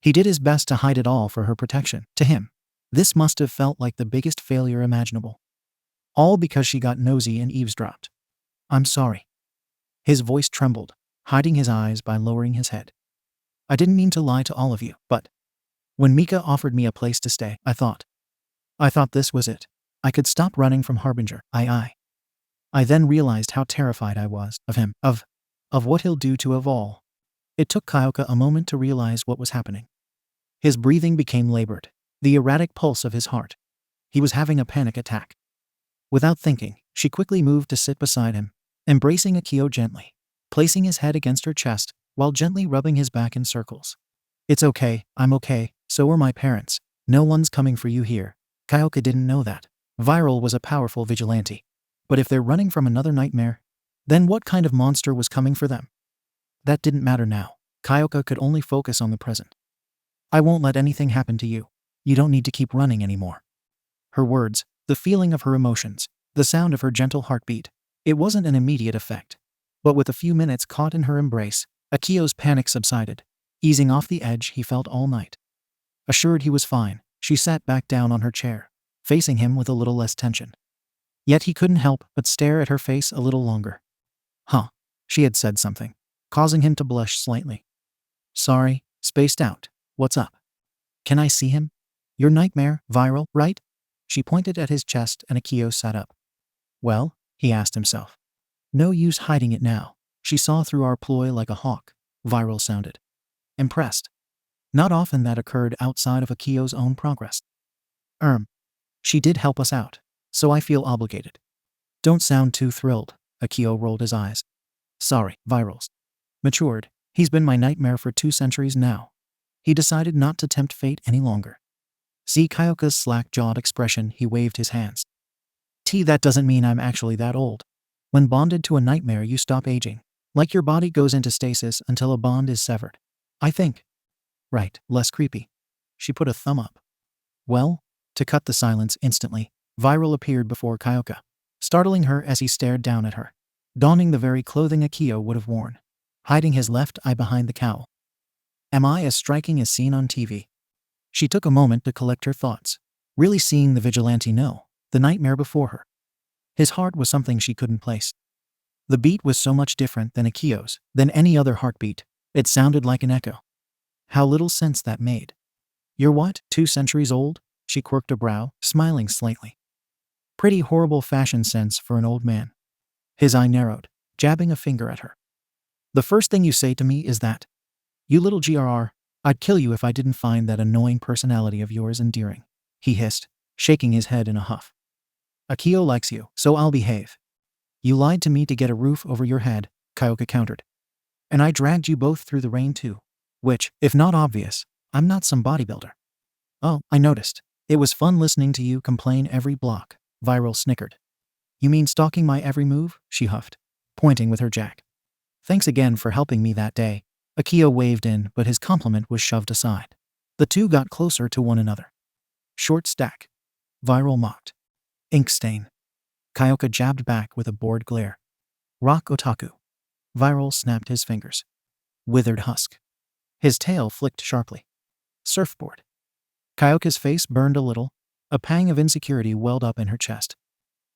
He did his best to hide it all for her protection. To him, this must have felt like the biggest failure imaginable. All because she got nosy and eavesdropped. I'm sorry. His voice trembled, hiding his eyes by lowering his head. I didn't mean to lie to all of you, but when Mika offered me a place to stay, I thought this was it. I could stop running from Harbinger. I then realized how terrified I was of him, of what he'll do to us all. It took Kyoka a moment to realize what was happening. His breathing became labored, the erratic pulse of his heart. He was having a panic attack. Without thinking, she quickly moved to sit beside him, embracing Akio gently, placing his head against her chest while gently rubbing his back in circles. It's okay, I'm okay, so are my parents. No one's coming for you here. Kyoka didn't know that. Viral was a powerful vigilante. But if they're running from another nightmare, then what kind of monster was coming for them? That didn't matter now. Kyoka could only focus on the present. I won't let anything happen to you. You don't need to keep running anymore. Her words, the feeling of her emotions, the sound of her gentle heartbeat. It wasn't an immediate effect. But with a few minutes caught in her embrace, Akio's panic subsided, easing off the edge he felt all night. Assured he was fine, she sat back down on her chair, facing him with a little less tension. Yet he couldn't help but stare at her face a little longer. Huh. She had said something, causing him to blush slightly. Sorry, spaced out. What's up? Can I see him? Your nightmare, Viral, right? She pointed at his chest and Akio sat up. Well, he asked himself. No use hiding it now. She saw through our ploy like a hawk, Viral sounded. Impressed. Not often that occurred outside of Akio's own progress. She did help us out, so I feel obligated. Don't sound too thrilled, Akio rolled his eyes. Sorry, Viral's matured. He's been my nightmare for 2 centuries now. He decided not to tempt fate any longer. See Kyoka's slack-jawed expression, he waved his hands. That doesn't mean I'm actually that old. When bonded to a nightmare you stop aging. Like your body goes into stasis until a bond is severed. I think. Right, less creepy. She put a thumb up. Well, to cut the silence instantly, Viral appeared before Kyoka, startling her as he stared down at her, donning the very clothing Akio would have worn, hiding his left eye behind the cowl. Am I as striking as seen on TV? She took a moment to collect her thoughts, really seeing the vigilante know, the nightmare before her. His heart was something she couldn't place. The beat was so much different than Akio's, than any other heartbeat. It sounded like an echo. How little sense that made. You're what, 2 centuries old? She quirked a brow, smiling slightly. Pretty horrible fashion sense for an old man. His eye narrowed, jabbing a finger at her. The first thing you say to me is that. You little GRR, I'd kill you if I didn't find that annoying personality of yours endearing, he hissed, shaking his head in a huff. Akio likes you, so I'll behave. You lied to me to get a roof over your head, Kyoka countered. And I dragged you both through the rain too. Which, if not obvious, I'm not some bodybuilder. Oh, I noticed. It was fun listening to you complain every block, Viral snickered. You mean stalking my every move? She huffed, pointing with her jack. Thanks again for helping me that day. Akio waved in, but his compliment was shoved aside. The two got closer to one another. Short stack. Viral mocked. Ink stain. Kyoka jabbed back with a bored glare. Rock otaku. Viral snapped his fingers. Withered husk. His tail flicked sharply. Surfboard. Kyoka's face burned a little. A pang of insecurity welled up in her chest.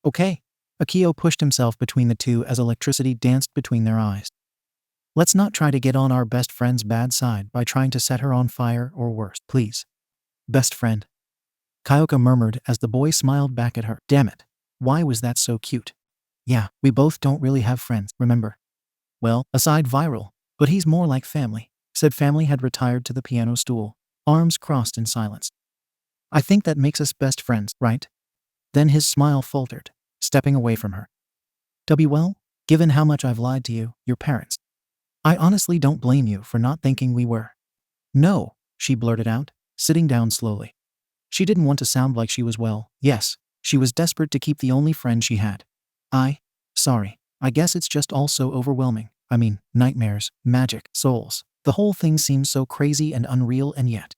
Okay. Akio pushed himself between the two as electricity danced between their eyes. Let's not try to get on our best friend's bad side by trying to set her on fire or worse, please. Best friend. Kyoka murmured as the boy smiled back at her. Damn it. Why was that so cute? Yeah, we both don't really have friends, remember? Well, aside Viral, but he's more like family, said Family had retired to the piano stool, arms crossed in silence. I think that makes us best friends, right? Then his smile faltered, stepping away from her. Well, given how much I've lied to you, your parents. I honestly don't blame you for not thinking we were. No, she blurted out, sitting down slowly. She didn't want to sound like she was well, yes, She was desperate to keep the only friend she had. Sorry. I guess it's just all so overwhelming. I mean, nightmares, magic, souls. The whole thing seems so crazy and unreal and yet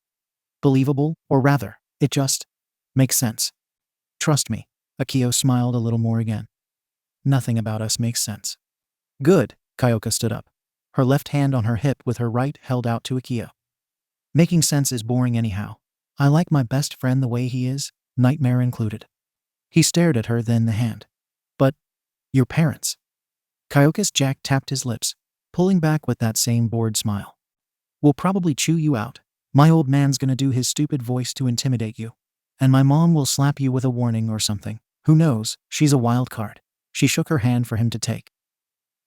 believable, or rather, it just makes sense. Trust me. Akio smiled a little more again. Nothing about us makes sense. Good. Kyoka stood up, her left hand on her hip with her right held out to Akio. Making sense is boring anyhow. I like my best friend the way he is, nightmare included. He stared at her, then the hand. But your parents. Kyoka's Jack tapped his lips, pulling back with that same bored smile. We'll probably chew you out. My old man's gonna do his stupid voice to intimidate you. And my mom will slap you with a warning or something. Who knows, she's a wild card. She shook her hand for him to take.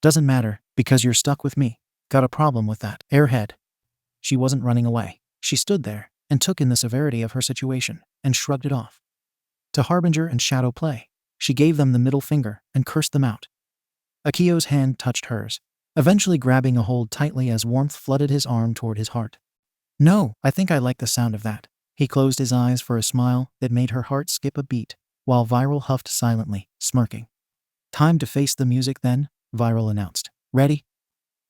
Doesn't matter, because you're stuck with me. Got a problem with that, airhead. She wasn't running away. She stood there and took in the severity of her situation and shrugged it off. To Harbinger and Shadow Play, she gave them the middle finger and cursed them out. Akio's hand touched hers, eventually grabbing a hold tightly as warmth flooded his arm toward his heart. No, I think I like the sound of that. He closed his eyes for a smile that made her heart skip a beat, while Viral huffed silently, smirking. Time to face the music then, Viral announced. Ready?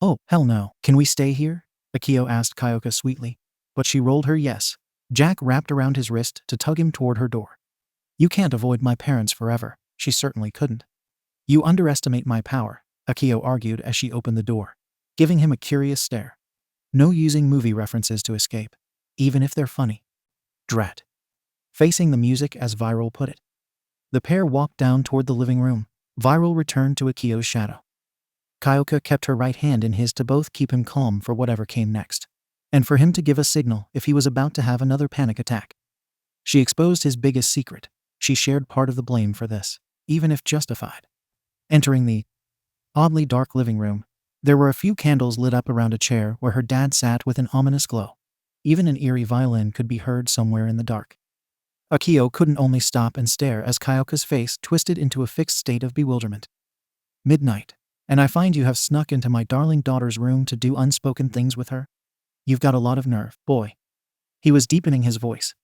Oh, hell no. Can we stay here? Akio asked Kyoka sweetly, but she rolled her yes. Jack wrapped around his wrist to tug him toward her door. You can't avoid my parents forever. She certainly couldn't. You underestimate my power, Akio argued as she opened the door, giving him a curious stare. No using movie references to escape, even if they're funny. Drat. Facing the music, as Viral put it. The pair walked down toward the living room. Viral returned to Akio's shadow. Kyoka kept her right hand in his to both keep him calm for whatever came next, and for him to give a signal if he was about to have another panic attack. She exposed his biggest secret. She shared part of the blame for this, even if justified. Entering the oddly dark living room, there were a few candles lit up around a chair where her dad sat with an ominous glow. Even an eerie violin could be heard somewhere in the dark. Akio couldn't only stop and stare as Kyoka's face twisted into a fixed state of bewilderment. Midnight, and I find you have snuck into my darling daughter's room to do unspoken things with her? You've got a lot of nerve, boy. He was deepening his voice.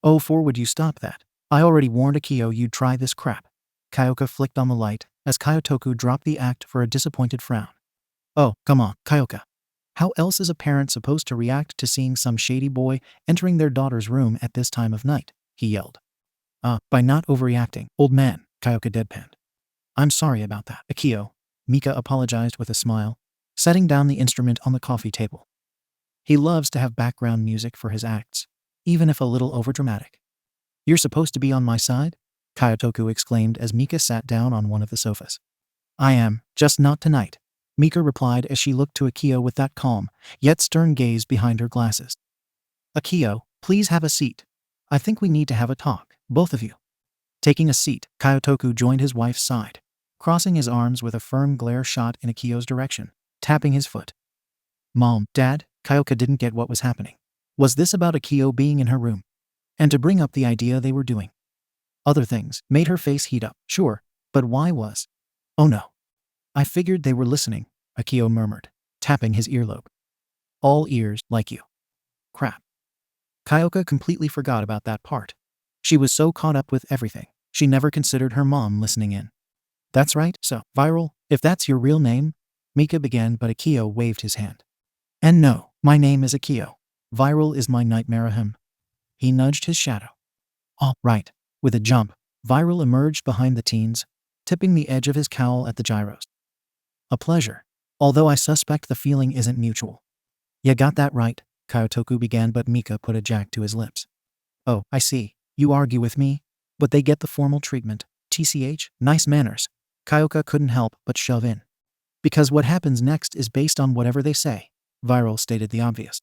Oh, would you stop that? I already warned Akio you'd try this crap. Kyoka flicked on the light as Kyotoku dropped the act for a disappointed frown. Oh, come on, Kyoka. How else is a parent supposed to react to seeing some shady boy entering their daughter's room at this time of night? He yelled. By not overreacting, old man, Kyoka deadpanned. I'm sorry about that, Akio. Mika apologized with a smile, setting down the instrument on the coffee table. He loves to have background music for his acts, even if a little overdramatic. You're supposed to be on my side? Kyotoku exclaimed as Mika sat down on one of the sofas. I am, just not tonight, Mika replied as she looked to Akio with that calm, yet stern gaze behind her glasses. Akio, please have a seat. I think we need to have a talk, both of you. Taking a seat, Kyotoku joined his wife's side, crossing his arms with a firm glare shot in Akio's direction, tapping his foot. Mom, Dad, Kyoka didn't get what was happening. Was this about Akio being in her room? And to bring up the idea they were doing other things made her face heat up. Sure, but why was? Oh no. I figured they were listening, Akio murmured, tapping his earlobe. All ears, like you. Crap. Kyoka completely forgot about that part. She was so caught up with everything, she never considered her mom listening in. That's right, so, Viral, if that's your real name, Mika began, but Akio waved his hand. And no, my name is Akio. Viral is my nightmare him. He nudged his shadow. All right. With a jump, Viral emerged behind the teens, tipping the edge of his cowl at the gyros. A pleasure, although I suspect the feeling isn't mutual. You got that right, Kyotoku began, but Mika put a jack to his lips. Oh, I see. You argue with me, but they get the formal treatment. TCH, nice manners. Kyoka couldn't help but shove in. Because what happens next is based on whatever they say, Viral stated the obvious.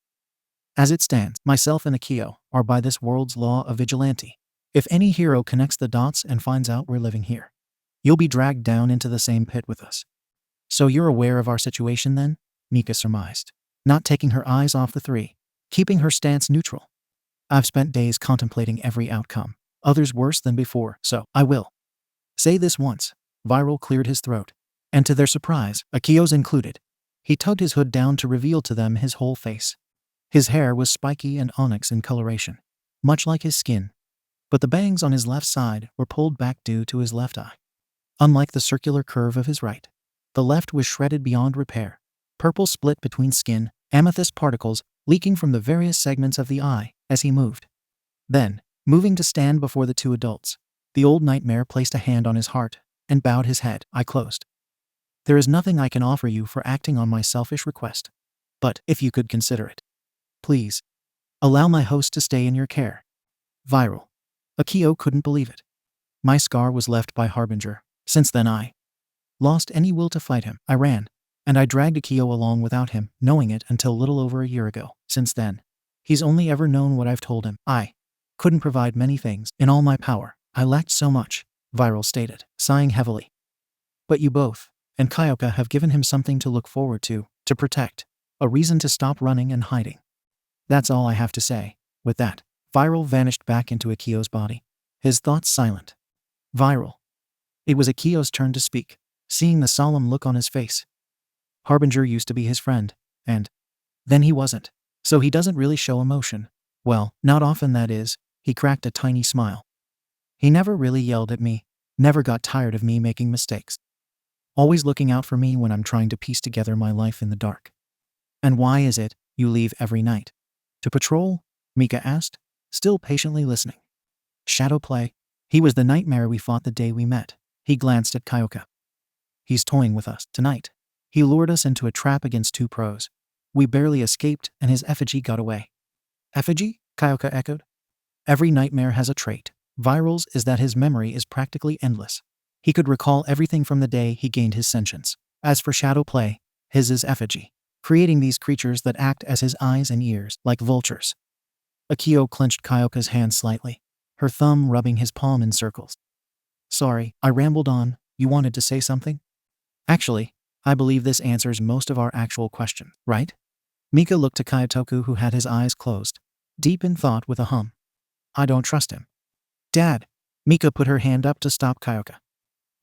As it stands, myself and Akio are by this world's law of vigilante. If any hero connects the dots and finds out we're living here, you'll be dragged down into the same pit with us. So you're aware of our situation then? Mika surmised, not taking her eyes off the three, keeping her stance neutral. I've spent days contemplating every outcome, others worse than before, so I will say this once. Viral cleared his throat, and to their surprise, Akio's included, he tugged his hood down to reveal to them his whole face. His hair was spiky and onyx in coloration, much like his skin. but the bangs on his left side were pulled back due to his left eye. Unlike the circular curve of his right, the left was shredded beyond repair, purple split between skin, amethyst particles leaking from the various segments of the eye as he moved. Then, moving to stand before the two adults, the old nightmare placed a hand on his heart and bowed his head, eye closed. There is nothing I can offer you for acting on my selfish request, but if you could consider it, please, allow my host to stay in your care. Viral. Akio couldn't believe it. My scar was left by Harbinger. Since then I lost any will to fight him. I ran, and I dragged Akio along without him knowing it until little over a year ago. Since then, he's only ever known what I've told him. I couldn't provide many things in all my power. I lacked so much, Viral stated, sighing heavily. But you both and Kyoka have given him something to look forward to protect, a reason to stop running and hiding. That's all I have to say. With that, Viral vanished back into Akio's body, his thoughts silent. Viral. It was Akio's turn to speak, seeing the solemn look on his face. Harbinger used to be his friend, and then he wasn't, so he doesn't really show emotion. Well, not often that is. He cracked a tiny smile. He never really yelled at me, never got tired of me making mistakes. Always looking out for me when I'm trying to piece together my life in the dark. And why is it you leave every night? To patrol? Mika asked, still patiently listening. Shadow play. He was the nightmare we fought the day we met. He glanced at Kyoka. He's toying with us tonight. He lured us into a trap against two pros. We barely escaped and his effigy got away. Effigy? Kyoka echoed. Every nightmare has a trait. Viral's is that his memory is practically endless. He could recall everything from the day he gained his sentience. As for shadow play, his is effigy, creating these creatures that act as his eyes and ears, like vultures. Akio clenched Kyoka's hand slightly, her thumb rubbing his palm in circles. Sorry, I rambled on. You wanted to say something? Actually, I believe this answers most of our actual questions, right? Mika looked to Kyotoku, who had his eyes closed, deep in thought with a hum. I don't trust him. Dad. Mika put her hand up to stop Kyoka.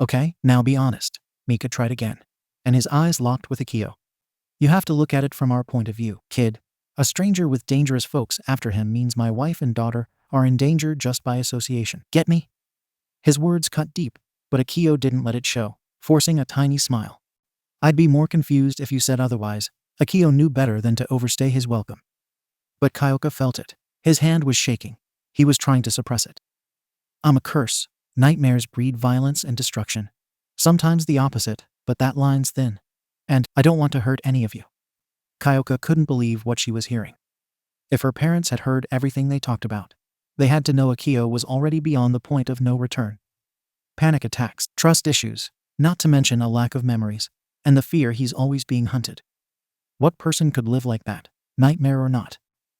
Okay, now be honest. Mika tried again, and his eyes locked with Akio. You have to look at it from our point of view, kid. A stranger with dangerous folks after him means my wife and daughter are in danger just by association. Get me? His words cut deep, but Akio didn't let it show, forcing a tiny smile. I'd be more confused if you said otherwise. Akio knew better than to overstay his welcome. But Kyoka felt it. His hand was shaking. He was trying to suppress it. I'm a curse. Nightmares breed violence and destruction. Sometimes the opposite, but that line's thin. And I don't want to hurt any of you. Kyoka couldn't believe what she was hearing. If her parents had heard everything they talked about, they had to know Akio was already beyond the point of no return. Panic attacks, trust issues, not to mention a lack of memories, and the fear he's always being hunted. What person could live like that, nightmare or not?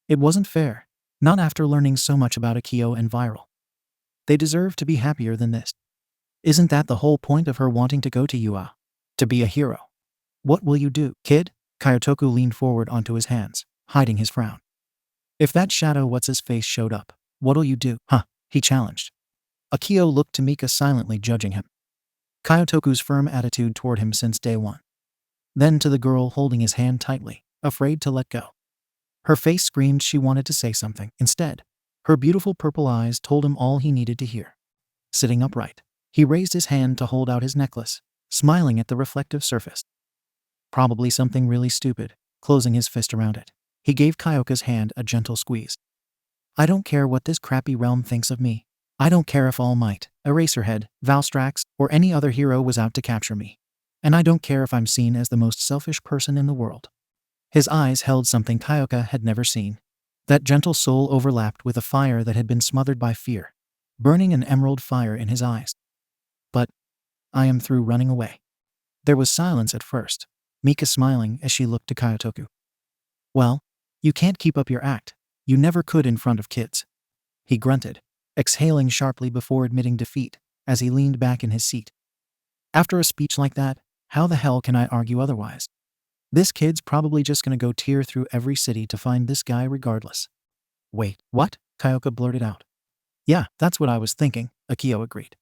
It wasn't fair, not after learning so much about Akio and Viral. They deserve to be happier than this. Isn't that the whole point of her wanting to go to UA? To be a hero. What will you do, kid? Kyotoku leaned forward onto his hands, hiding his frown. If that shadow what's-his-face showed up, what'll you do? Huh? He challenged. Akio looked to Mika silently judging him. Kyotoku's firm attitude toward him since day one. Then to the girl holding his hand tightly, afraid to let go. Her face screamed she wanted to say something. Instead, her beautiful purple eyes told him all he needed to hear. Sitting upright, he raised his hand to hold out his necklace, smiling at the reflective surface. Probably something really stupid, closing his fist around it. He gave Kyoka's hand a gentle squeeze. I don't care what this crappy realm thinks of me. I don't care if All Might, Eraserhead, Valstrax, or any other hero was out to capture me. And I don't care if I'm seen as the most selfish person in the world. His eyes held something Kyoka had never seen. That gentle soul overlapped with a fire that had been smothered by fear, burning an emerald fire in his eyes. But I am through running away. There was silence at first, Mika smiling as she looked to Kyotoku. Well, you can't keep up your act. You never could in front of kids. He grunted, exhaling sharply before admitting defeat, as he leaned back in his seat. After a speech like that, how the hell can I argue otherwise? This kid's probably just gonna go tear through every city to find this guy regardless. Wait, what? Kyoka blurted out. Yeah, that's what I was thinking, Akio agreed.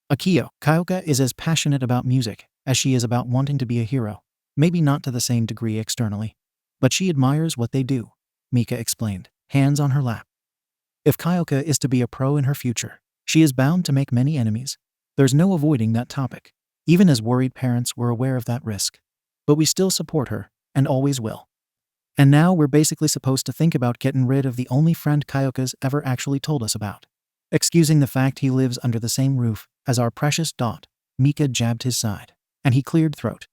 Kyoka is as passionate about music as she is about wanting to be a hero. Maybe not to the same degree externally, but she admires what they do, Mika explained, hands on her lap. If Kyoka is to be a pro in her future, she is bound to make many enemies. There's no avoiding that topic. Even as worried parents, we're aware of that risk. But we still support her, and always will. And now we're basically supposed to think about getting rid of the only friend Kyoka's ever actually told us about. Excusing the fact he lives under the same roof as our precious Dot, Mika jabbed his side, and he cleared throat.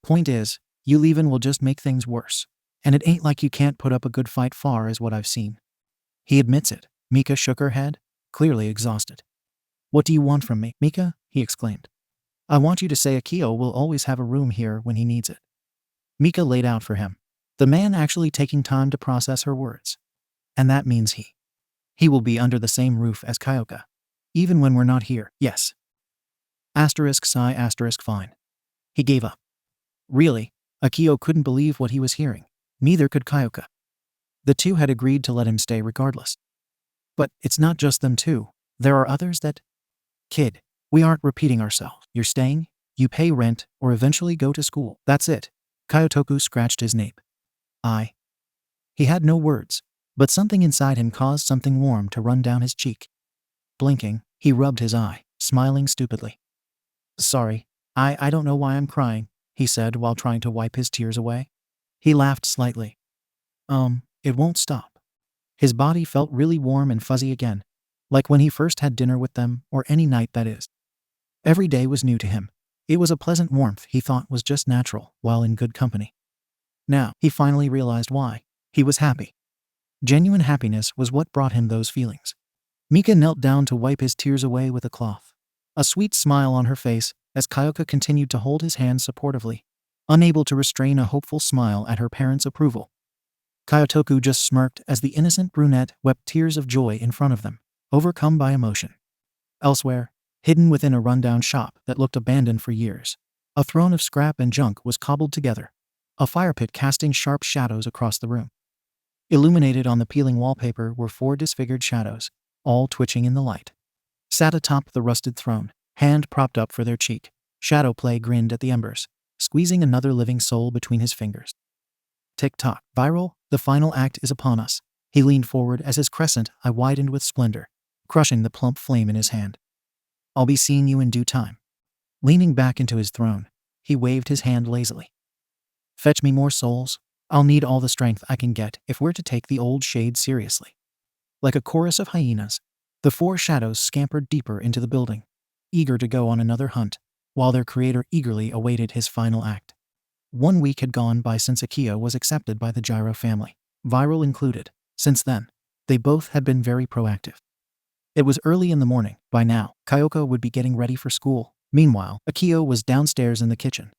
Point is, you leavin' will just make things worse. And it ain't like you can't put up a good fight far as what I've seen. He admits it. Mika shook her head, clearly exhausted. What do you want from me, Mika? He exclaimed. I want you to say Akio will always have a room here when he needs it. Mika laid out for him, the man actually taking time to process her words. And that means he will be under the same roof as Kyoka. Even when we're not here, yes. Sigh, fine. He gave up. Really, Akio couldn't believe what he was hearing. Neither could Kyoka. The two had agreed to let him stay regardless. But it's not just them two. There are others that... Kid, we aren't repeating ourselves. You're staying, you pay rent, or eventually go to school. That's it. Kyotoku scratched his nape. He had no words, but something inside him caused something warm to run down his cheek. Blinking, he rubbed his eye, smiling stupidly. Sorry, I don't know why I'm crying, he said while trying to wipe his tears away. He laughed slightly. It won't stop. His body felt really warm and fuzzy again, like when he first had dinner with them, or any night that is. Every day was new to him. It was a pleasant warmth he thought was just natural while in good company. Now, he finally realized why. He was happy. Genuine happiness was what brought him those feelings. Mika knelt down to wipe his tears away with a cloth. A sweet smile on her face as Kyoka continued to hold his hand supportively, unable to restrain a hopeful smile at her parents' approval. Kyotoku just smirked as the innocent brunette wept tears of joy in front of them, overcome by emotion. Elsewhere, hidden within a rundown shop that looked abandoned for years, a throne of scrap and junk was cobbled together, a fire pit casting sharp shadows across the room. Illuminated on the peeling wallpaper were 4 disfigured shadows, all twitching in the light. Sat atop the rusted throne, hand propped up for their cheek, Shadowplay grinned at the embers, squeezing another living soul between his fingers. Tick-tock, viral, the final act is upon us. He leaned forward as his crescent eye widened with splendor, crushing the plump flame in his hand. I'll be seeing you in due time. Leaning back into his throne, he waved his hand lazily. Fetch me more souls. I'll need all the strength I can get if we're to take the old shade seriously. Like a chorus of hyenas, the 4 shadows scampered deeper into the building, eager to go on another hunt, while their creator eagerly awaited his final act. 1 week had gone by since Akio was accepted by the Jiro family, Viral included. Since then, they both had been very proactive. It was early in the morning. By now, Kyoka would be getting ready for school. Meanwhile, Akio was downstairs in the kitchen.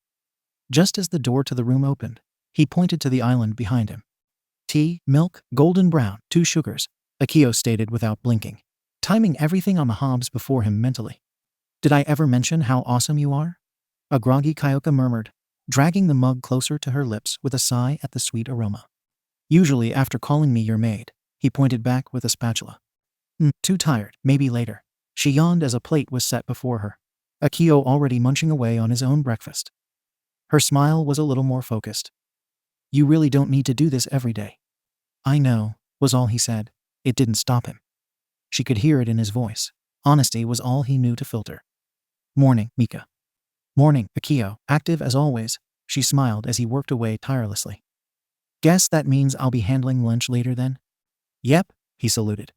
Just as the door to the room opened, he pointed to the island behind him. Tea, milk, golden brown, 2 sugars, Akio stated without blinking, timing everything on the hobs before him mentally. Did I ever mention how awesome you are? A groggy Kyoka murmured, dragging the mug closer to her lips with a sigh at the sweet aroma. Usually after calling me your maid, he pointed back with a spatula. Too tired, maybe later. She yawned as a plate was set before her. Akio already munching away on his own breakfast. Her smile was a little more focused. You really don't need to do this every day. I know, was all he said. It didn't stop him. She could hear it in his voice. Honesty was all he knew to filter. Morning, Mika. Morning, Akio. Active as always, she smiled as he worked away tirelessly. Guess that means I'll be handling lunch later then? Yep, he saluted.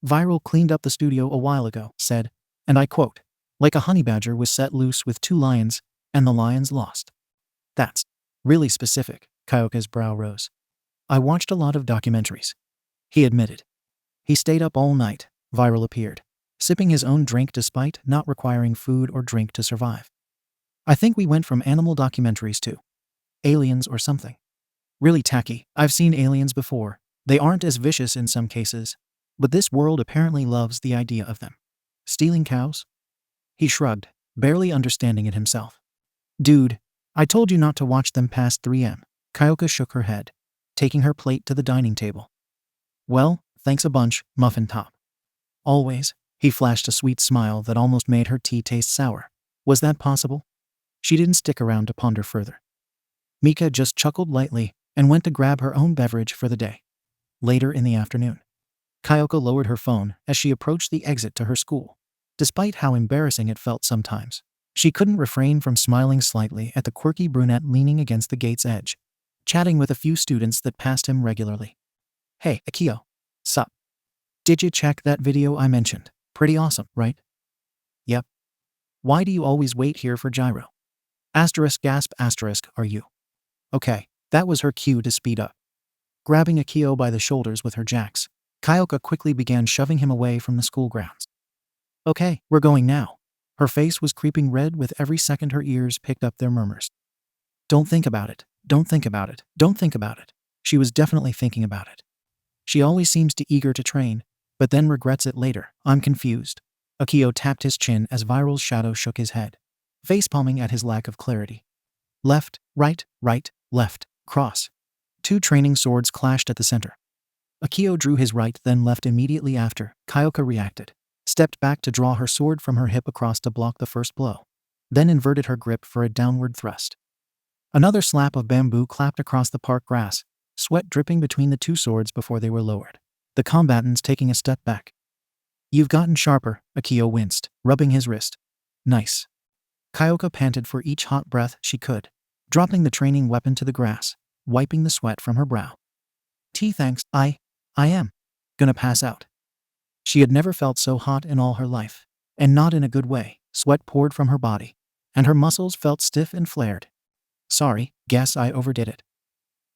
Viral cleaned up the studio a while ago, said, and I quote, like a honey badger was set loose with 2 lions, and the lions lost. That's really specific, Kyoka's brow rose. I watched a lot of documentaries, he admitted. He stayed up all night, Viral appeared, sipping his own drink despite not requiring food or drink to survive. I think we went from animal documentaries to aliens or something. Really tacky. I've seen aliens before. They aren't as vicious in some cases, but this world apparently loves the idea of them. Stealing cows? He shrugged, barely understanding it himself. Dude, I told you not to watch them past 3 a.m. Kyoka shook her head, taking her plate to the dining table. Well, thanks a bunch, Muffin Top. Always, he flashed a sweet smile that almost made her tea taste sour. Was that possible? She didn't stick around to ponder further. Mika just chuckled lightly and went to grab her own beverage for the day. Later in the afternoon, Kyoka lowered her phone as she approached the exit to her school. Despite how embarrassing it felt sometimes, she couldn't refrain from smiling slightly at the quirky brunette leaning against the gate's edge, chatting with a few students that passed him regularly. "Hey, Akio. Sup? Did you check that video I mentioned? Pretty awesome, right?" "Yep. Why do you always wait here for Jiro? Asterisk gasp asterisk are you?" Okay, that was her cue to speed up. Grabbing Akio by the shoulders with her jacks, Kyoka quickly began shoving him away from the school grounds. "Okay, we're going now." Her face was creeping red with every second her ears picked up their murmurs. "Don't think about it. Don't think about it. Don't think about it." She was definitely thinking about it. She always seems too eager to train, but then regrets it later. "I'm confused." Akio tapped his chin as Viral's shadow shook his head, facepalming at his lack of clarity. Left, right, left, cross. Two training swords clashed at the center. Akio drew his right, then left immediately after. Kyoka reacted, stepped back to draw her sword from her hip across to block the first blow, then inverted her grip for a downward thrust. Another slap of bamboo clapped across the park grass, sweat dripping between the two swords before they were lowered, the combatants taking a step back. "You've gotten sharper," Akio winced, rubbing his wrist. "Nice." Kyoka panted for each hot breath she could, dropping the training weapon to the grass, wiping the sweat from her brow. Thanks, I am gonna pass out." She had never felt so hot in all her life, and not in a good way. Sweat poured from her body, and her muscles felt stiff and flared. "Sorry, guess I overdid it."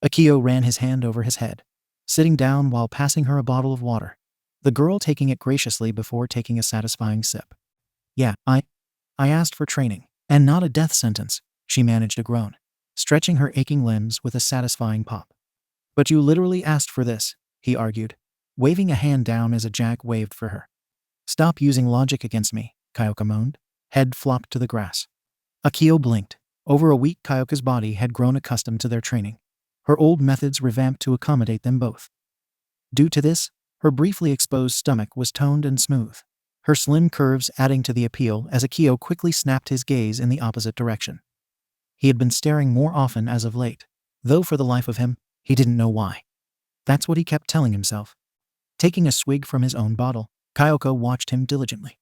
Akio ran his hand over his head, sitting down while passing her a bottle of water, the girl taking it graciously before taking a satisfying sip. "Yeah, I asked for training, and not a death sentence," she managed a groan, stretching her aching limbs with a satisfying pop. "But you literally asked for this," he argued, waving a hand down as a jack waved for her. "Stop using logic against me," Kyoka moaned, head flopped to the grass. Akio blinked. Over a week, Kyoka's body had grown accustomed to their training, her old methods revamped to accommodate them both. Due to this, her briefly exposed stomach was toned and smooth, her slim curves adding to the appeal as Akio quickly snapped his gaze in the opposite direction. He had been staring more often as of late, though for the life of him, he didn't know why. That's what he kept telling himself. Taking a swig from his own bottle, Kyoka watched him diligently.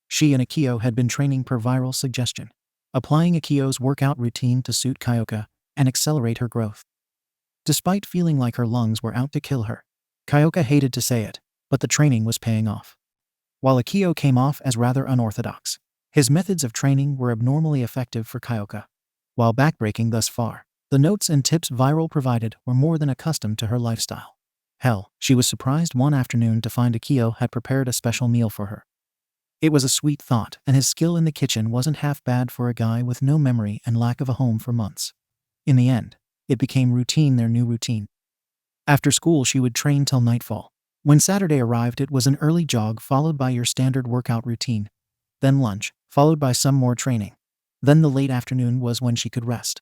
She and Akio had been training per Viral's suggestion, applying Akio's workout routine to suit Kyoka and accelerate her growth. Despite feeling like her lungs were out to kill her, Kyoka hated to say it, but the training was paying off. While Akio came off as rather unorthodox, his methods of training were abnormally effective for Kyoka. While backbreaking thus far, the notes and tips Viral provided were more than accustomed to her lifestyle. Hell, she was surprised one afternoon to find Akio had prepared a special meal for her. It was a sweet thought, and his skill in the kitchen wasn't half bad for a guy with no memory and lack of a home for months. In the end, it became routine, their new routine. After school, she would train till nightfall. When Saturday arrived, it was an early jog followed by your standard workout routine, then lunch, followed by some more training. Then the late afternoon was when she could rest.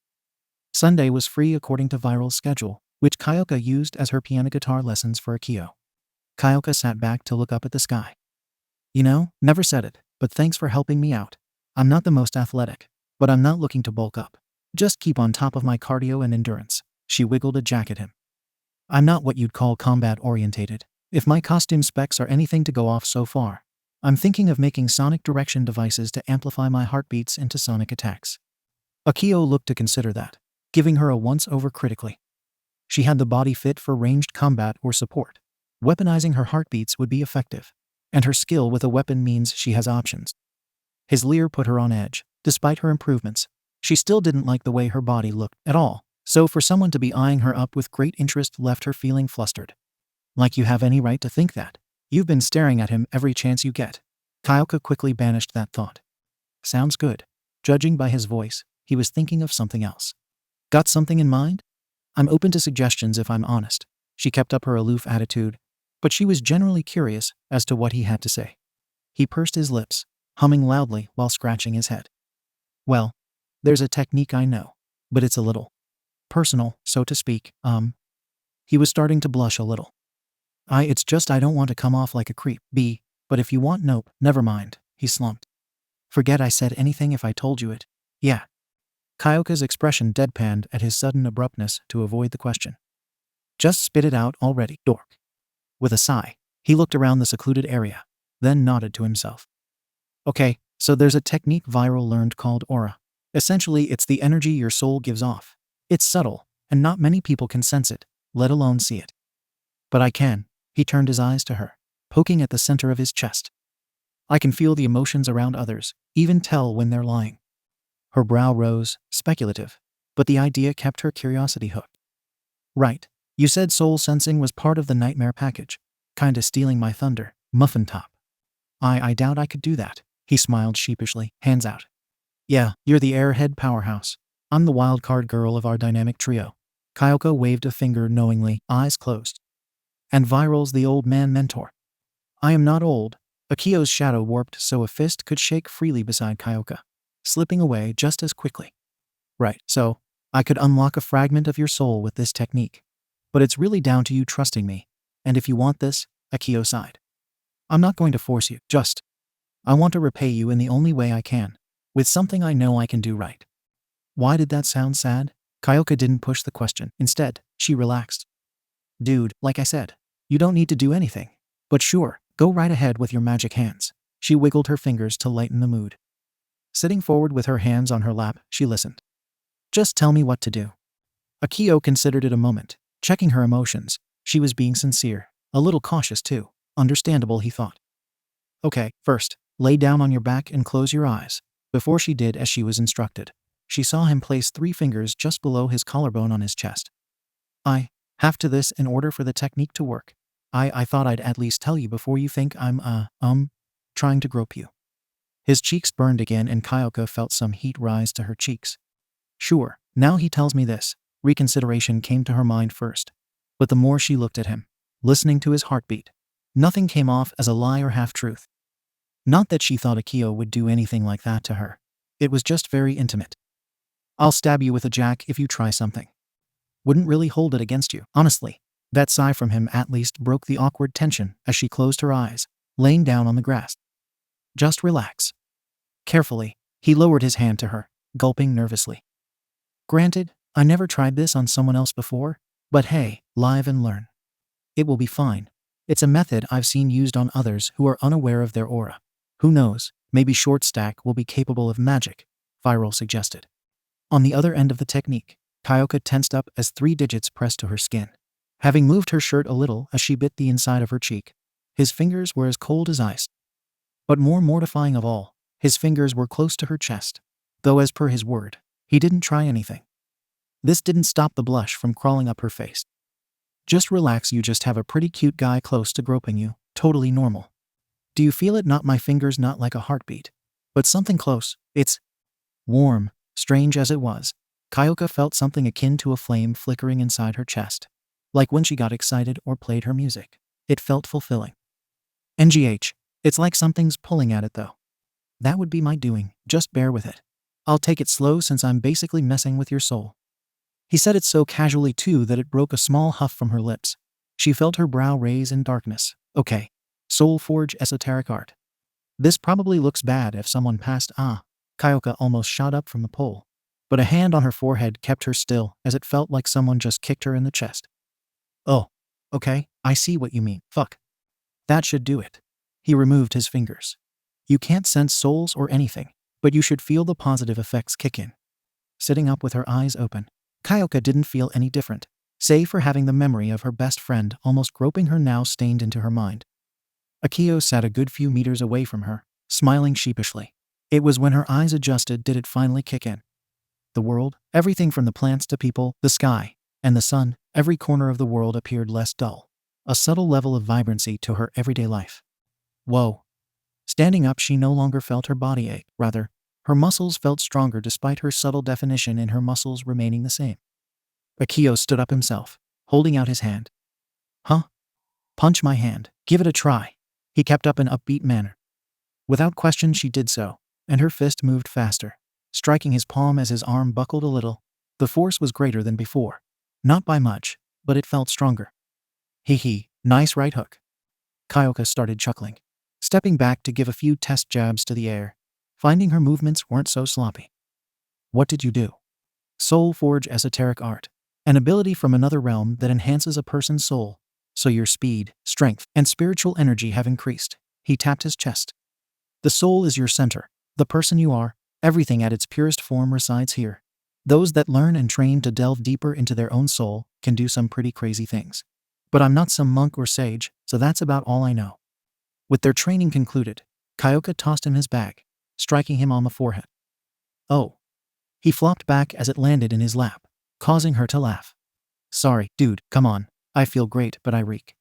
Sunday was free according to Viral's schedule, which Kyoka used as her piano guitar lessons for Akio. Kyoka sat back to look up at the sky. "You know, never said it, but thanks for helping me out. I'm not the most athletic, but I'm not looking to bulk up. Just keep on top of my cardio and endurance." She wiggled a jack at him. "I'm not what you'd call combat-orientated. If my costume specs are anything to go off so far, I'm thinking of making sonic direction devices to amplify my heartbeats into sonic attacks." Akio looked to consider that, giving her a once-over critically. She had the body fit for ranged combat or support. Weaponizing her heartbeats would be effective, and her skill with a weapon means she has options. His leer put her on edge. Despite her improvements, she still didn't like the way her body looked at all, so for someone to be eyeing her up with great interest left her feeling flustered. "Like you have any right to think that. You've been staring at him every chance you get." Kyoka quickly banished that thought. "Sounds good." Judging by his voice, he was thinking of something else. "Got something in mind?" "I'm open to suggestions if I'm honest." She kept up her aloof attitude, but she was generally curious as to what he had to say. He pursed his lips, humming loudly while scratching his head. "Well, there's a technique I know, but it's a little personal, so to speak. He was starting to blush a little. It's just I don't want to come off like a creep, but if you want, nope, never mind," he slumped. "Forget I said anything if I told you it." "Yeah." Kyoka's expression deadpanned at his sudden abruptness to avoid the question. "Just spit it out already, dork." With a sigh, He looked around the secluded area, then nodded to himself. Okay, so there's a technique viral learned called aura. Essentially, it's the energy your soul gives off. It's subtle, and not many people can sense it, let alone see it. But I can. He turned his eyes to her, poking at the center of his chest. I can feel the emotions around others, even tell when they're lying. Her brow rose, speculative, but the idea kept her curiosity hooked. Right. You said soul sensing was part of the nightmare package. Kinda stealing my thunder, muffin top. I doubt I could do that. He smiled sheepishly, hands out. Yeah, you're the airhead powerhouse. I'm the wild card girl of our dynamic trio. Kyoka waved a finger knowingly, eyes closed. And Viral's the old man mentor. I am not old. Akio's shadow warped so a fist could shake freely beside Kyoka, slipping away just as quickly. Right, so I could unlock a fragment of your soul with this technique. But it's really down to you trusting me. And if you want this, Akio sighed. I'm not going to force you, just I want to repay you in the only way I can, with something I know I can do right. Why did that sound sad? Kyoka didn't push the question. Instead, she relaxed. Dude, like I said, you don't need to do anything. But sure, go right ahead with your magic hands. She wiggled her fingers to lighten the mood. Sitting forward with her hands on her lap, she listened. Just tell me what to do. Akio considered it a moment, checking her emotions. She was being sincere, a little cautious too. Understandable, he thought. Okay, first, lay down on your back and close your eyes. Before she did as she was instructed, she saw him place 3 fingers just below his collarbone on his chest. I have to this in order for the technique to work. I thought I'd at least tell you before you think I'm, trying to grope you. His cheeks burned again and Kyoka felt some heat rise to her cheeks. Sure, now he tells me this. Reconsideration came to her mind first. But the more she looked at him, listening to his heartbeat, nothing came off as a lie or half-truth. Not that she thought Akio would do anything like that to her. It was just very intimate. I'll stab you with a jack if you try something. Wouldn't really hold it against you, honestly. That sigh from him at least broke the awkward tension as she closed her eyes, laying down on the grass. Just relax. Carefully, he lowered his hand to her, gulping nervously. Granted, I never tried this on someone else before, but hey, live and learn. It will be fine. It's a method I've seen used on others who are unaware of their aura. Who knows, maybe Short Stack will be capable of magic, Viral suggested. On the other end of the technique, Kyoka tensed up as 3 digits pressed to her skin. Having moved her shirt a little as she bit the inside of her cheek, his fingers were as cold as ice. But more mortifying of all, his fingers were close to her chest, though as per his word, he didn't try anything. This didn't stop the blush from crawling up her face. Just relax, you just have a pretty cute guy close to groping you, totally normal. Do you feel it? Not my fingers, not like a heartbeat, but something close. It's warm, strange as it was. Kyoka felt something akin to a flame flickering inside her chest. Like when she got excited or played her music. It felt fulfilling. NGH, it's like something's pulling at it though. That would be my doing, just bear with it. I'll take it slow since I'm basically messing with your soul. He said it so casually too that it broke a small huff from her lips. She felt her brow raise in darkness. Okay. Soul Forge esoteric art. This probably looks bad if someone passed. Kyoka almost shot up from the pole. But a hand on her forehead kept her still as it felt like someone just kicked her in the chest. Oh. Okay, I see what you mean. Fuck. That should do it. He removed his fingers. You can't sense souls or anything, but you should feel the positive effects kick in. Sitting up with her eyes open, Kyoka didn't feel any different, save for having the memory of her best friend almost groping her now stained into her mind. Akio sat a good few meters away from her, smiling sheepishly. It was when her eyes adjusted did it finally kick in. The world, everything from the plants to people, the sky, and the sun, every corner of the world appeared less dull. A subtle level of vibrancy to her everyday life. Whoa. Standing up, she no longer felt her body ache. Rather, her muscles felt stronger despite her subtle definition in her muscles remaining the same. Akio stood up himself, holding out his hand. Huh? Punch my hand. Give it a try. He kept up an upbeat manner. Without question she did so, and her fist moved faster, striking his palm as his arm buckled a little. The force was greater than before. Not by much, but it felt stronger. Hee, nice right hook. Kyoka started chuckling, stepping back to give a few test jabs to the air, finding her movements weren't so sloppy. What did you do? Soul Forge esoteric art. An ability from another realm that enhances a person's soul. So your speed, strength, and spiritual energy have increased. He tapped his chest. The soul is your center. The person you are, everything at its purest form resides here. Those that learn and train to delve deeper into their own soul can do some pretty crazy things. But I'm not some monk or sage, so that's about all I know. With their training concluded, Kyoka tossed him his bag, striking him on the forehead. Oh. He flopped back as it landed in his lap, causing her to laugh. Sorry, dude, come on. I feel great, but I reek.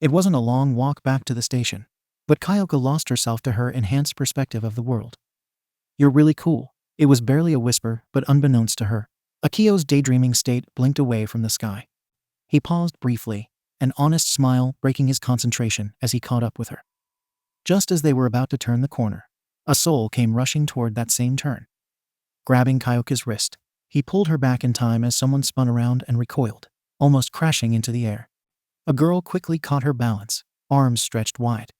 It wasn't a long walk back to the station, but Kyoka lost herself to her enhanced perspective of the world. You're really cool. It was barely a whisper, but unbeknownst to her, Akio's daydreaming state blinked away from the sky. He paused briefly, an honest smile breaking his concentration as he caught up with her. Just as they were about to turn the corner, a soul came rushing toward that same turn. Grabbing Kyoka's wrist, he pulled her back in time as someone spun around and recoiled, almost crashing into the air. A girl quickly caught her balance, arms stretched wide.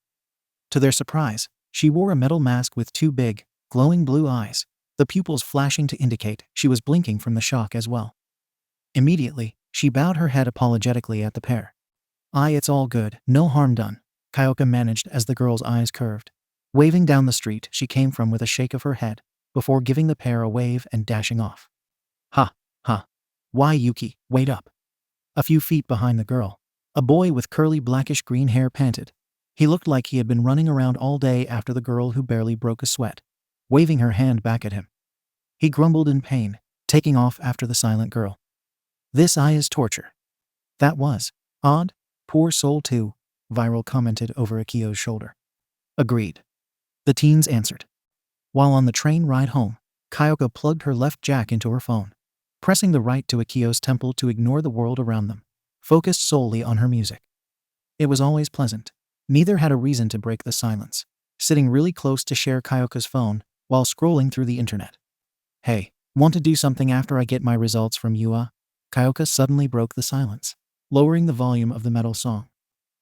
To their surprise, she wore a metal mask with two big, glowing blue eyes, the pupils flashing to indicate she was blinking from the shock as well. Immediately, she bowed her head apologetically at the pair. It's all good, no harm done, Kyoka managed as the girl's eyes curved. Waving down the street she came from with a shake of her head, before giving the pair a wave and dashing off. Ha, ha. Why, Yuki, wait up. A few feet behind the girl, a boy with curly blackish-green hair panted. He looked like he had been running around all day after the girl who barely broke a sweat, waving her hand back at him. He grumbled in pain, taking off after the silent girl. This is torture. That was odd. Poor soul too, Viral commented over Akio's shoulder. Agreed. The teens answered. While on the train ride home, Kyoka plugged her left jack into her phone, pressing the right to Akio's temple to ignore the world around them, focused solely on her music. It was always pleasant. Neither had a reason to break the silence, sitting really close to share Kyoka's phone while scrolling through the internet. Hey, want to do something after I get my results from Yua? Kyoka suddenly broke the silence, lowering the volume of the metal song.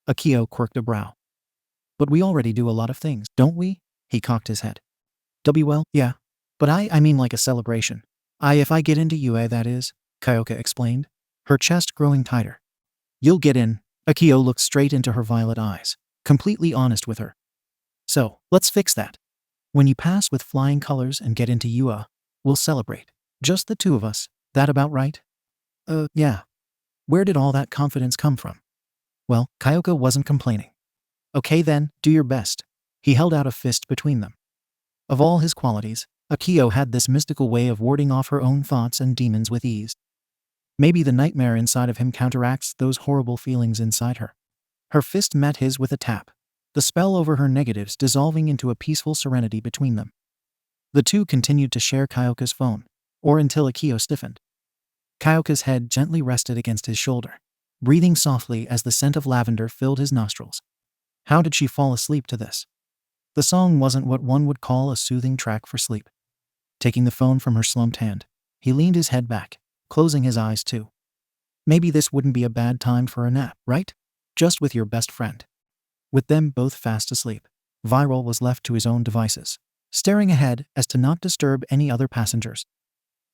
Akio quirked a brow. But we already do a lot of things, don't we? He cocked his head. Well, yeah. But I mean like a celebration. If I get into UA, that is, Kyoka explained, her chest growing tighter. You'll get in. Akio looked straight into her violet eyes, completely honest with her. So, let's fix that. When you pass with flying colors and get into UA, we'll celebrate. Just the two of us. That about right? Yeah. Where did all that confidence come from? Well, Kyoka wasn't complaining. Okay then, do your best. He held out a fist between them. Of all his qualities, Akio had this mystical way of warding off her own thoughts and demons with ease. Maybe the nightmare inside of him counteracts those horrible feelings inside her. Her fist met his with a tap, the spell over her negatives dissolving into a peaceful serenity between them. The two continued to share Kyoka's phone, or until Akio stiffened. Kyoka's head gently rested against his shoulder, breathing softly as the scent of lavender filled his nostrils. How did she fall asleep to this? The song wasn't what one would call a soothing track for sleep. Taking the phone from her slumped hand, he leaned his head back, closing his eyes too. Maybe this wouldn't be a bad time for a nap, right? Just with your best friend. With them both fast asleep, Viral was left to his own devices, staring ahead as to not disturb any other passengers.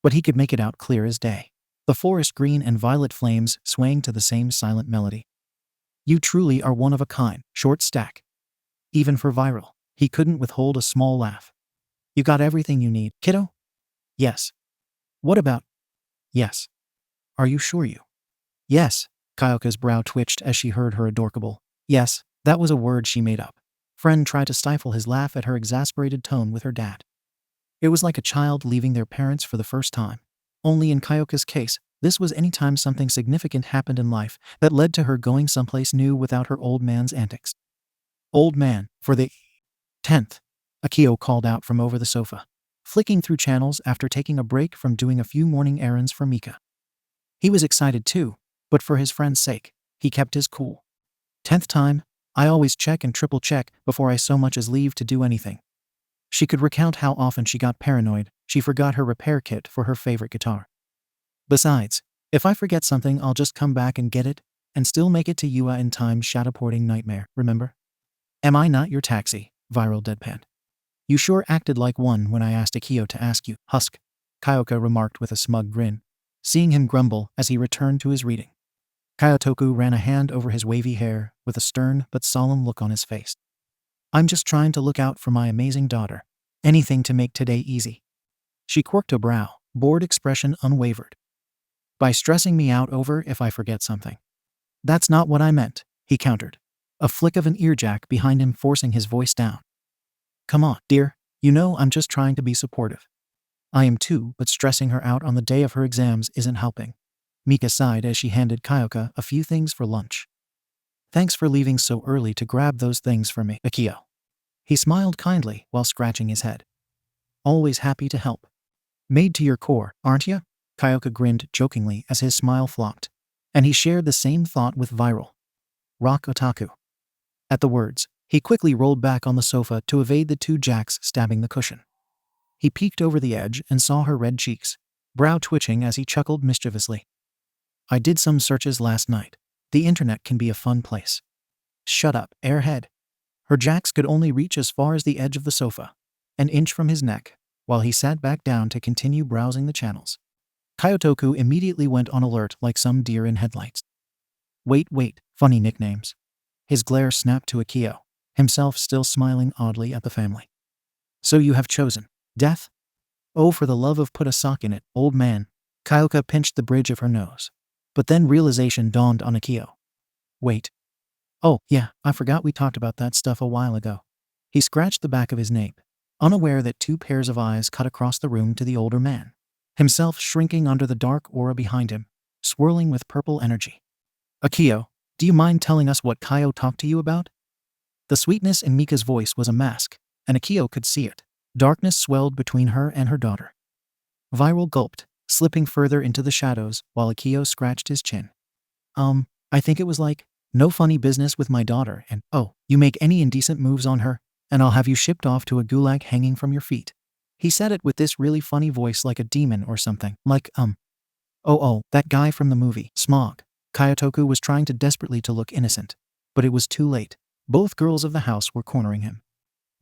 But he could make it out clear as day. The forest green and violet flames swaying to the same silent melody. You truly are one of a kind, short stack. Even for Viral, he couldn't withhold a small laugh. You got everything you need, kiddo? Yes. What about? Yes. Are you sure you? Yes. Kyoka's brow twitched as she heard her adorable. Yes, that was a word she made up. Friend tried to stifle his laugh at her exasperated tone with her dad. It was like a child leaving their parents for the first time. Only in Kyoka's case, this was any time something significant happened in life that led to her going someplace new without her old man's antics. Old man, for the 10th, Akio called out from over the sofa, flicking through channels after taking a break from doing a few morning errands for Mika. He was excited too, but for his friend's sake, he kept his cool. 10th time, I always check and triple check before I so much as leave to do anything. She could recount how often she got paranoid she forgot her repair kit for her favorite guitar. Besides, if I forget something I'll just come back and get it, and still make it to Yua in time. Shadowporting nightmare, remember? Am I not your taxi? Viral deadpanned. You sure acted like one when I asked Akio to ask you, husk, Kyoka remarked with a smug grin, seeing him grumble as he returned to his reading. Kyotoku ran a hand over his wavy hair with a stern but solemn look on his face. I'm just trying to look out for my amazing daughter. Anything to make today easy. She quirked a brow, bored expression unwavered. By stressing me out over if I forget something. That's not what I meant, he countered. A flick of an earjack behind him forcing his voice down. Come on, dear, you know I'm just trying to be supportive. I am too, but stressing her out on the day of her exams isn't helping. Mika sighed as she handed Kyoka a few things for lunch. Thanks for leaving so early to grab those things for me, Akio. He smiled kindly while scratching his head. Always happy to help. Made to your core, aren't you? Kyoka grinned jokingly as his smile flopped. And he shared the same thought with Viral. Rock otaku. At the words, he quickly rolled back on the sofa to evade the two jacks stabbing the cushion. He peeked over the edge and saw her red cheeks, brow twitching as he chuckled mischievously. I did some searches last night. The internet can be a fun place. Shut up, airhead. Her jacks could only reach as far as the edge of the sofa, an inch from his neck, while he sat back down to continue browsing the channels. Kyotoku immediately went on alert like some deer in headlights. Wait, funny nicknames. His glare snapped to Akio, himself still smiling oddly at the family. So you have chosen death? Oh, for the love of put a sock in it, old man. Kyoka pinched the bridge of her nose. But then realization dawned on Akio. Wait. Oh, yeah, I forgot we talked about that stuff a while ago. He scratched the back of his nape, unaware that two pairs of eyes cut across the room to the older man, himself shrinking under the dark aura behind him, swirling with purple energy. Akio, do you mind telling us what Kyo talked to you about? The sweetness in Mika's voice was a mask, and Akio could see it. Darkness swelled between her and her daughter. Viral gulped, slipping further into the shadows while Akio scratched his chin. I think it was like, no funny business with my daughter and, oh, you make any indecent moves on her, and I'll have you shipped off to a gulag hanging from your feet. He said it with this really funny voice like a demon or something, like, oh, that guy from the movie, Smog. Kyotoku was trying desperately to look innocent, but it was too late. Both girls of the house were cornering him.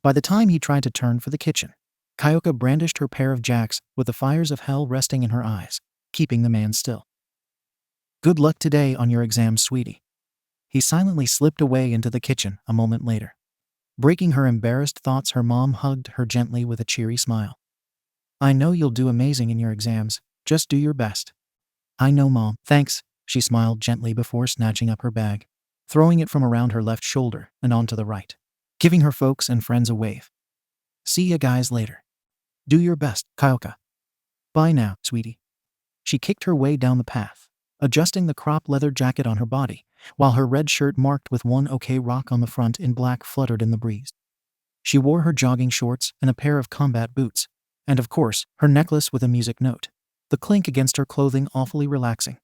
By the time he tried to turn for the kitchen, Kyoka brandished her pair of jacks with the fires of hell resting in her eyes, keeping the man still. Good luck today on your exams, sweetie. He silently slipped away into the kitchen a moment later. Breaking her embarrassed thoughts, her mom hugged her gently with a cheery smile. I know you'll do amazing in your exams, just do your best. I know, Mom, thanks, she smiled gently before snatching up her bag, throwing it from around her left shoulder and onto the right, giving her folks and friends a wave. See ya guys later. Do your best, Kyoka. Bye now, sweetie. She kicked her way down the path, adjusting the crop leather jacket on her body, while her red shirt marked with one OK Rock on the front in black fluttered in the breeze. She wore her jogging shorts and a pair of combat boots, and of course, her necklace with a music note, the clink against her clothing awfully relaxing.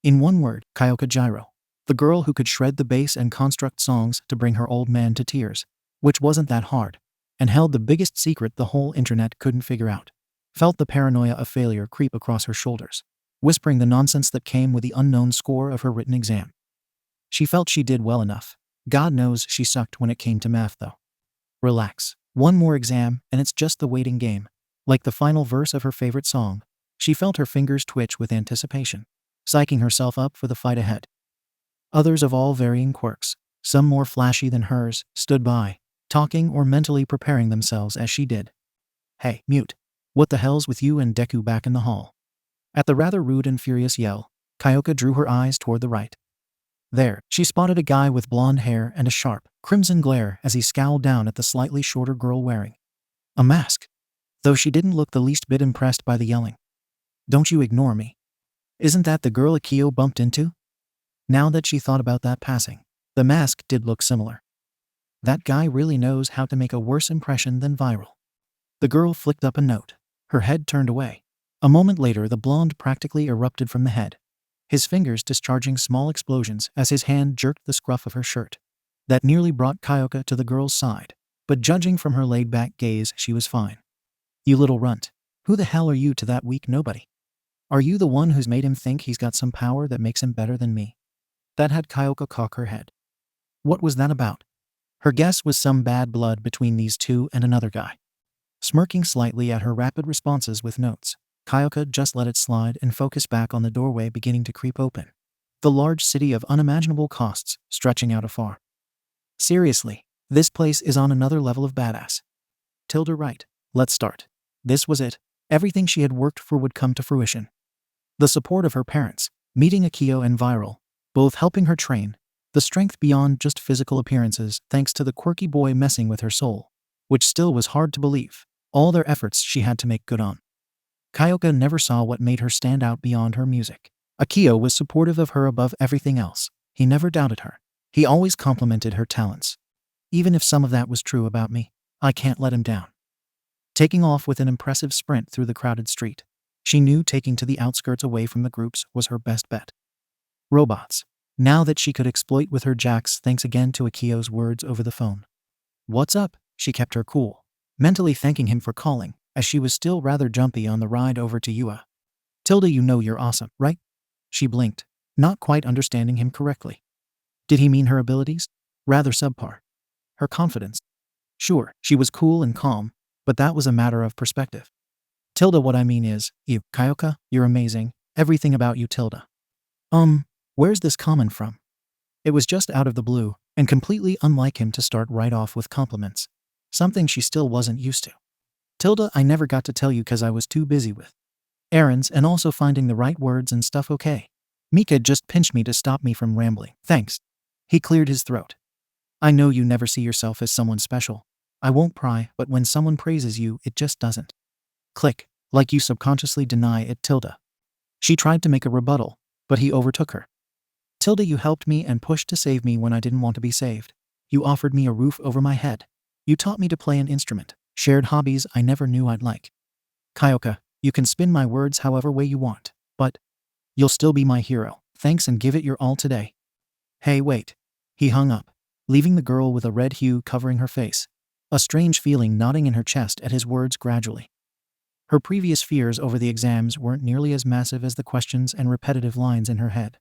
In one word, Kyoka Jiro, the girl who could shred the bass and construct songs to bring her old man to tears, which wasn't that hard, and held the biggest secret the whole internet couldn't figure out, felt the paranoia of failure creep across her shoulders, whispering the nonsense that came with the unknown score of her written exam. She felt she did well enough. God knows she sucked when it came to math though. Relax. One more exam and it's just the waiting game. Like the final verse of her favorite song, she felt her fingers twitch with anticipation, psyching herself up for the fight ahead. Others of all varying quirks, some more flashy than hers, stood by, talking or mentally preparing themselves as she did. Hey, mute. What the hell's with you and Deku back in the hall? At the rather rude and furious yell, Kyoka drew her eyes toward the right. There, she spotted a guy with blonde hair and a sharp, crimson glare as he scowled down at the slightly shorter girl wearing a mask, though she didn't look the least bit impressed by the yelling. Don't you ignore me. Isn't that the girl Akio bumped into? Now that she thought about that passing, the mask did look similar. That guy really knows how to make a worse impression than Viral. The girl flicked up a note, her head turned away. A moment later, the blonde practically erupted from the head, his fingers discharging small explosions as his hand jerked the scruff of her shirt. That nearly brought Kyoka to the girl's side, but judging from her laid-back gaze, she was fine. You little runt. Who the hell are you to that weak nobody? Are you the one who's made him think he's got some power that makes him better than me? That had Kyoka cock her head. What was that about? Her guess was some bad blood between these two and another guy. Smirking slightly at her rapid responses with notes, Kyoka just let it slide and focused back on the doorway beginning to creep open. The large city of unimaginable costs stretching out afar. Seriously, this place is on another level of badass. Tilda right. Let's start. This was it. Everything she had worked for would come to fruition. The support of her parents, meeting Akio and Viral, both helping her train, the strength beyond just physical appearances thanks to the quirky boy messing with her soul, which still was hard to believe, all their efforts she had to make good on. Kyoka never saw what made her stand out beyond her music. Akio was supportive of her above everything else. He never doubted her. He always complimented her talents. Even if some of that was true about me, I can't let him down. Taking off with an impressive sprint through the crowded street, she knew taking to the outskirts away from the groups was her best bet. Robots. Now that she could exploit with her jacks thanks again to Akio's words over the phone. What's up? She kept her cool, mentally thanking him for calling, as she was still rather jumpy on the ride over to Ua. Tilda, you know you're awesome, right? She blinked, not quite understanding him correctly. Did he mean her abilities? Rather subpar. Her confidence. Sure, she was cool and calm, but that was a matter of perspective. Tilda, what I mean is, you, Kyoka, you're amazing, everything about you, Tilda. Where's this coming from? It was just out of the blue, and completely unlike him to start right off with compliments. Something she still wasn't used to. Tilda, I never got to tell you cause I was too busy with errands and also finding the right words and stuff. Okay. Mika just pinched me to stop me from rambling. Thanks. He cleared his throat. I know you never see yourself as someone special. I won't pry, but when someone praises you, it just doesn't click, like you subconsciously deny it, Tilda. She tried to make a rebuttal, but he overtook her. Tilda, you helped me and pushed to save me when I didn't want to be saved. You offered me a roof over my head. You taught me to play an instrument, shared hobbies I never knew I'd like. Kyoka, you can spin my words however way you want, but you'll still be my hero. Thanks and give it your all today. Hey, wait. He hung up, leaving the girl with a red hue covering her face, a strange feeling knotting in her chest at his words gradually. Her previous fears over the exams weren't nearly as massive as the questions and repetitive lines in her head,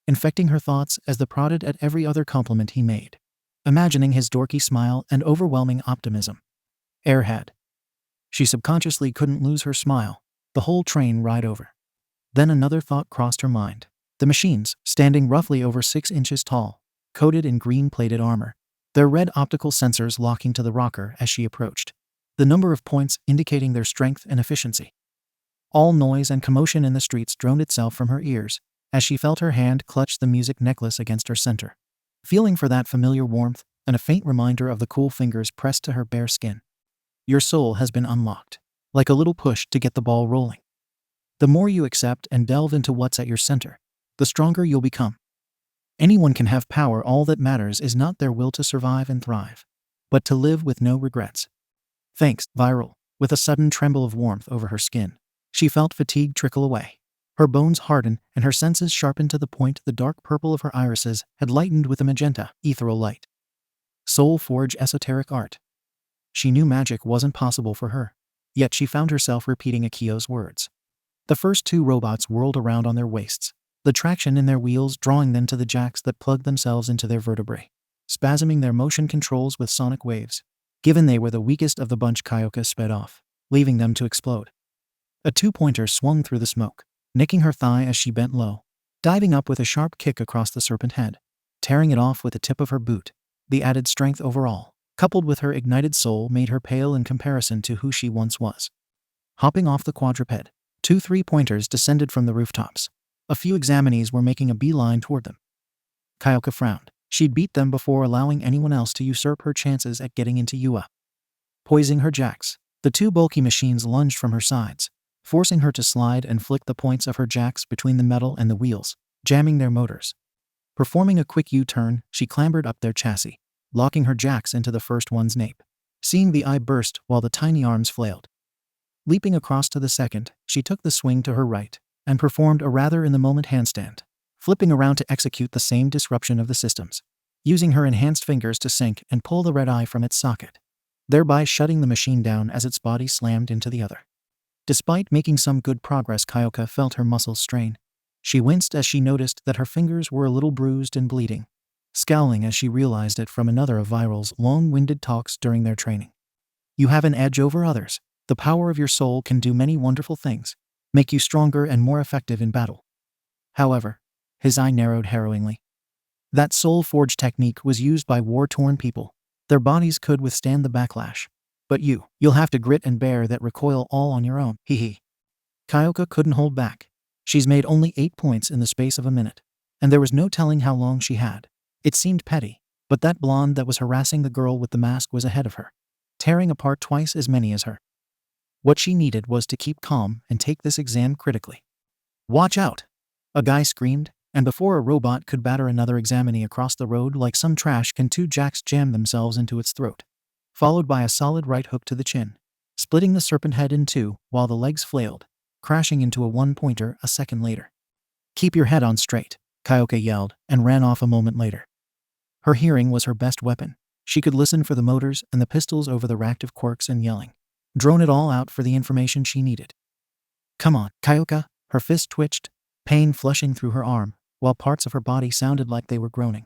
infecting her thoughts as they prodded at every other compliment he made, imagining his dorky smile and overwhelming optimism. Airhead. She subconsciously couldn't lose her smile, the whole train ride over. Then another thought crossed her mind. The machines, standing roughly over 6 inches tall, coated in green-plated armor, their red optical sensors locking to the rocker as she approached, the number of points indicating their strength and efficiency. All noise and commotion in the streets droned itself from her ears as she felt her hand clutch the music necklace against her center, feeling for that familiar warmth and a faint reminder of the cool fingers pressed to her bare skin. Your soul has been unlocked, like a little push to get the ball rolling. The more you accept and delve into what's at your center, the stronger you'll become. Anyone can have power. All that matters is not their will to survive and thrive, but to live with no regrets. Thanks, Viral. With a sudden tremble of warmth over her skin, she felt fatigue trickle away. Her bones hardened and her senses sharpened to the point the dark purple of her irises had lightened with a magenta, ethereal light. Soul Forge esoteric art. She knew magic wasn't possible for her, yet she found herself repeating Akio's words. The first 2 robots whirled around on their waists, the traction in their wheels drawing them to the jacks that plugged themselves into their vertebrae, spasming their motion controls with sonic waves. Given they were the weakest of the bunch, Kyoka sped off, leaving them to explode. A 2-pointer swung through the smoke, nicking her thigh as she bent low, diving up with a sharp kick across the serpent head, tearing it off with the tip of her boot. The added strength overall, coupled with her ignited soul, made her pale in comparison to who she once was. Hopping off the quadruped, 2 3-pointers descended from the rooftops. A few examinees were making a beeline toward them. Kyoka frowned. She'd beat them before allowing anyone else to usurp her chances at getting into Ua. Poising her jacks, the 2 bulky machines lunged from her sides, forcing her to slide and flick the points of her jacks between the metal and the wheels, jamming their motors. Performing a quick U-turn, she clambered up their chassis, locking her jacks into the first one's nape, seeing the eye burst while the tiny arms flailed. Leaping across to the second, she took the swing to her right and performed a rather-in-the-moment handstand, flipping around to execute the same disruption of the systems, using her enhanced fingers to sink and pull the red eye from its socket, thereby shutting the machine down as its body slammed into the other. Despite making some good progress, Kyoka felt her muscles strain. She winced as she noticed that her fingers were a little bruised and bleeding, scowling as she realized it from another of Viral's long-winded talks during their training. You have an edge over others. The power of your soul can do many wonderful things, make you stronger and more effective in battle. However, His eye narrowed harrowingly. That soul-forged technique was used by war-torn people. Their bodies could withstand the backlash. But you'll have to grit and bear that recoil all on your own, hee. Kyoka couldn't hold back. She's made only 8 points in the space of a minute. And there was no telling how long she had. It seemed petty, but that blonde that was harassing the girl with the mask was ahead of her, tearing apart twice as many as her. What she needed was to keep calm and take this exam critically. Watch out! A guy screamed, and before a robot could batter another examinee across the road like some trash can, 2 jacks jammed themselves into its throat, followed by a solid right hook to the chin, splitting the serpent head in two while the legs flailed, crashing into a 1-pointer a second later. Keep your head on straight, Kyoka yelled, and ran off a moment later. Her hearing was her best weapon. She could listen for the motors and the pistols over the rack of quirks and yelling. Drone it all out for the information she needed. Come on, Kyoka, her fist twitched, pain flushing through her arm, while parts of her body sounded like they were groaning.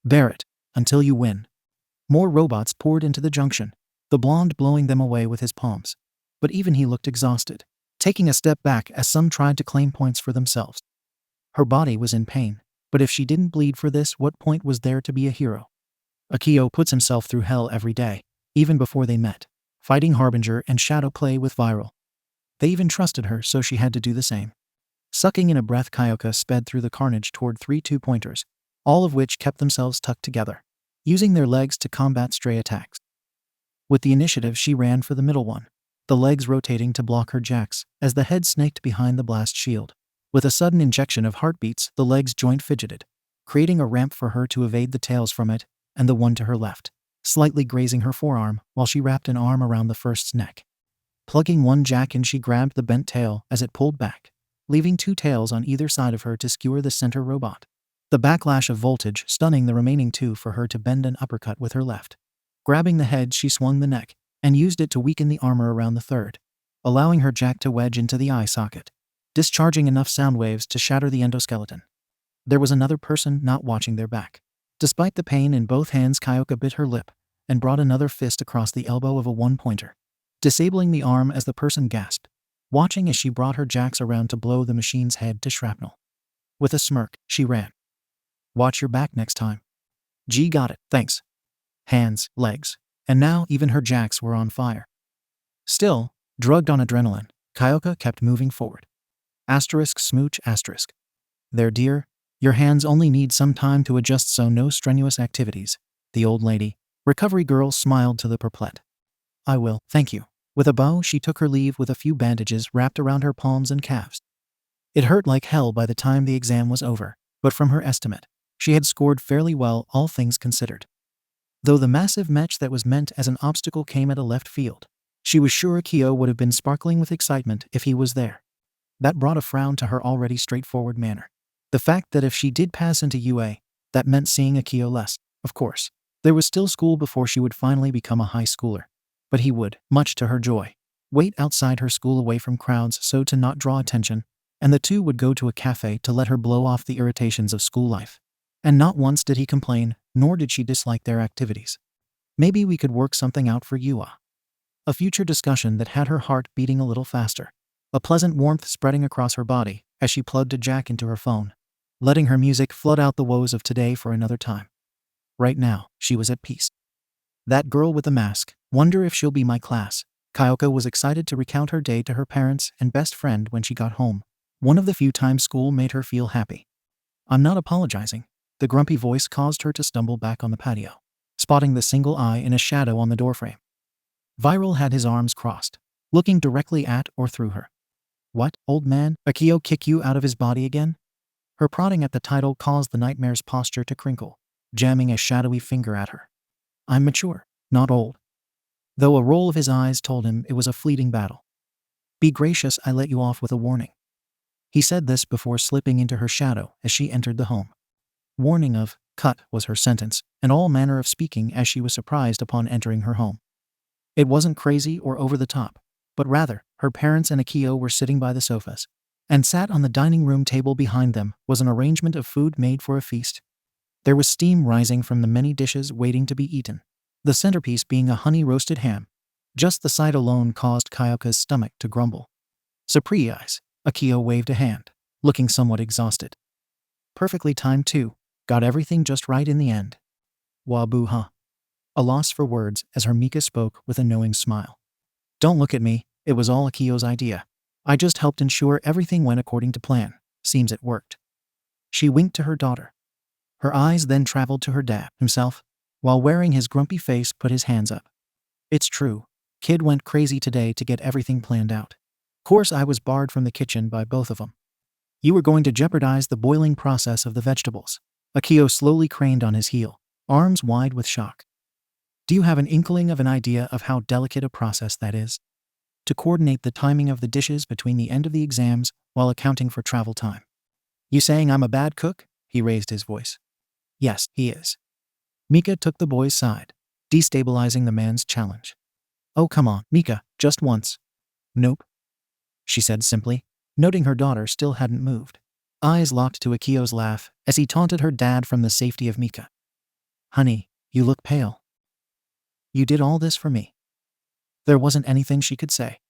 Bear it, until you win. More robots poured into the junction, the blonde blowing them away with his palms. But even he looked exhausted, taking a step back as some tried to claim points for themselves. Her body was in pain, but if she didn't bleed for this, what point was there to be a hero? Akio puts himself through hell every day, even before they met, fighting Harbinger and Shadow Play with Viral. They even trusted her, so she had to do the same. Sucking in a breath, Kyoka sped through the carnage toward 3 2-pointers, all of which kept themselves tucked together, using their legs to combat stray attacks. With the initiative, she ran for the middle one, the legs rotating to block her jacks as the head snaked behind the blast shield. With a sudden injection of heartbeats, the leg's joint fidgeted, creating a ramp for her to evade the tails from it and the one to her left, slightly grazing her forearm while she wrapped an arm around the first's neck. Plugging one jack in, she grabbed the bent tail as it pulled back, leaving 2 tails on either side of her to skewer the center robot. The backlash of voltage stunning the remaining 2 for her to bend an uppercut with her left. Grabbing the head, she swung the neck and used it to weaken the armor around the third, allowing her jack to wedge into the eye socket, discharging enough sound waves to shatter the endoskeleton. There was another person not watching their back. Despite the pain in both hands, Kyoka bit her lip and brought another fist across the elbow of a 1-pointer, disabling the arm as the person gasped, watching as she brought her jacks around to blow the machine's head to shrapnel. With a smirk, she ran. Watch your back next time. G got it, thanks. Hands, legs, and now even her jacks were on fire. Still, drugged on adrenaline, Kyoka kept moving forward. Smooch. There, dear, your hands only need some time to adjust, so no strenuous activities. The old lady, recovery girl, smiled to the perplexed. I will, thank you. With a bow, she took her leave with a few bandages wrapped around her palms and calves. It hurt like hell by the time the exam was over, but from her estimate, she had scored fairly well, all things considered. Though the massive match that was meant as an obstacle came at a left field, she was sure Akio would have been sparkling with excitement if he was there. That brought a frown to her already straightforward manner. The fact that if she did pass into UA, that meant seeing Akio less, of course. There was still school before she would finally become a high schooler. But he would, much to her joy, wait outside her school away from crowds so to not draw attention, and the two would go to a cafe to let her blow off the irritations of school life. And not once did he complain, nor did she dislike their activities. Maybe we could work something out for you. A future discussion that had her heart beating a little faster. A pleasant warmth spreading across her body as she plugged a jack into her phone, letting her music flood out the woes of today for another time. Right now, she was at peace. That girl with the mask, wonder if she'll be my class. Kyoka was excited to recount her day to her parents and best friend when she got home. One of the few times school made her feel happy. I'm not apologizing. The grumpy voice caused her to stumble back on the patio, spotting the single eye in a shadow on the doorframe. Viral had his arms crossed, looking directly at or through her. What, old man? Akio kick you out of his body again? Her prodding at the title caused the nightmare's posture to crinkle, jamming a shadowy finger at her. I'm mature, not old. Though a roll of his eyes told him it was a fleeting battle. Be gracious, I let you off with a warning. He said this before slipping into her shadow as she entered the home. Warning of, cut, was her sentence, and all manner of speaking as she was surprised upon entering her home. It wasn't crazy or over the top, but rather, her parents and Akio were sitting by the sofas, and sat on the dining room table behind them was an arrangement of food made for a feast. There was steam rising from the many dishes waiting to be eaten, the centerpiece being a honey-roasted ham. Just the sight alone caused Kyoka's stomach to grumble. Surprise! Akio waved a hand, looking somewhat exhausted. Perfectly timed too. Got everything just right in the end. Waboo huh? A loss for words as her Mika spoke with a knowing smile. Don't look at me, it was all Akio's idea. I just helped ensure everything went according to plan. Seems it worked. She winked to her daughter. Her eyes then traveled to her dad himself, while wearing his grumpy face put his hands up. It's true. Kid went crazy today to get everything planned out. Course I was barred from the kitchen by both of them. You were going to jeopardize the boiling process of the vegetables. Akio slowly craned on his heel, arms wide with shock. Do you have an inkling of an idea of how delicate a process that is? To coordinate the timing of the dishes between the end of the exams while accounting for travel time. You saying I'm a bad cook? He raised his voice. Yes, he is. Mika took the boy's side, destabilizing the man's challenge. Oh come on, Mika, just once. Nope, she said simply, noting her daughter still hadn't moved. Eyes locked to Akio's laugh as he taunted her dad from the safety of Mika. Honey, you look pale. You did all this for me. There wasn't anything she could say.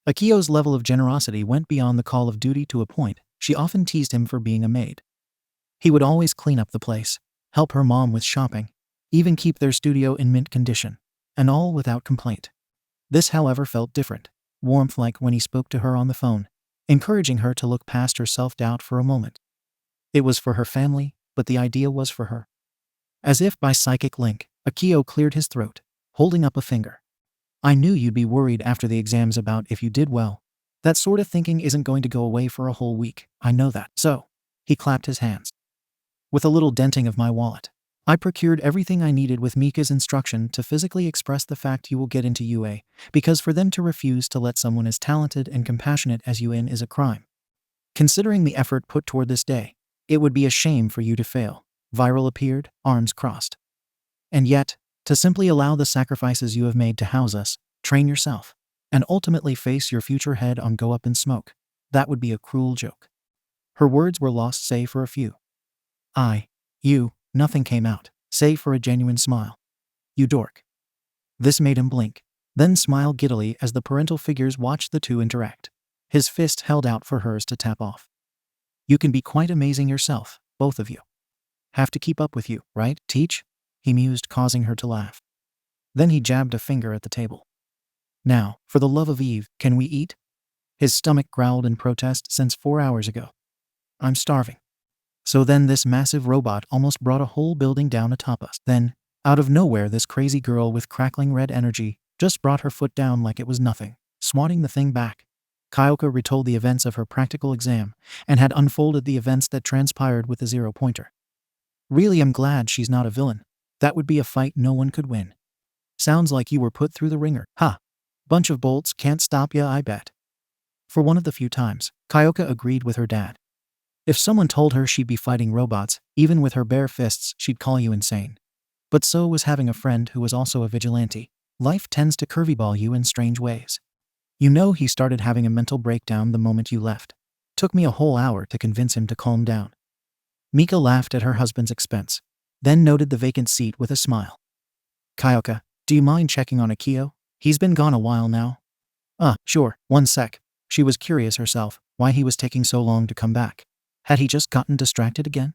Akio's level of generosity went beyond the call of duty to a point. She often teased him for being a maid. He would always clean up the place, help her mom with shopping, even keep their studio in mint condition, and all without complaint. This, however, felt different, warmth like when he spoke to her on the phone, encouraging her to look past her self-doubt for a moment. It was for her family, but the idea was for her. As if by psychic link, Akio cleared his throat, holding up a finger. I knew you'd be worried after the exams about if you did well. That sort of thinking isn't going to go away for a whole week, I know that. So, he clapped his hands. With a little denting of my wallet, I procured everything I needed with Mika's instruction to physically express the fact you will get into UA, because for them to refuse to let someone as talented and compassionate as you in is a crime. Considering the effort put toward this day, it would be a shame for you to fail. Viral appeared, arms crossed. And yet, to simply allow the sacrifices you have made to house us, train yourself, and ultimately face your future head on go up in smoke, that would be a cruel joke. Her words were lost save for a few. Nothing came out, save for a genuine smile. You dork. This made him blink, then smile giddily as the parental figures watched the two interact, his fist held out for hers to tap off. You can be quite amazing yourself, both of you. Have to keep up with you, right, Teach? He mused, causing her to laugh. Then he jabbed a finger at the table. Now, for the love of Eve, can we eat? His stomach growled in protest since 4 hours ago. I'm starving. So then this massive robot almost brought a whole building down atop us. Then, out of nowhere, this crazy girl with crackling red energy just brought her foot down like it was nothing, swatting the thing back. Kyoka retold the events of her practical exam and had unfolded the events that transpired with the 0-pointer. Really, I'm glad she's not a villain. That would be a fight no one could win. Sounds like you were put through the ringer. Ha! Bunch of bolts can't stop ya, I bet. For one of the few times, Kyoka agreed with her dad. If someone told her she'd be fighting robots, even with her bare fists, she'd call you insane. But so was having a friend who was also a vigilante. Life tends to curveball you in strange ways. You know, he started having a mental breakdown the moment you left. Took me a whole hour to convince him to calm down. Mika laughed at her husband's expense, then noted the vacant seat with a smile. Kyoka, do you mind checking on Akio? He's been gone a while now. Sure, one sec. She was curious herself, why he was taking so long to come back. Had he just gotten distracted again?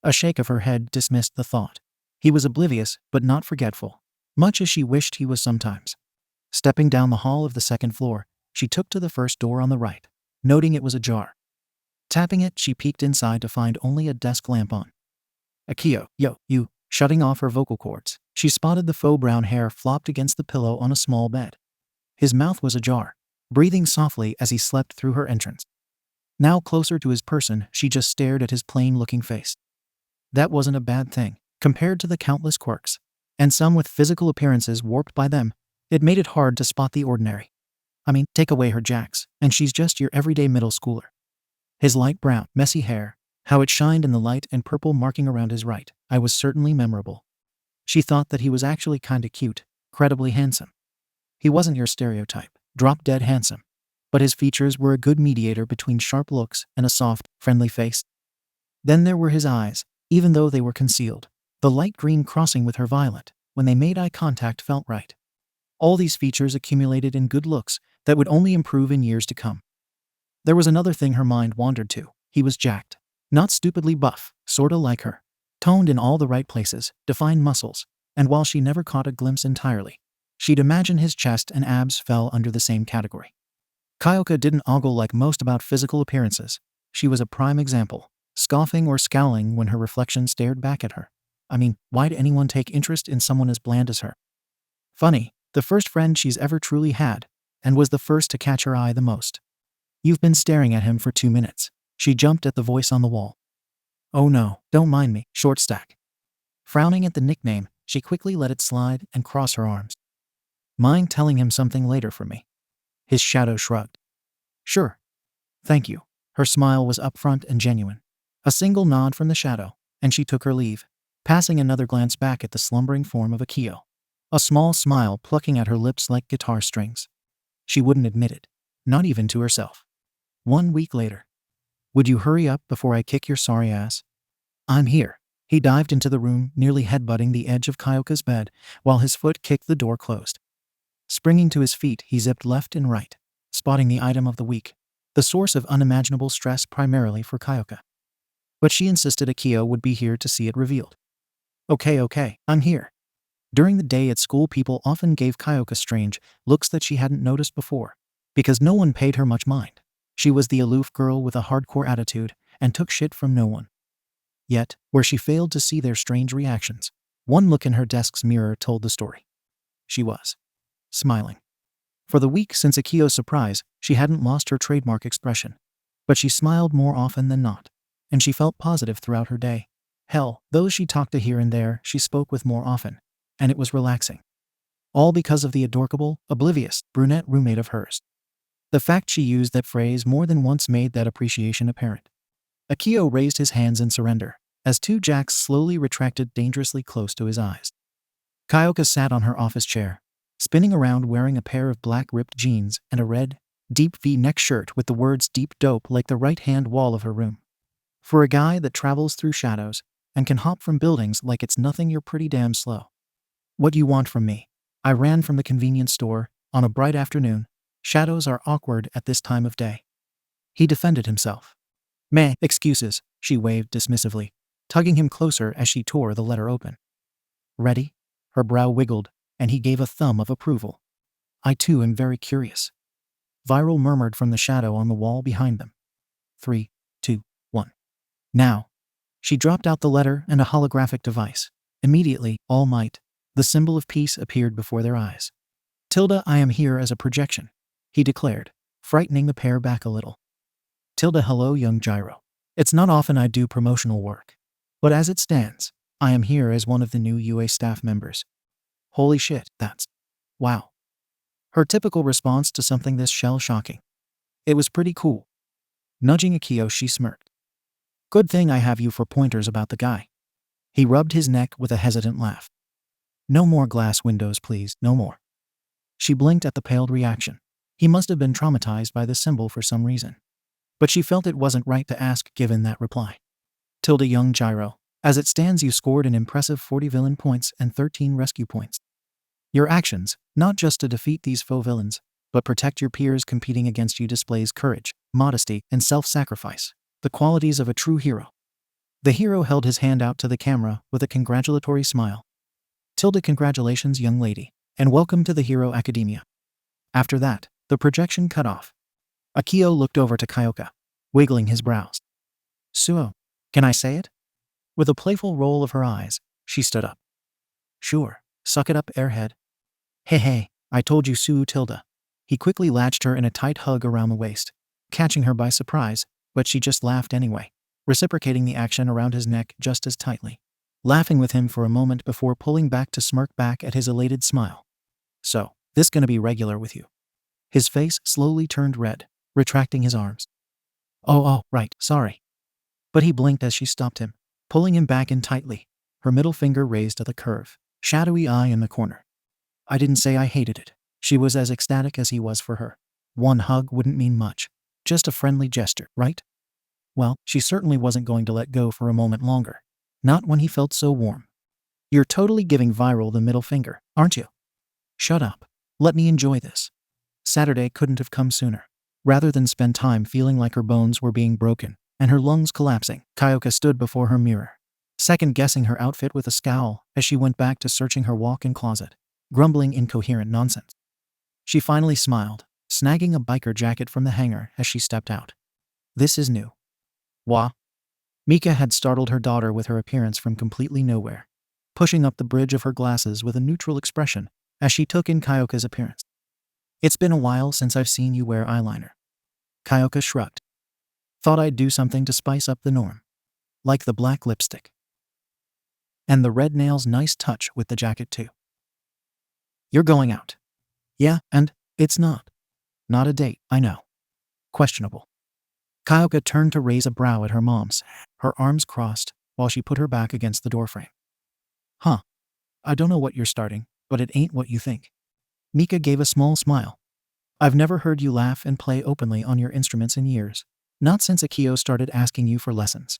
A shake of her head dismissed the thought. He was oblivious, but not forgetful, much as she wished he was sometimes. Stepping down the hall of the second floor, she took to the first door on the right, noting it was ajar. Tapping it, she peeked inside to find only a desk lamp on. Akio, you, shutting off her vocal cords. She spotted the faux brown hair flopped against the pillow on a small bed. His mouth was ajar, breathing softly as he slept through her entrance. Now closer to his person, she just stared at his plain-looking face. That wasn't a bad thing, compared to the countless quirks, and some with physical appearances warped by them. It made it hard to spot the ordinary. I mean, take away her jacks, and she's just your everyday middle schooler. His light brown, messy hair, how it shined in the light and purple marking around his right eye was certainly memorable. She thought that he was actually kinda cute, credibly handsome. He wasn't your stereotype, drop-dead handsome, but his features were a good mediator between sharp looks and a soft, friendly face. Then there were his eyes, even though they were concealed. The light green crossing with her violet, when they made eye contact, felt right. All these features accumulated in good looks that would only improve in years to come. There was another thing her mind wandered to. He was jacked. Not stupidly buff, sorta like her. Toned in all the right places, defined muscles, and while she never caught a glimpse entirely, she'd imagine his chest and abs fell under the same category. Kyoka didn't ogle like most about physical appearances. She was a prime example, scoffing or scowling when her reflection stared back at her. I mean, why'd anyone take interest in someone as bland as her? Funny, the first friend she's ever truly had, and was the first to catch her eye the most. You've been staring at him for 2 minutes. She jumped at the voice on the wall. Oh no, don't mind me, short stack. Frowning at the nickname, she quickly let it slide and cross her arms. Mind telling him something later for me? His shadow shrugged. Sure. Thank you. Her smile was upfront and genuine. A single nod from the shadow, and she took her leave, passing another glance back at the slumbering form of Akio. A small smile plucking at her lips like guitar strings. She wouldn't admit it, not even to herself. 1 week later. Would you hurry up before I kick your sorry ass? I'm here. He dived into the room, nearly headbutting the edge of Kyoka's bed, while his foot kicked the door closed. Springing to his feet, he zipped left and right, spotting the item of the week, the source of unimaginable stress primarily for Kyoka. But she insisted Akio would be here to see it revealed. Okay, I'm here. During the day at school, people often gave Kyoka strange looks that she hadn't noticed before, because no one paid her much mind. She was the aloof girl with a hardcore attitude and took shit from no one. Yet, where she failed to see their strange reactions, one look in her desk's mirror told the story. She was smiling. For the week since Akio's surprise, she hadn't lost her trademark expression. But she smiled more often than not, and she felt positive throughout her day. Hell, those she talked to here and there, she spoke with more often, and it was relaxing. All because of the adorable, oblivious, brunette roommate of hers. The fact she used that phrase more than once made that appreciation apparent. Akio raised his hands in surrender, as 2 jacks slowly retracted dangerously close to his eyes. Kyoka sat on her office chair, spinning around wearing a pair of black ripped jeans and a red, deep V-neck shirt with the words "Deep Dope" like the right-hand wall of her room. For a guy that travels through shadows and can hop from buildings like it's nothing, you're pretty damn slow. What do you want from me? I ran from the convenience store on a bright afternoon. Shadows are awkward at this time of day. He defended himself. Meh, excuses, she waved dismissively, tugging him closer as she tore the letter open. Ready? Her brow wiggled, and he gave a thumb of approval. I too am very curious. Viral murmured from the shadow on the wall behind them. 3, 2, 1. Now. She dropped out the letter and a holographic device. Immediately, All Might, the symbol of peace, appeared before their eyes. Tilda, I am here as a projection, he declared, frightening the pair back a little. Tilda, hello young Jiro. It's not often I do promotional work, but as it stands, I am here as one of the new UA staff members. Holy shit, that's... wow. Her typical response to something this shell-shocking. It was pretty cool. Nudging Akio, she smirked. Good thing I have you for pointers about the guy. He rubbed his neck with a hesitant laugh. No more glass windows, please, no more. She blinked at the paled reaction. He must have been traumatized by the symbol for some reason. But she felt it wasn't right to ask given that reply. Tilda, young Jiro, as it stands you scored an impressive 40 villain points and 13 rescue points. Your actions, not just to defeat these faux villains, but protect your peers competing against you, displays courage, modesty, and self-sacrifice, the qualities of a true hero. The hero held his hand out to the camera with a congratulatory smile. Tilda, congratulations young lady, and welcome to the Hero Academia. After that, the projection cut off. Akio looked over to Kyoka, wiggling his brows. Suo, can I say it? With a playful roll of her eyes, she stood up. Sure, suck it up, airhead. Hey, I told you Sue, Tilda. He quickly latched her in a tight hug around the waist, catching her by surprise, but she just laughed anyway, reciprocating the action around his neck just as tightly, laughing with him for a moment before pulling back to smirk back at his elated smile. So, this gonna be regular with you? His face slowly turned red, retracting his arms. Oh, right, sorry. But he blinked as she stopped him, pulling him back in tightly, her middle finger raised at the curve, shadowy eye in the corner. I didn't say I hated it. She was as ecstatic as he was for her. One hug wouldn't mean much, just a friendly gesture, right? Well, she certainly wasn't going to let go for a moment longer. Not when he felt so warm. You're totally giving Viral the middle finger, aren't you? Shut up. Let me enjoy this. Saturday couldn't have come sooner. Rather than spend time feeling like her bones were being broken, and her lungs collapsing. Kyoka stood before her mirror, second-guessing her outfit with a scowl as she went back to searching her walk-in closet, grumbling incoherent nonsense. She finally smiled, snagging a biker jacket from the hanger as she stepped out. This is new. Wah. Mika had startled her daughter with her appearance from completely nowhere, pushing up the bridge of her glasses with a neutral expression as she took in Kyoka's appearance. It's been a while since I've seen you wear eyeliner. Kyoka shrugged. Thought I'd do something to spice up the norm. Like the black lipstick. And the red nails, nice touch with the jacket too. You're going out. Yeah, and it's not. Not a date, I know. Questionable. Kyoka turned to raise a brow at her mom's, her arms crossed, while she put her back against the doorframe. Huh. I don't know what you're starting, but it ain't what you think. Mika gave a small smile. I've never heard you laugh and play openly on your instruments in years. Not since Akio started asking you for lessons.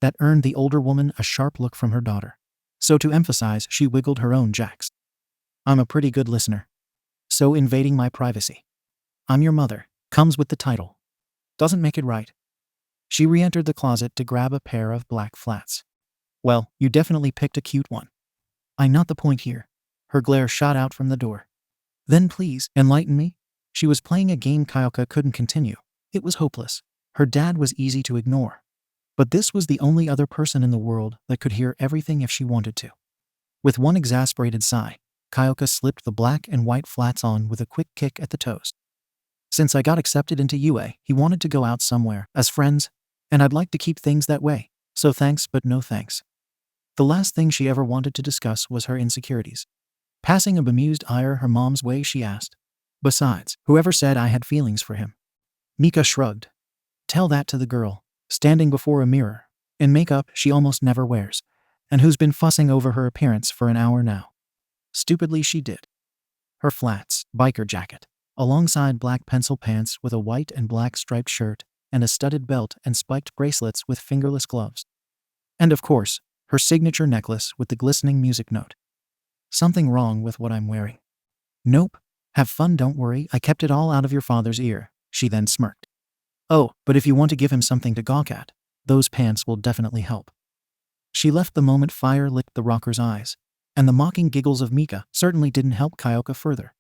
That earned the older woman a sharp look from her daughter. So to emphasize, she wiggled her own jacks. I'm a pretty good listener. So invading my privacy. I'm your mother, comes with the title. Doesn't make it right. She re-entered the closet to grab a pair of black flats. Well, you definitely picked a cute one. I'm not the point here. Her glare shot out from the door. Then please, enlighten me. She was playing a game Kyoka couldn't continue. It was hopeless. Her dad was easy to ignore. But this was the only other person in the world that could hear everything if she wanted to. With one exasperated sigh, Kyoka slipped the black and white flats on with a quick kick at the toes. Since I got accepted into UA, he wanted to go out somewhere, as friends, and I'd like to keep things that way, so thanks but no thanks. The last thing she ever wanted to discuss was her insecurities. Passing a bemused ire her mom's way, she asked, Besides, whoever said I had feelings for him? Mika shrugged. Tell that to the girl, standing before a mirror, in makeup she almost never wears, and who's been fussing over her appearance for an hour now. Stupidly she did. Her flats, biker jacket, alongside black pencil pants with a white and black striped shirt, and a studded belt and spiked bracelets with fingerless gloves. And of course, her signature necklace with the glistening music note. Something wrong with what I'm wearing. Nope. Have fun, don't worry, I kept it all out of your father's ear, she then smirked. Oh, but if you want to give him something to gawk at, those pants will definitely help. She left the moment fire licked the rocker's eyes, and the mocking giggles of Mika certainly didn't help Kyoka further.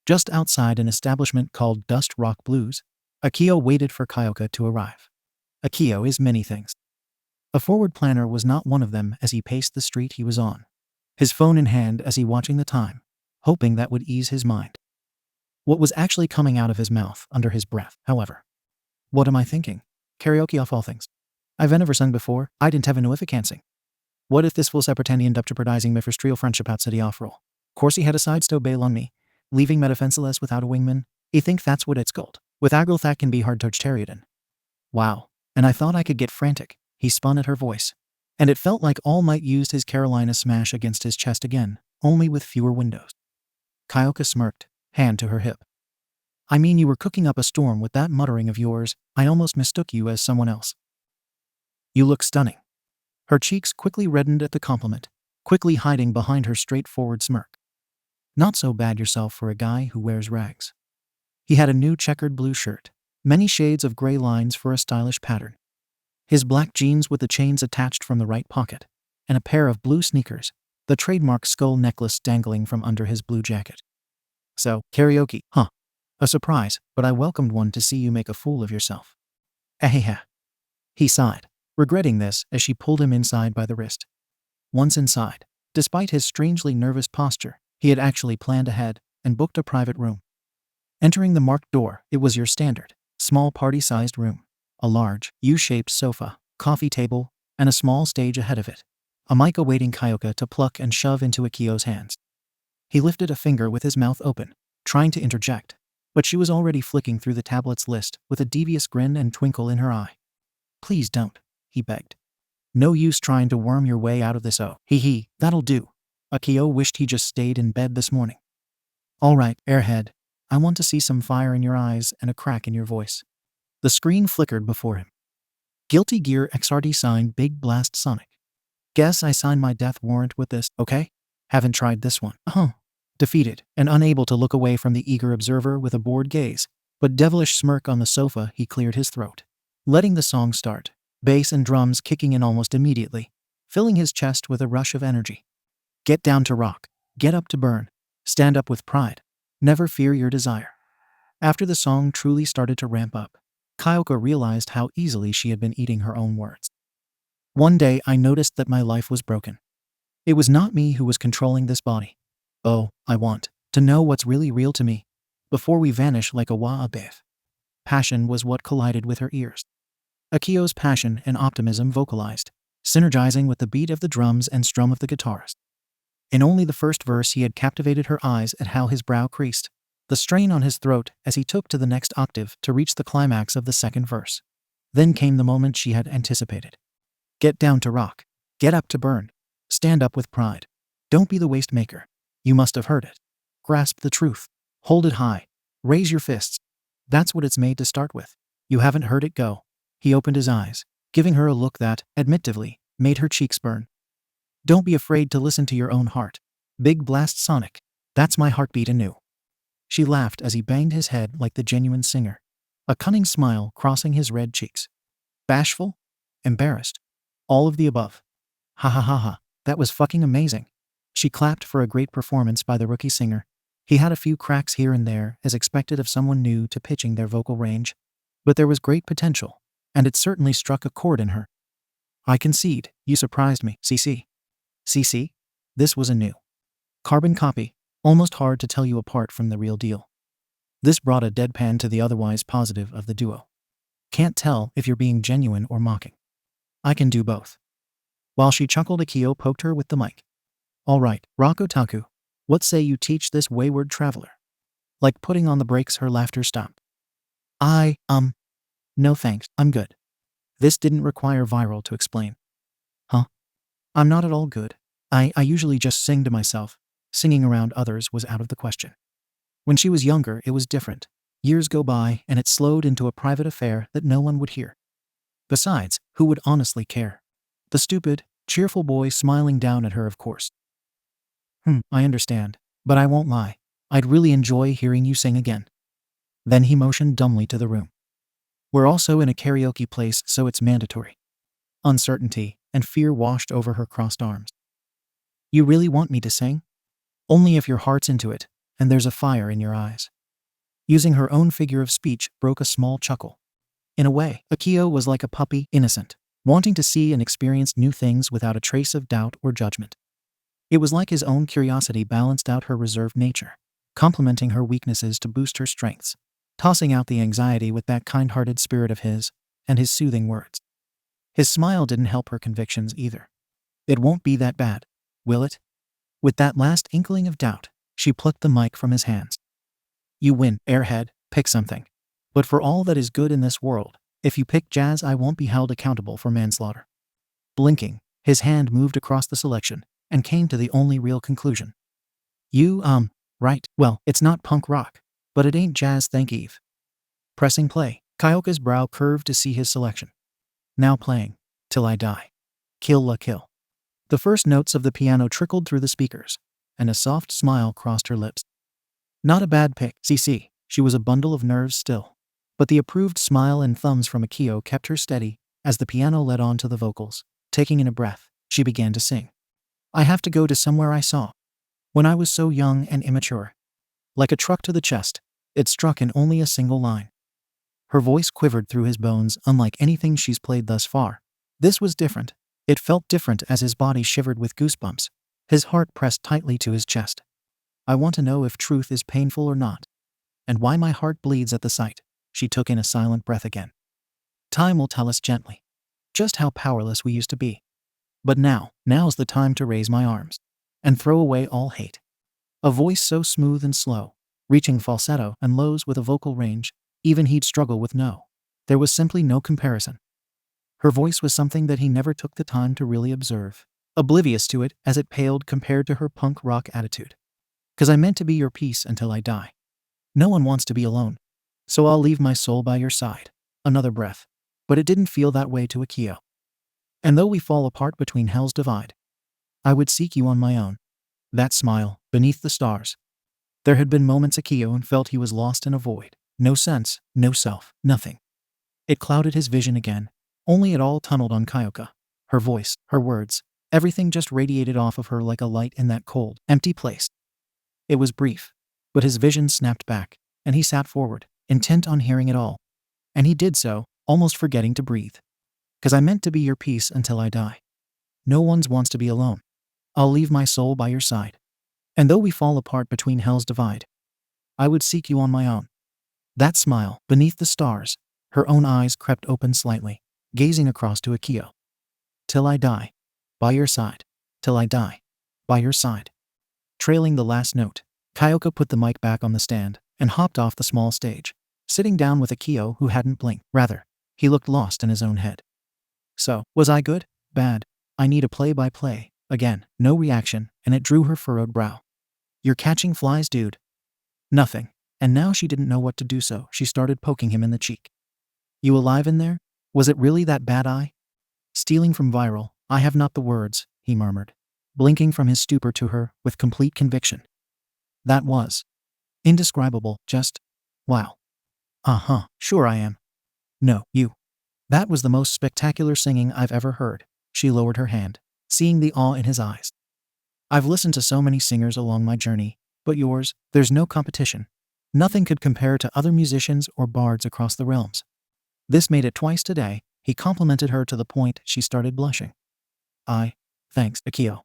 Just outside an establishment called Dust Rock Blues, Akio waited for Kyoka to arrive. Akio is many things. A forward planner was not one of them as he paced the street he was on, his phone in hand as he watching the time, hoping that would ease his mind. What was actually coming out of his mouth under his breath, however? What am I thinking? Karaoke of all things. I've never sung before, I didn't have no if I can't sing. What if this was a pretendian jeopardizing my first real friendship outside the off-roll? Course he had a sidestep bail on me, leaving me defenseless without a wingman. I think that's what it's called. With Agril that can be hard to chariot. Wow, and I thought I could get frantic, he spun at her voice. And it felt like All Might used his Carolina smash against his chest again, only with fewer windows. Kyoka smirked, hand to her hip. I mean, you were cooking up a storm with that muttering of yours, I almost mistook you as someone else. You look stunning. Her cheeks quickly reddened at the compliment, quickly hiding behind her straightforward smirk. Not so bad yourself for a guy who wears rags. He had a new checkered blue shirt, many shades of gray lines for a stylish pattern. His black jeans with the chains attached from the right pocket, and a pair of blue sneakers, the trademark skull necklace dangling from under his blue jacket. So, karaoke, huh? A surprise, but I welcomed one to see you make a fool of yourself. Aheha. He sighed, regretting this as she pulled him inside by the wrist. Once inside, despite his strangely nervous posture, he had actually planned ahead and booked a private room. Entering the marked door, it was your standard, small party-sized room. A large, U-shaped sofa, coffee table, and a small stage ahead of it. A mic awaiting Kyoka to pluck and shove into Akio's hands. He lifted a finger with his mouth open, trying to interject, but she was already flicking through the tablet's list with a devious grin and twinkle in her eye. Please don't, he begged. No use trying to worm your way out of this. Oh, hee, that'll do. Akio wished he just stayed in bed this morning. All right, airhead. I want to see some fire in your eyes and a crack in your voice. The screen flickered before him. Guilty Gear XRD signed Big Blast Sonic. Guess I signed my death warrant with this, okay? Haven't tried this one. Defeated and unable to look away from the eager observer with a bored gaze, but devilish smirk on the sofa, he cleared his throat. letting the song start, bass and drums kicking in almost immediately, filling his chest with a rush of energy. Get down to rock, get up to burn, stand up with pride, never fear your desire. After the song truly started to ramp up, Kyoka realized how easily she had been eating her own words. One day I noticed that my life was broken. It was not me who was controlling this body. Oh, I want to know what's really real to me before we vanish like a WhatIf. Passion was what collided with her ears. Akio's passion and optimism vocalized, synergizing with the beat of the drums and strum of the guitars. In only the first verse he had captivated her eyes at how his brow creased, the strain on his throat as he took to the next octave to reach the climax of the second verse. Then came the moment she had anticipated. Get down to rock. Get up to burn. Stand up with pride. Don't be the waste maker. You must have heard it. Grasp the truth. Hold it high. Raise your fists. That's what it's made to start with. You haven't heard it go. He opened his eyes, giving her a look that, admittedly, made her cheeks burn. Don't be afraid to listen to your own heart. Big blast sonic. That's my heartbeat anew. She laughed as he banged his head like the genuine singer, a cunning smile crossing his red cheeks. Bashful? Embarrassed? All of the above. Ha ha ha ha, that was fucking amazing. She clapped for a great performance by the rookie singer. He had a few cracks here and there, as expected of someone new to pitching their vocal range, but there was great potential, and it certainly struck a chord in her. I concede, you surprised me, CC. CC? This was a new carbon copy, almost hard to tell you apart from the real deal. This brought a deadpan to the otherwise positive of the duo. Can't tell if you're being genuine or mocking. I can do both. While she chuckled, Akio poked her with the mic. All right, Rakotaku, what say you teach this wayward traveler? Like putting on the brakes, her laughter stopped. No thanks, I'm good. This didn't require viral to explain. Huh? I'm not at all good. I usually just sing to myself. Singing around others was out of the question. When she was younger, it was different. Years go by, and it slowed into a private affair that no one would hear. Besides, who would honestly care? The stupid, cheerful boy smiling down at her, of course. I understand, but I won't lie. I'd really enjoy hearing you sing again. Then he motioned dumbly to the room. We're also in a karaoke place, so it's mandatory. Uncertainty and fear washed over her crossed arms. You really want me to sing? Only if your heart's into it, and there's a fire in your eyes. Using her own figure of speech broke a small chuckle. In a way, Akio was like a puppy, innocent, wanting to see and experience new things without a trace of doubt or judgment. It was like his own curiosity balanced out her reserved nature, complementing her weaknesses to boost her strengths, tossing out the anxiety with that kind-hearted spirit of his, and his soothing words. His smile didn't help her convictions either. It won't be that bad, will it? With that last inkling of doubt, she plucked the mic from his hands. You win, airhead, pick something. But for all that is good in this world, if you pick jazz, I won't be held accountable for manslaughter. Blinking, his hand moved across the selection, and came to the only real conclusion. Right, well, it's not punk rock, but it ain't jazz, thank Eve. Pressing play, Kyoka's brow curved to see his selection. Now playing, Till I Die. Kill la Kill. The first notes of the piano trickled through the speakers, and a soft smile crossed her lips. Not a bad pick, CC. She was a bundle of nerves still, but the approved smile and thumbs from Akio kept her steady as the piano led on to the vocals. Taking in a breath, she began to sing. I have to go to somewhere I saw when I was so young and immature. Like a truck to the chest, it struck in only a single line. Her voice quivered through his bones, unlike anything she's played thus far. This was different. It felt different as his body shivered with goosebumps, his heart pressed tightly to his chest. I want to know if truth is painful or not, and why my heart bleeds at the sight. She took in a silent breath again. Time will tell us gently just how powerless we used to be. But now's the time to raise my arms and throw away all hate. A voice so smooth and slow, reaching falsetto and lows with a vocal range, even he'd struggle with no. There was simply no comparison. Her voice was something that he never took the time to really observe, oblivious to it as it paled compared to her punk rock attitude. 'Cause I meant to be your peace until I die. No one wants to be alone, so I'll leave my soul by your side. Another breath. But it didn't feel that way to Akio. And though we fall apart between hell's divide, I would seek you on my own. That smile, beneath the stars. There had been moments Akio felt he was lost in a void. No sense, no self, nothing. It clouded his vision again, only it all tunneled on Kyoka. Her voice, her words, everything just radiated off of her like a light in that cold, empty place. It was brief, but his vision snapped back, and he sat forward, intent on hearing it all. And he did so, almost forgetting to breathe. "'Cause I meant to be your peace until I die. No one wants to be alone. I'll leave my soul by your side. And though we fall apart between hell's divide, I would seek you on my own." That smile, beneath the stars, her own eyes crept open slightly, gazing across to Akio. "Till I die. By your side. Till I die. By your side." Trailing the last note, Kyoka put the mic back on the stand and hopped off the small stage, sitting down with Akio, who hadn't blinked. Rather, he looked lost in his own head. "So, was I good? Bad? I need a play-by-play." Again, no reaction, and it drew her furrowed brow. "You're catching flies, dude." Nothing. And now she didn't know what to do, so she started poking him in the cheek. "You alive in there? Was it really that bad?" Stealing from Viral, "I have not the words," he murmured, blinking from his stupor to her with complete conviction. "That was indescribable, just wow." "Uh-huh, sure I am." "No, you. That was the most spectacular singing I've ever heard." She lowered her hand, seeing the awe in his eyes. "I've listened to so many singers along my journey, but yours, there's no competition. Nothing could compare to other musicians or bards across the realms." This made it twice today. He complimented her to the point she started blushing. Thanks, Akio."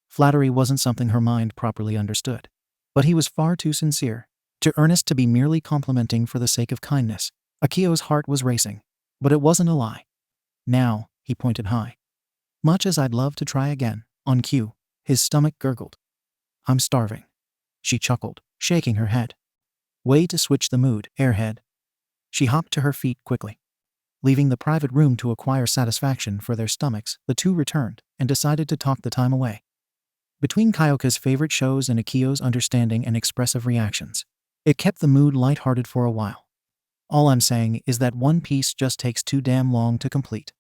Flattery wasn't something her mind properly understood. But he was far too sincere, too earnest to be merely complimenting for the sake of kindness. Akio's heart was racing, but it wasn't a lie. "Now," he pointed high. "Much as I'd love to try again, on cue," his stomach gurgled. "I'm starving." She chuckled, shaking her head. "Way to switch the mood, airhead." She hopped to her feet quickly. Leaving the private room to acquire satisfaction for their stomachs, the two returned and decided to talk the time away. Between Kyoka's favorite shows and Akio's understanding and expressive reactions, it kept the mood lighthearted for a while. "All I'm saying is that One Piece just takes too damn long to complete.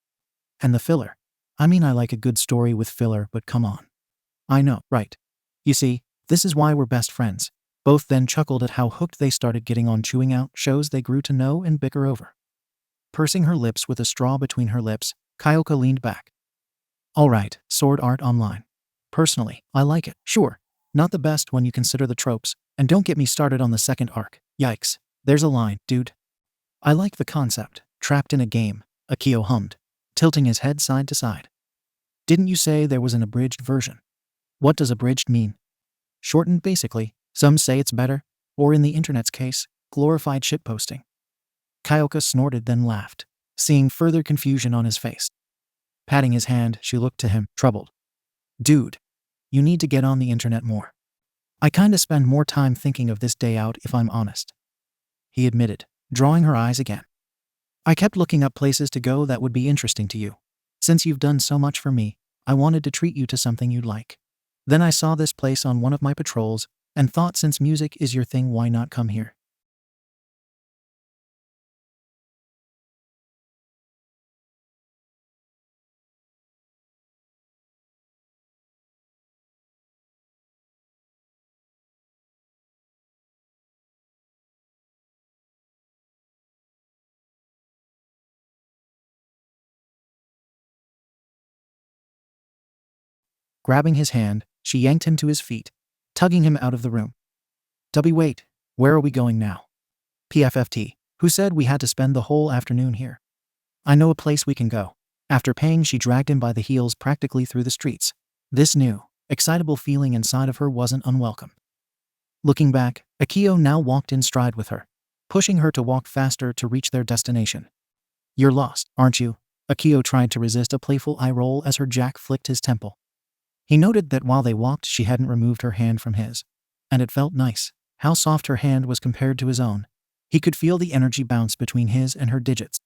And the filler. I mean, I like a good story with filler, but come on." "I know, right? You see, this is why we're best friends." Both then chuckled at how hooked they started getting on chewing out shows they grew to know and bicker over. Pursing her lips with a straw between her lips, Kyoka leaned back. "All right, Sword Art Online. Personally, I like it. Sure, not the best when you consider the tropes, and don't get me started on the second arc. Yikes, there's a line, dude." "I like the concept. Trapped in a game," Akio hummed, tilting his head side to side. "Didn't you say there was an abridged version?" "What does abridged mean?" "Shortened, basically. Some say it's better, or in the internet's case, glorified shitposting." Kyoka snorted, then laughed, seeing further confusion on his face. Patting his hand, she looked to him, troubled. "Dude, you need to get on the internet more. I kinda spend more time thinking of this day out, if I'm honest," he admitted, drawing her eyes again. "I kept looking up places to go that would be interesting to you. Since you've done so much for me, I wanted to treat you to something you'd like. Then I saw this place on one of my patrols, and thought since music is your thing, why not come here?" Grabbing his hand, she yanked him to his feet, tugging him out of the room. Wait, where are we going now?" "PFFT. Who said we had to spend the whole afternoon here? I know a place we can go." After paying, she dragged him by the heels practically through the streets. This new, excitable feeling inside of her wasn't unwelcome. Looking back, Akio now walked in stride with her, pushing her to walk faster to reach their destination. "You're lost, aren't you?" Akio tried to resist a playful eye roll as her jack flicked his temple. He noted that while they walked, she hadn't removed her hand from his. And it felt nice, how soft her hand was compared to his own. He could feel the energy bounce between his and her digits.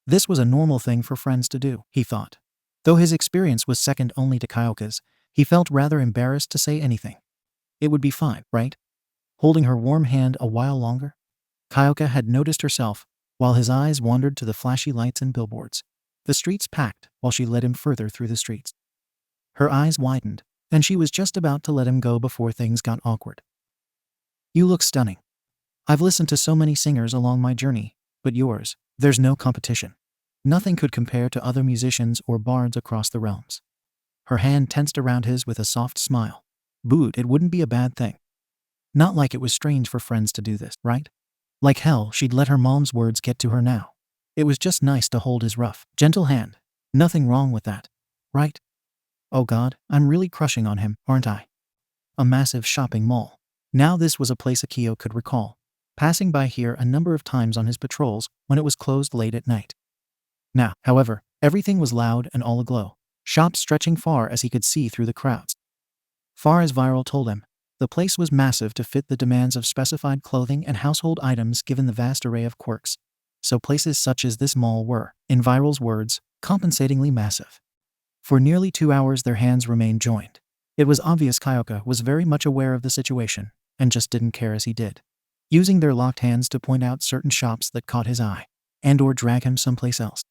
This was a normal thing for friends to do, he thought. Though his experience was second only to Kyoka's, he felt rather embarrassed to say anything. It would be fine, right? Holding her warm hand a while longer? Kyoka had noticed herself, while his eyes wandered to the flashy lights and billboards. The streets packed, while she led him further through the streets. Her eyes widened, and she was just about to let him go before things got awkward. "You look stunning. I've listened to so many singers along my journey, but yours, There's no competition. Nothing could compare to other musicians or bards across the realms. Her hand tensed around his with a soft smile. Boot, it wouldn't be a bad thing. Not like it was strange for friends to do this, right? Like hell, she'd let her mom's words get to her now. It was just nice to hold his rough, gentle hand. Nothing wrong with that, right? Oh God, I'm really crushing on him, aren't I? A massive shopping mall. Now this was a place Akio could recall, passing by here a number of times on his patrols when it was closed late at night. Now, however, everything was loud and all aglow, shops stretching far as he could see through the crowds. Far as Viral told him, the place was massive to fit the demands of specified clothing and household items given the vast array of quirks. So places such as this mall were, in Viral's words, compensatingly massive. For nearly 2 hours their hands remained joined. It was obvious Kyoka was very much aware of the situation, and just didn't care as he did, using their locked hands to point out certain shops that caught his eye, and or drag him someplace else.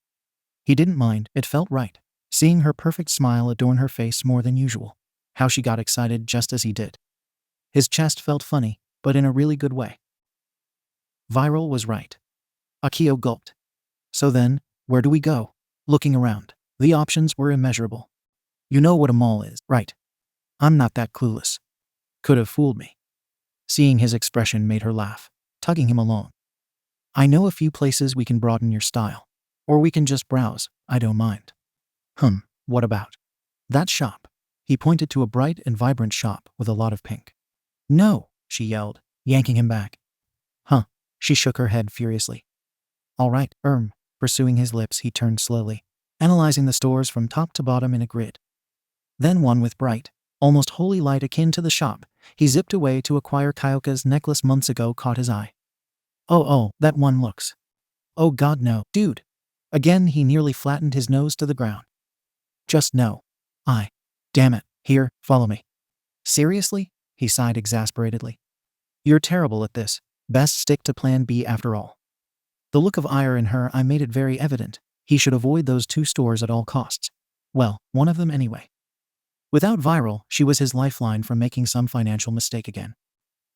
He didn't mind, it felt right, seeing her perfect smile adorn her face more than usual. How she got excited just as he did. His chest felt funny, but in a really good way. Viral was right. Akio gulped. So then, where do we go? Looking around, the options were immeasurable. You know what a mall is, right? I'm not that clueless. Could have fooled me. Seeing his expression made her laugh, tugging him along. I know a few places we can broaden your style. Or we can just browse, I don't mind. What about that shop? He pointed to a bright and vibrant shop with a lot of pink. No, she yelled, yanking him back. She shook her head furiously. All right, pursuing his lips he turned slowly, analyzing the stores from top to bottom in a grid. Then one with bright, almost holy light akin to the shop he zipped away to acquire Kyoka's necklace months ago caught his eye. Oh, that one looks. Oh God no, dude. Again he nearly flattened his nose to the ground. Just no. Damn it, here, follow me. Seriously? He sighed exasperately. You're terrible at this. Best stick to plan B after all. The look of ire in her eye made it very evident. He should avoid those 2 stores at all costs. Well, one of them anyway. Without Viral, she was his lifeline from making some financial mistake again.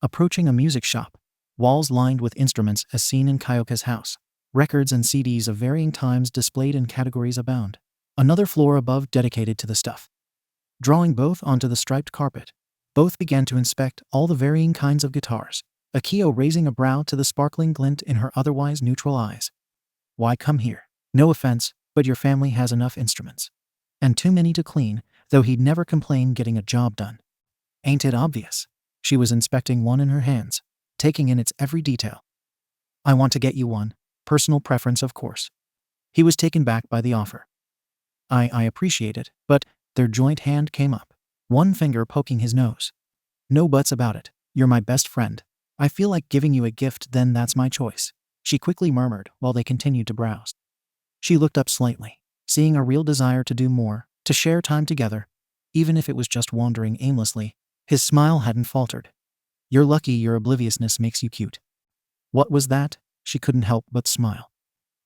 Approaching a music shop, walls lined with instruments as seen in Kyoka's house, records and CDs of varying times displayed in categories abound. Another floor above dedicated to the stuff. Drawing both onto the striped carpet, both began to inspect all the varying kinds of guitars, Akio raising a brow to the sparkling glint in her otherwise neutral eyes. Why come here? No offense, but your family has enough instruments. And too many to clean, though he'd never complain getting a job done. Ain't it obvious? She was inspecting one in her hands, taking in its every detail. I want to get you one. Personal preference, of course. He was taken back by the offer. I appreciate it, but their joint hand came up, one finger poking his nose. No buts about it. You're my best friend. I feel like giving you a gift, then that's my choice, she quickly murmured while they continued to browse. She looked up slightly, seeing a real desire to do more, to share time together, even if it was just wandering aimlessly. His smile hadn't faltered. You're lucky your obliviousness makes you cute. What was that? She couldn't help but smile.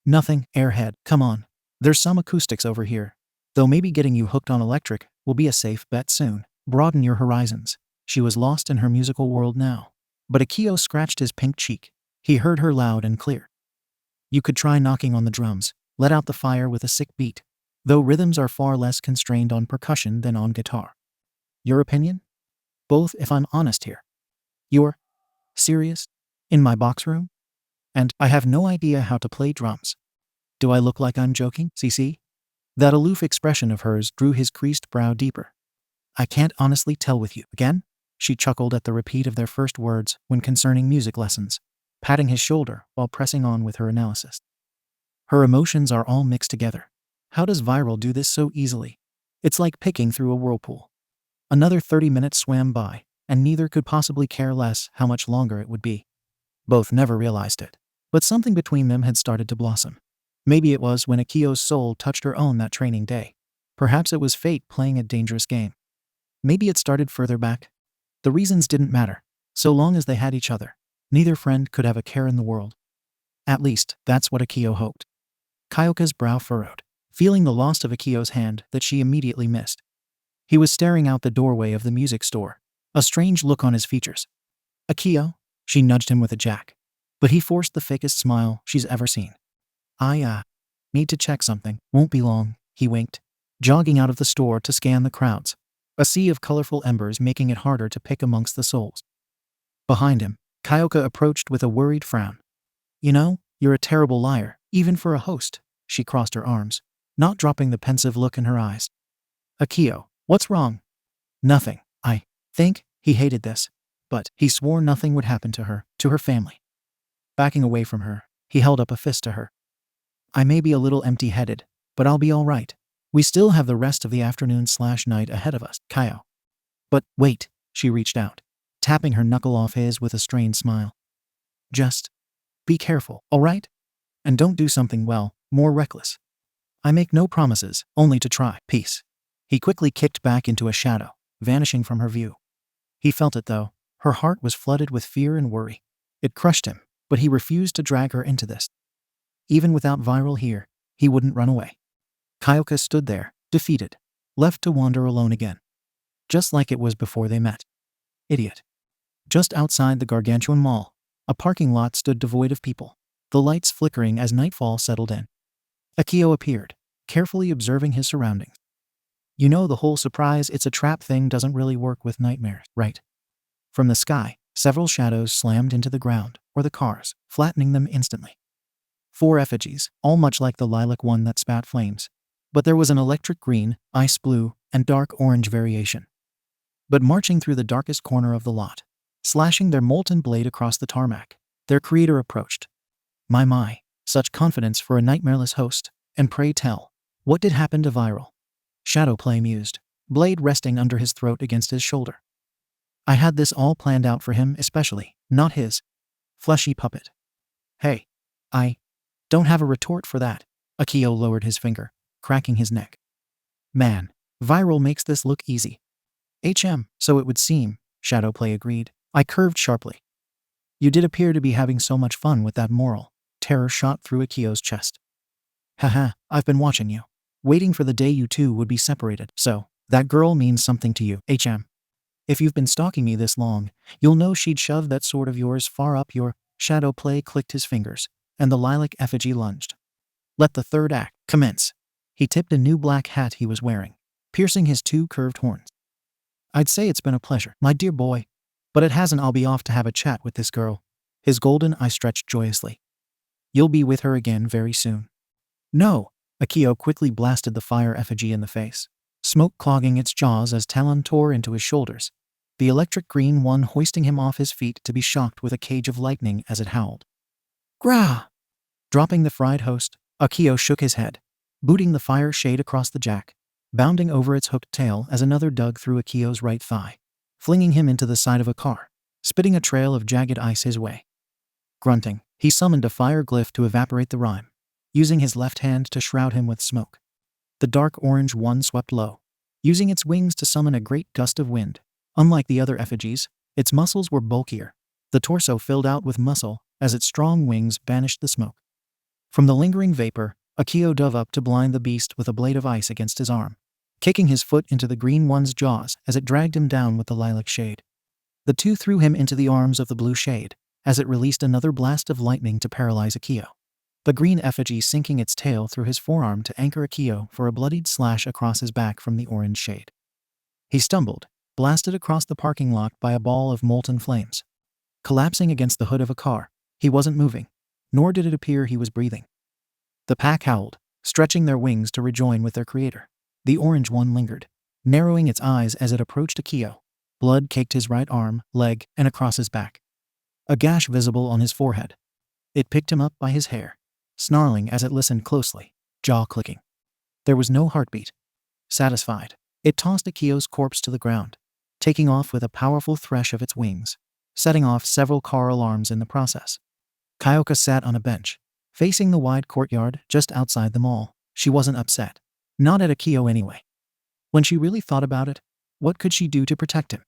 Nothing, airhead, come on. There's some acoustics over here. Though maybe getting you hooked on electric will be a safe bet soon. Broaden your horizons. She was lost in her musical world now. But Akio scratched his pink cheek. He heard her loud and clear. You could try knocking on the drums, let out the fire with a sick beat, though rhythms are far less constrained on percussion than on guitar. Your opinion? Both, if I'm honest here. You're serious? In my box room? And I have no idea how to play drums. Do I look like I'm joking, CC? That aloof expression of hers drew his creased brow deeper. I can't honestly tell with you. Again? She chuckled at the repeat of their first words when concerning music lessons, patting his shoulder while pressing on with her analysis. Her emotions are all mixed together. How does Viral do this so easily? It's like picking through a whirlpool. Another 30 minutes swam by, and neither could possibly care less how much longer it would be. Both never realized it, but something between them had started to blossom. Maybe it was when Akio's soul touched her own that training day. Perhaps it was fate playing a dangerous game. Maybe it started further back. The reasons didn't matter. So long as they had each other, neither friend could have a care in the world. At least, that's what Akio hoped. Kyoka's brow furrowed, feeling the loss of Akio's hand that she immediately missed. He was staring out the doorway of the music store, a strange look on his features. Akio? She nudged him with a jack. But he forced the fakest smile she's ever seen. I need to check something. Won't be long, he winked, jogging out of the store to scan the crowds, a sea of colorful embers making it harder to pick amongst the souls. Behind him, Kyoka approached with a worried frown. You know, you're a terrible liar, even for a host. She crossed her arms, not dropping the pensive look in her eyes. Akio, what's wrong? Nothing. I think he hated this, but he swore nothing would happen to her family. Backing away from her, he held up a fist to her. I may be a little empty-headed, but I'll be all right. We still have the rest of the afternoon/night ahead of us, Kyo. But wait, she reached out, tapping her knuckle off his with a strained smile. Just be careful, all right? And don't do something, more reckless. I make no promises, only to try. Peace. He quickly kicked back into a shadow, vanishing from her view. He felt it, though. Her heart was flooded with fear and worry. It crushed him, but he refused to drag her into this. Even without Viral here, he wouldn't run away. Kyoka stood there, defeated, left to wander alone again. Just like it was before they met. Idiot. Just outside the gargantuan mall, a parking lot stood devoid of people, the lights flickering as nightfall settled in. Akio appeared, carefully observing his surroundings. You know, the whole surprise it's a trap thing doesn't really work with nightmares, right? From the sky, several shadows slammed into the ground, or the cars, flattening them instantly. 4 effigies, all much like the lilac one that spat flames. But there was an electric green, ice blue, and dark orange variation. But marching through the darkest corner of the lot, slashing their molten blade across the tarmac, their creator approached. My, such confidence for a nightmareless host, and pray tell, what did happen to Viral? Shadowplay mused, blade resting under his throat against his shoulder. I had this all planned out for him especially, not his fleshy puppet. Hey, I don't have a retort for that. Akio lowered his finger, cracking his neck. Man, Viral makes this look easy. So it would seem, Shadowplay agreed. I curved sharply. You did appear to be having so much fun with that moral. Terror shot through Akio's chest. Haha, I've been watching you. Waiting for the day you two would be separated. So, that girl means something to you, If you've been stalking me this long, you'll know she'd shove that sword of yours far up your... Shadowplay clicked his fingers, and the lilac effigy lunged. Let the third act commence. He tipped a new black hat he was wearing, piercing his 2 curved horns. I'd say it's been a pleasure, my dear boy. But it hasn't. I'll be off to have a chat with this girl. His golden eye stretched joyously. You'll be with her again very soon. No, Akio quickly blasted the fire effigy in the face, smoke clogging its jaws as Talon tore into his shoulders, the electric green one hoisting him off his feet to be shocked with a cage of lightning as it howled. Grah! Dropping the fried host, Akio shook his head, booting the fire shade across the jack, bounding over its hooked tail as another dug through Akio's right thigh, flinging him into the side of a car, spitting a trail of jagged ice his way. Grunting, he summoned a fire glyph to evaporate the rime, using his left hand to shroud him with smoke. The dark orange one swept low, using its wings to summon a great gust of wind. Unlike the other effigies, its muscles were bulkier, the torso filled out with muscle as its strong wings banished the smoke. From the lingering vapor, Akio dove up to blind the beast with a blade of ice against his arm, kicking his foot into the green one's jaws as it dragged him down with the lilac shade. The two threw him into the arms of the blue shade, as it released another blast of lightning to paralyze Akio, the green effigy sinking its tail through his forearm to anchor Akio for a bloodied slash across his back from the orange shade. He stumbled, blasted across the parking lot by a ball of molten flames. Collapsing against the hood of a car, he wasn't moving, nor did it appear he was breathing. The pack howled, stretching their wings to rejoin with their creator. The orange one lingered, narrowing its eyes as it approached Akio. Blood caked his right arm, leg, and across his back. A gash visible on his forehead. It picked him up by his hair, snarling as it listened closely, jaw clicking. There was no heartbeat. Satisfied, it tossed Akio's corpse to the ground, taking off with a powerful thresh of its wings, setting off several car alarms in the process. Kyoka sat on a bench, facing the wide courtyard just outside the mall. She wasn't upset. Not at Akio anyway. When she really thought about it, what could she do to protect him?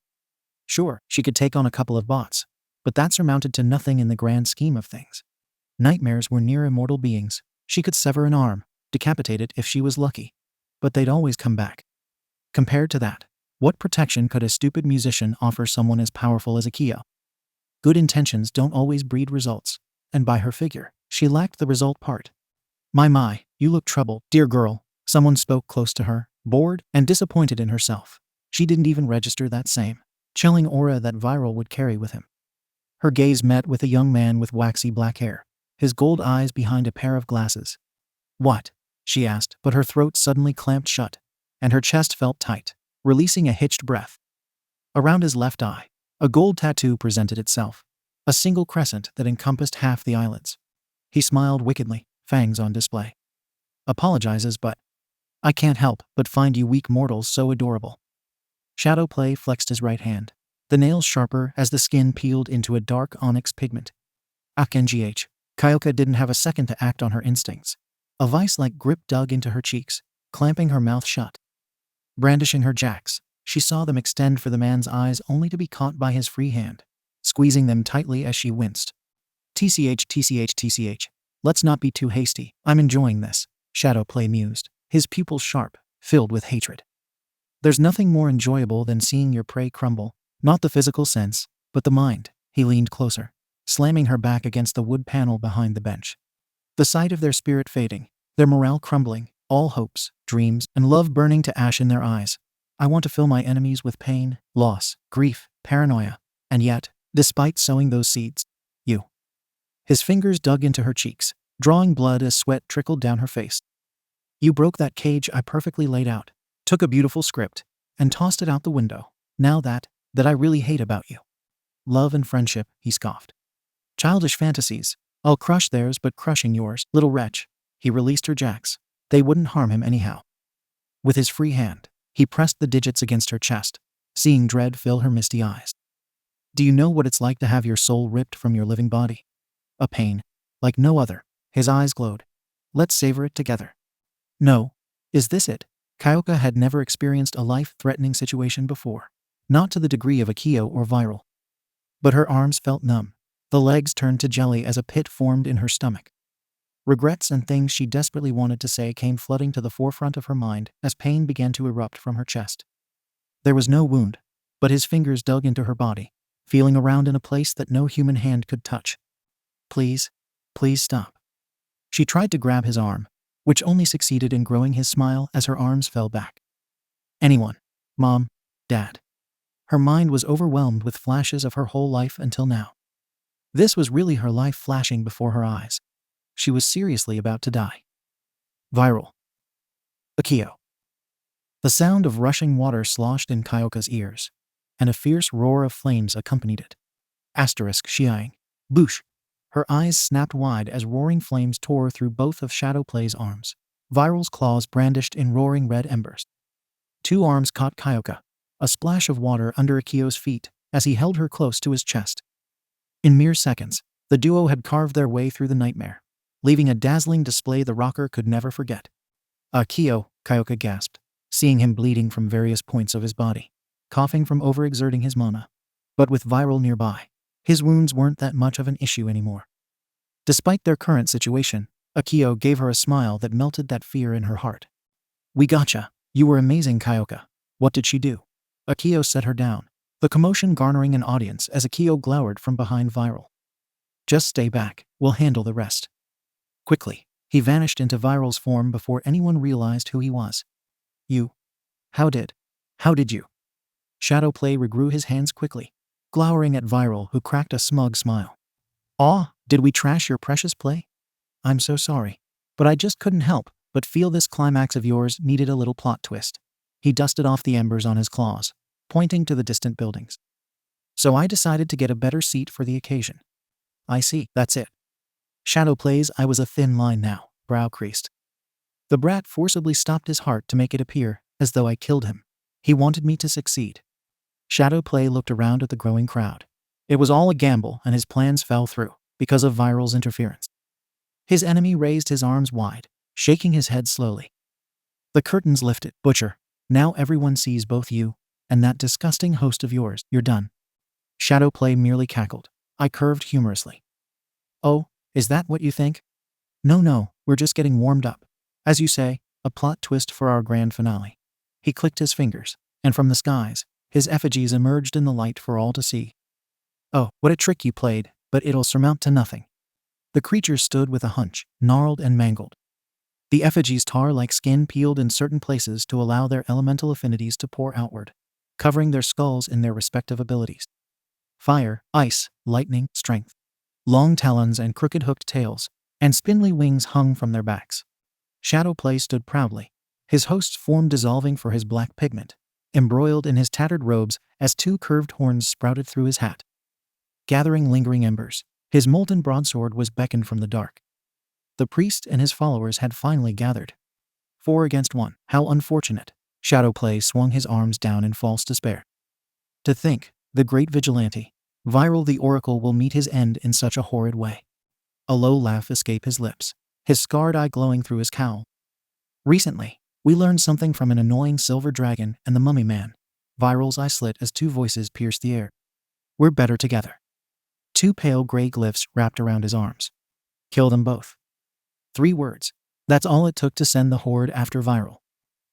Sure, she could take on a couple of bots, but that surmounted to nothing in the grand scheme of things. Nightmares were near immortal beings. She could sever an arm, decapitate it if she was lucky, but they'd always come back. Compared to that, what protection could a stupid musician offer someone as powerful as Akio? Good intentions don't always breed results, and by her figure, she lacked the result part. My, you look troubled, dear girl. Someone spoke close to her, bored and disappointed in herself. She didn't even register that same chilling aura that Viral would carry with him. Her gaze met with a young man with waxy black hair, his gold eyes behind a pair of glasses. What? She asked, but her throat suddenly clamped shut, and her chest felt tight, releasing a hitched breath. Around his left eye, a gold tattoo presented itself, a single crescent that encompassed half the eyelids. He smiled wickedly, fangs on display. Apologizes, but I can't help but find you weak mortals so adorable. Shadowplay flexed his right hand, the nails sharper as the skin peeled into a dark onyx pigment. Akngh. Kyoka didn't have a second to act on her instincts. A vice-like grip dug into her cheeks, clamping her mouth shut. Brandishing her jacks, she saw them extend for the man's eyes only to be caught by his free hand, squeezing them tightly as she winced. TCH. Let's not be too hasty. I'm enjoying this, Shadowplay mused, his pupils sharp, filled with hatred. There's nothing more enjoyable than seeing your prey crumble, not the physical sense, but the mind. He leaned closer, slamming her back against the wood panel behind the bench. The sight of their spirit fading, their morale crumbling, all hopes, dreams, and love burning to ash in their eyes. I want to fill my enemies with pain, loss, grief, paranoia, and yet, despite sowing those seeds, you. His fingers dug into her cheeks, drawing blood as sweat trickled down her face. You broke that cage I perfectly laid out, took a beautiful script, and tossed it out the window. Now that I really hate about you. Love and friendship, he scoffed. Childish fantasies. I'll crush theirs but crushing yours, little wretch. He released her jacks. They wouldn't harm him anyhow. With his free hand, he pressed the digits against her chest, seeing dread fill her misty eyes. Do you know what it's like to have your soul ripped from your living body? A pain, like no other. His eyes glowed. Let's savor it together. No. Is this it? Kyoka had never experienced a life-threatening situation before, not to the degree of Akio or Viral. But her arms felt numb. The legs turned to jelly as a pit formed in her stomach. Regrets and things she desperately wanted to say came flooding to the forefront of her mind as pain began to erupt from her chest. There was no wound, but his fingers dug into her body, feeling around in a place that no human hand could touch. Please stop. She tried to grab his arm, which only succeeded in growing his smile as her arms fell back. Anyone. Mom. Dad. Her mind was overwhelmed with flashes of her whole life until now. This was really her life flashing before her eyes. She was seriously about to die. Viral. Akio. The sound of rushing water sloshed in Kyoka's ears, and a fierce roar of flames accompanied it. Shiang. Boosh. Her eyes snapped wide as roaring flames tore through both of Shadowplay's arms. Viral's claws brandished in roaring red embers. Two arms caught Kyoka, a splash of water under Akio's feet as he held her close to his chest. In mere seconds, the duo had carved their way through the nightmare, leaving a dazzling display the rocker could never forget. Akio, Kyoka gasped, seeing him bleeding from various points of his body, coughing from overexerting his mana. But with Viral nearby, his wounds weren't that much of an issue anymore. Despite their current situation, Akio gave her a smile that melted that fear in her heart. We gotcha. You were amazing, Kyoka. What did she do? Akio set her down, the commotion garnering an audience as Akio glowered from behind Viral. Just stay back, we'll handle the rest. Quickly, he vanished into Viral's form before anyone realized who he was. You? How did you? Shadowplay regrew his hands quickly, glowering at Viral, who cracked a smug smile. Aw, did we trash your precious play? I'm so sorry, but I just couldn't help but feel this climax of yours needed a little plot twist. He dusted off the embers on his claws, pointing to the distant buildings. So I decided to get a better seat for the occasion. I see, that's it. Shadowplay's I was a thin line now, brow creased. The brat forcibly stopped his heart to make it appear as though I killed him. He wanted me to succeed. Shadowplay looked around at the growing crowd. It was all a gamble, and his plans fell through because of Viral's interference. His enemy raised his arms wide, shaking his head slowly. The curtains lifted. Butcher, now everyone sees both you and that disgusting host of yours. You're done. Shadowplay merely cackled. I curved humorously. Oh, is that what you think? No, we're just getting warmed up. As you say, a plot twist for our grand finale. He clicked his fingers, and from the skies, his effigies emerged in the light for all to see. Oh, what a trick you played, but it'll surmount to nothing. The creatures stood with a hunch, gnarled and mangled, The effigy's tar-like skin peeled in certain places to allow their elemental affinities to pour outward, covering their skulls in their respective abilities. Fire, ice, lightning, strength. Long talons and crooked hooked tails, and spindly wings hung from their backs. Shadowplay stood proudly, his host's form dissolving for his black pigment, embroiled in his tattered robes as two curved horns sprouted through his hat. Gathering lingering embers, his molten broadsword was beckoned from the dark. The priest and his followers had finally gathered. 4 against 1. How unfortunate. Shadowplay swung his arms down in false despair. To think, the great vigilante, Viral the Oracle, will meet his end in such a horrid way. A low laugh escaped his lips, his scarred eye glowing through his cowl. Recently, we learned something from an annoying silver dragon and the mummy man. Viral's eye slit as two voices pierced the air. We're better together. 2 pale gray glyphs wrapped around his arms. Kill them both. 3 words. That's all it took to send the horde after Viral.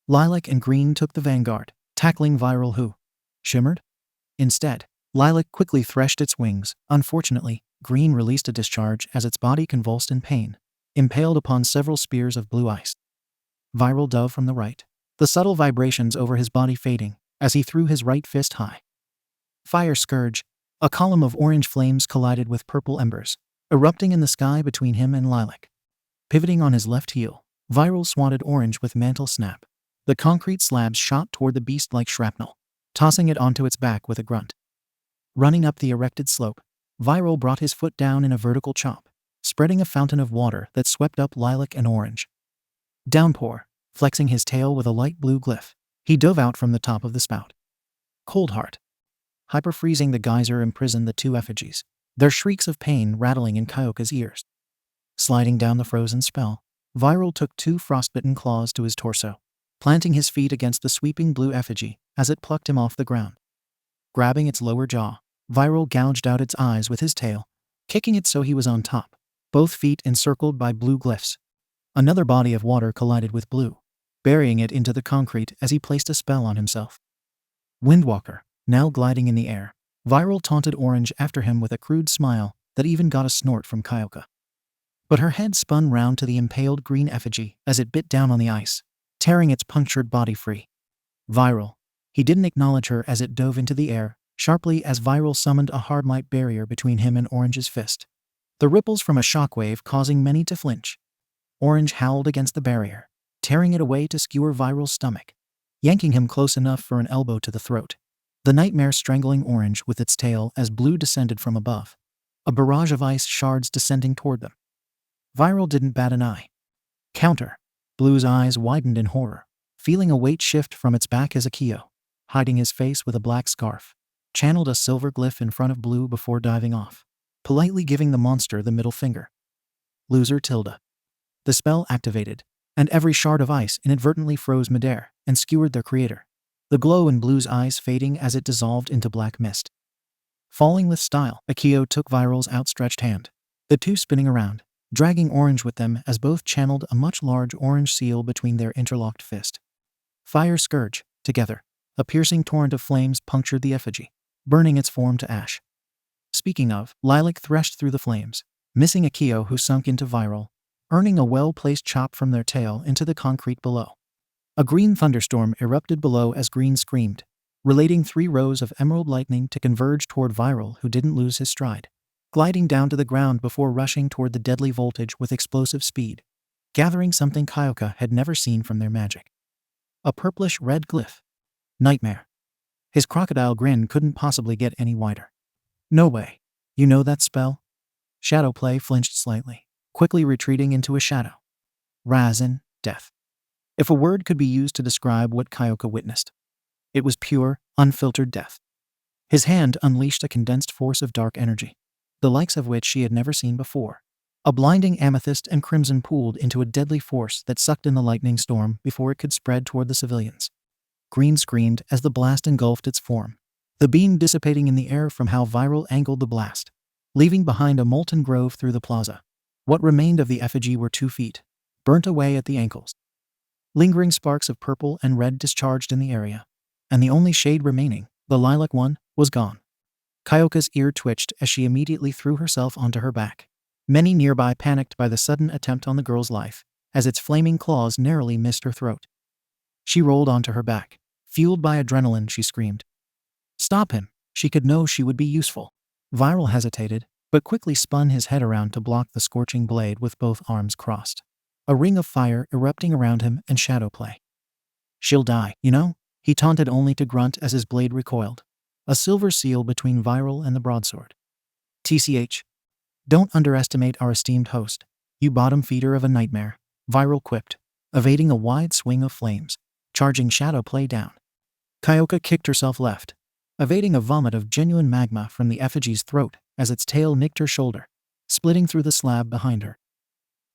Lilac and Green took the vanguard, tackling Viral, who shimmered. Instead, Lilac quickly threshed its wings. Unfortunately, Green released a discharge as its body convulsed in pain, impaled upon several spears of blue ice. Viral dove from the right, the subtle vibrations over his body fading as he threw his right fist high. Fire Scourge. A column of orange flames collided with purple embers, erupting in the sky between him and Lilac. Pivoting on his left heel, Viral swatted Orange with mantle snap. The concrete slabs shot toward the beast like shrapnel, tossing it onto its back with a grunt. Running up the erected slope, Viral brought his foot down in a vertical chop, spreading a fountain of water that swept up Lilac and Orange. Downpour. Flexing his tail with a light blue glyph, he dove out from the top of the spout. Cold Heart. Hyperfreezing the geyser imprisoned the 2 effigies, their shrieks of pain rattling in Kyoka's ears. Sliding down the frozen spell, Viral took 2 frostbitten claws to his torso, planting his feet against the sweeping blue effigy as it plucked him off the ground. Grabbing its lower jaw, Viral gouged out its eyes with his tail, kicking it so he was on top, both feet encircled by blue glyphs. Another body of water collided with blue, burying it into the concrete as he placed a spell on himself. Windwalker. Now gliding in the air, Viral taunted Orange after him with a crude smile that even got a snort from Kyoka. But her head spun round to the impaled green effigy as it bit down on the ice, tearing its punctured body free. Viral. He didn't acknowledge her as it dove into the air, sharply as Viral summoned a hardmite barrier between him and Orange's fist. The ripples from a shockwave causing many to flinch. Orange howled against the barrier, tearing it away to skewer Viral's stomach, yanking him close enough for an elbow to the throat. The nightmare strangling Orange with its tail as Blue descended from above, a barrage of ice shards descending toward them. Viral didn't bat an eye. Counter. Blue's eyes widened in horror, feeling a weight shift from its back as Akio, hiding his face with a black scarf, channeled a silver glyph in front of Blue before diving off, politely giving the monster the middle finger. Loser tilde. The spell activated, and every shard of ice inadvertently froze midair and skewered their creator, the glow in Blue's eyes fading as it dissolved into black mist. Falling with style, Akio took Viral's outstretched hand, the 2 spinning around, dragging Orange with them as both channeled a much large orange seal between their interlocked fist. Fire Scourge. Together, a piercing torrent of flames punctured the effigy, burning its form to ash. Speaking of, Lilac threshed through the flames, missing Akio, who sunk into Viral, earning a well-placed chop from their tail into the concrete below. A green thunderstorm erupted below as Green screamed, relating 3 rows of emerald lightning to converge toward Viral, who didn't lose his stride, gliding down to the ground before rushing toward the deadly voltage with explosive speed, gathering something Kyoka had never seen from their magic. A purplish-red glyph. Nightmare. His crocodile grin couldn't possibly get any wider. No way. You know that spell? Shadowplay flinched slightly, quickly retreating into a shadow. Razin, death. If a word could be used to describe what Kyoka witnessed, it was pure, unfiltered death. His hand unleashed a condensed force of dark energy, the likes of which she had never seen before. A blinding amethyst and crimson pooled into a deadly force that sucked in the lightning storm before it could spread toward the civilians. Green screamed as the blast engulfed its form, the beam dissipating in the air from how Viral angled the blast, leaving behind a molten grove through the plaza. What remained of the effigy were 2 feet, burnt away at the ankles. Lingering sparks of purple and red discharged in the area, and the only shade remaining, the lilac one, was gone. Kyoka's ear twitched as she immediately threw herself onto her back. Many nearby panicked by the sudden attempt on the girl's life, as its flaming claws narrowly missed her throat. She rolled onto her back. Fueled by adrenaline, she screamed. Stop him! She could know she would be useful. Viral hesitated, but quickly spun his head around to block the scorching blade with both arms crossed. A ring of fire erupting around him and shadow play. She'll die, you know? He taunted only to grunt as his blade recoiled. A silver seal between Viral and the broadsword. TCH. Don't underestimate our esteemed host, you bottom feeder of a nightmare, Viral quipped, evading a wide swing of flames, charging shadow play down. Kyoka kicked herself left, evading a vomit of genuine magma from the effigy's throat as its tail nicked her shoulder, splitting through the slab behind her.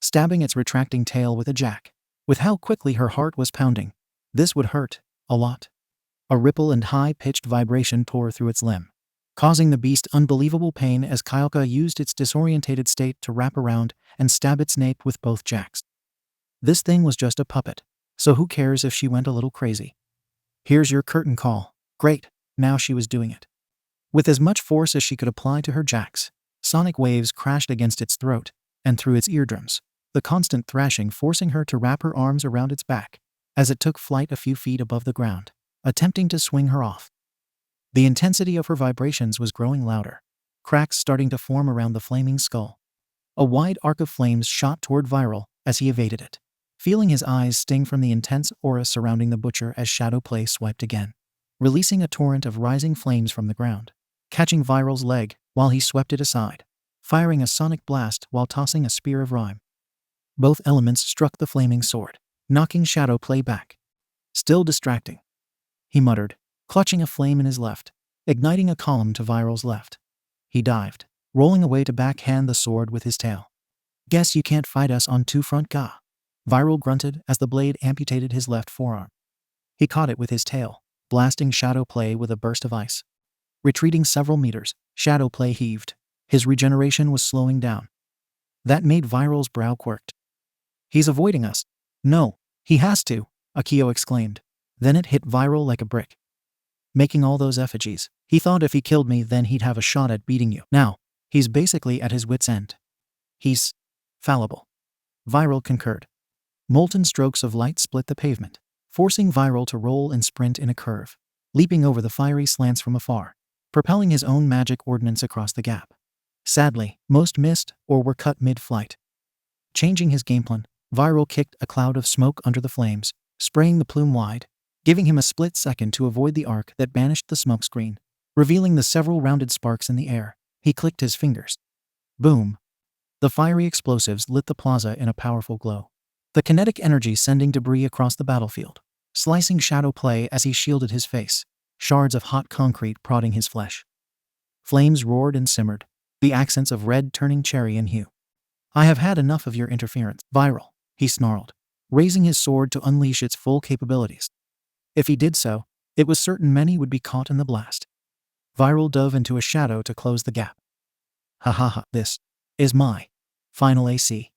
Stabbing its retracting tail with a jack. With how quickly her heart was pounding, this would hurt, a lot. A ripple and high-pitched vibration tore through its limb, causing the beast unbelievable pain as Kyoka used its disorientated state to wrap around and stab its nape with both jacks. This thing was just a puppet, so who cares if she went a little crazy? Here's your curtain call. Great, now she was doing it. With as much force as she could apply to her jacks, sonic waves crashed against its throat and through its eardrums, the constant thrashing forcing her to wrap her arms around its back as it took flight a few feet above the ground, attempting to swing her off. The intensity of her vibrations was growing louder, cracks starting to form around the flaming skull. A wide arc of flames shot toward Viral as he evaded it, feeling his eyes sting from the intense aura surrounding the butcher as shadow play swiped again, releasing a torrent of rising flames from the ground, catching Viral's leg while he swept it aside, firing a sonic blast while tossing a spear of rhyme. Both elements struck the flaming sword, knocking shadow play back. Still distracting, he muttered, clutching a flame in his left, igniting a column to Viral's left. He dived, rolling away to backhand the sword with his tail. Guess you can't fight us on two-front ga. Viral grunted as the blade amputated his left forearm. He caught it with his tail, blasting shadow play with a burst of ice. Retreating several meters, shadow play heaved. His regeneration was slowing down. That made Viral's brow quirked. He's avoiding us. No, he has to, Akio exclaimed. Then it hit Viral like a brick. Making all those effigies. He thought if he killed me then he'd have a shot at beating you. Now, he's basically at his wit's end. He's fallible. Viral concurred. Molten strokes of light split the pavement, forcing Viral to roll and sprint in a curve, leaping over the fiery slants from afar, propelling his own magic ordnance across the gap. Sadly, most missed or were cut mid-flight. Changing his game plan, Viral kicked a cloud of smoke under the flames, spraying the plume wide, giving him a split second to avoid the arc that banished the smokescreen, revealing the several rounded sparks in the air. He clicked his fingers. Boom. The fiery explosives lit the plaza in a powerful glow, the kinetic energy sending debris across the battlefield, slicing shadow play as he shielded his face, shards of hot concrete prodding his flesh. Flames roared and simmered, the accents of red turning cherry in hue. I have had enough of your interference, Viral, he snarled, raising his sword to unleash its full capabilities. If he did so, it was certain many would be caught in the blast. Viral dove into a shadow to close the gap. Ha ha ha, this is my final AC.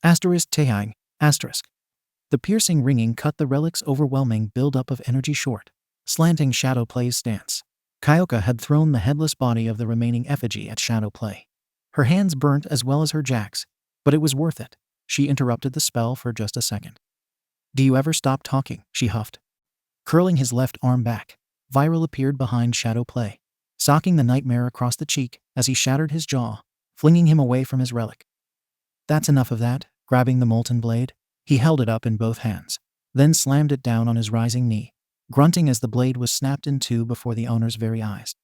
Asterisk Taeyang, asterisk. The piercing ringing cut the relic's overwhelming buildup of energy short, slanting shadow play's stance. Kyoka had thrown the headless body of the remaining effigy at shadow play. Her hands burnt as well as her jacks, but it was worth it. She interrupted the spell for just a second. Do you ever stop talking? She huffed. Curling his left arm back, Viral appeared behind shadow play, socking the nightmare across the cheek as he shattered his jaw, flinging him away from his relic. That's enough of that. Grabbing the molten blade, he held it up in both hands, then slammed it down on his rising knee, grunting as the blade was snapped in two before the owner's very eyes.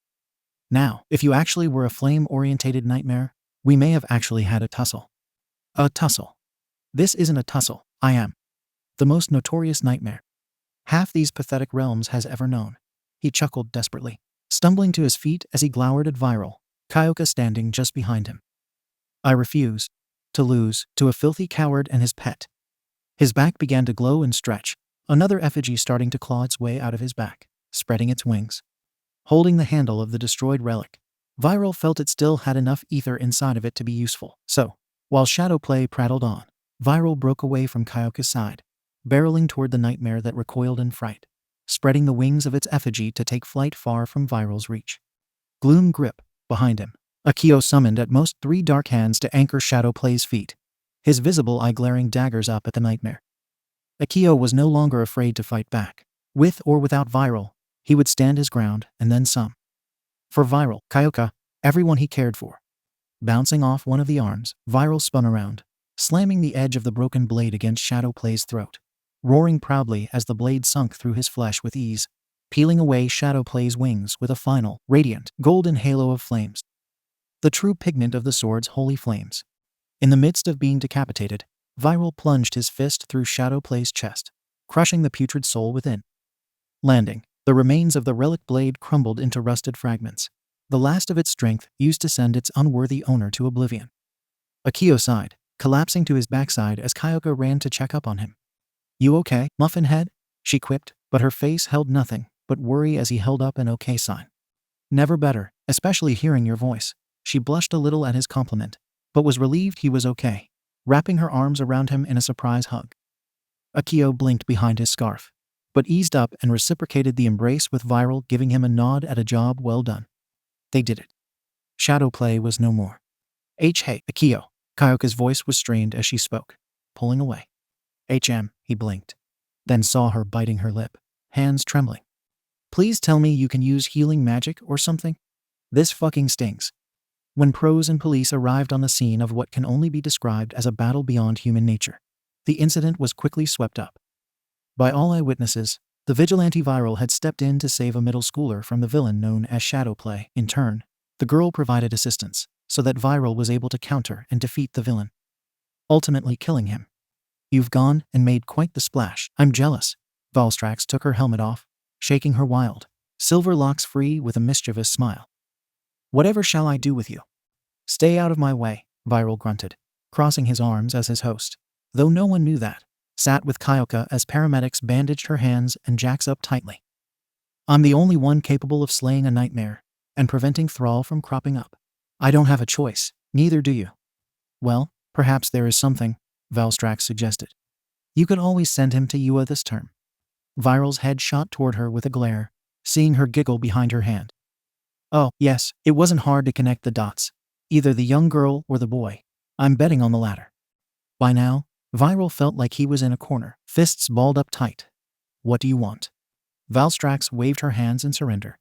Now, if you actually were a flame-orientated nightmare, we may have actually had a tussle. A tussle. This isn't a tussle. I am the most notorious nightmare half these pathetic realms has ever known. He chuckled desperately, stumbling to his feet as he glowered at Viral, Kyoka standing just behind him. I refuse to lose to a filthy coward and his pet. His back began to glow and stretch, another effigy starting to claw its way out of his back, spreading its wings. Holding the handle of the destroyed relic, Viral felt it still had enough ether inside of it to be useful. So, while shadow play prattled on, Viral broke away from Kyoka's side, barreling toward the nightmare that recoiled in fright, spreading the wings of its effigy to take flight far from Viral's reach. Gloom grip, behind him. Akio summoned at most 3 dark hands to anchor shadow play's feet. his visible eye glaring daggers up at the nightmare. Akio was no longer afraid to fight back. With or without Viral, he would stand his ground, and then some. For Viral, Kyoka, everyone he cared for. Bouncing off one of the arms, Viral spun around, slamming the edge of the broken blade against Shadowplay's throat, roaring proudly as the blade sunk through his flesh with ease, peeling away Shadowplay's wings with a final, radiant, golden halo of flames. The true pigment of the sword's holy flames. In the midst of being decapitated, Viral plunged his fist through Shadowplay's chest, crushing the putrid soul within. Landing, the remains of the relic blade crumbled into rusted fragments, the last of its strength used to send its unworthy owner to oblivion. Akio sighed, collapsing to his backside as Kyoka ran to check up on him. "You okay, muffin head?" she quipped, but her face held nothing but worry as he held up an okay sign. "Never better, especially hearing your voice." She blushed a little at his compliment, but was relieved he was okay, wrapping her arms around him in a surprise hug. Akio blinked behind his scarf, but eased up and reciprocated the embrace with Viral giving him a nod at a job well done. They did it. Shadowplay was no more. Hey, Akio. Kyoka's voice was strained as she spoke, pulling away. He blinked, then saw her biting her lip, hands trembling. "Please tell me you can use healing magic or something? This fucking stings." When pros and police arrived on the scene of what can only be described as a battle beyond human nature, the incident was quickly swept up. By all eyewitnesses, the vigilante Viral had stepped in to save a middle schooler from the villain known as Shadowplay. In turn, the girl provided assistance, so that Viral was able to counter and defeat the villain, ultimately killing him. "You've gone and made quite the splash. I'm jealous." Valstrax took her helmet off, shaking her wild, silver locks free with a mischievous smile. "Whatever shall I do with you?" "Stay out of my way," Viral grunted, crossing his arms as his host, though no one knew that, sat with Kyoka as paramedics bandaged her hands and jacks up tightly. "I'm the only one capable of slaying a nightmare and preventing Thrall from cropping up. I don't have a choice, neither do you." "Well, perhaps there is something," Valstrax suggested. "You could always send him to Yua this term." Viral's head shot toward her with a glare, seeing her giggle behind her hand. "Oh, yes, it wasn't hard to connect the dots. Either the young girl or the boy. I'm betting on the latter." By now, Viral felt like he was in a corner, fists balled up tight. "What do you want?" Valstrax waved her hands in surrender.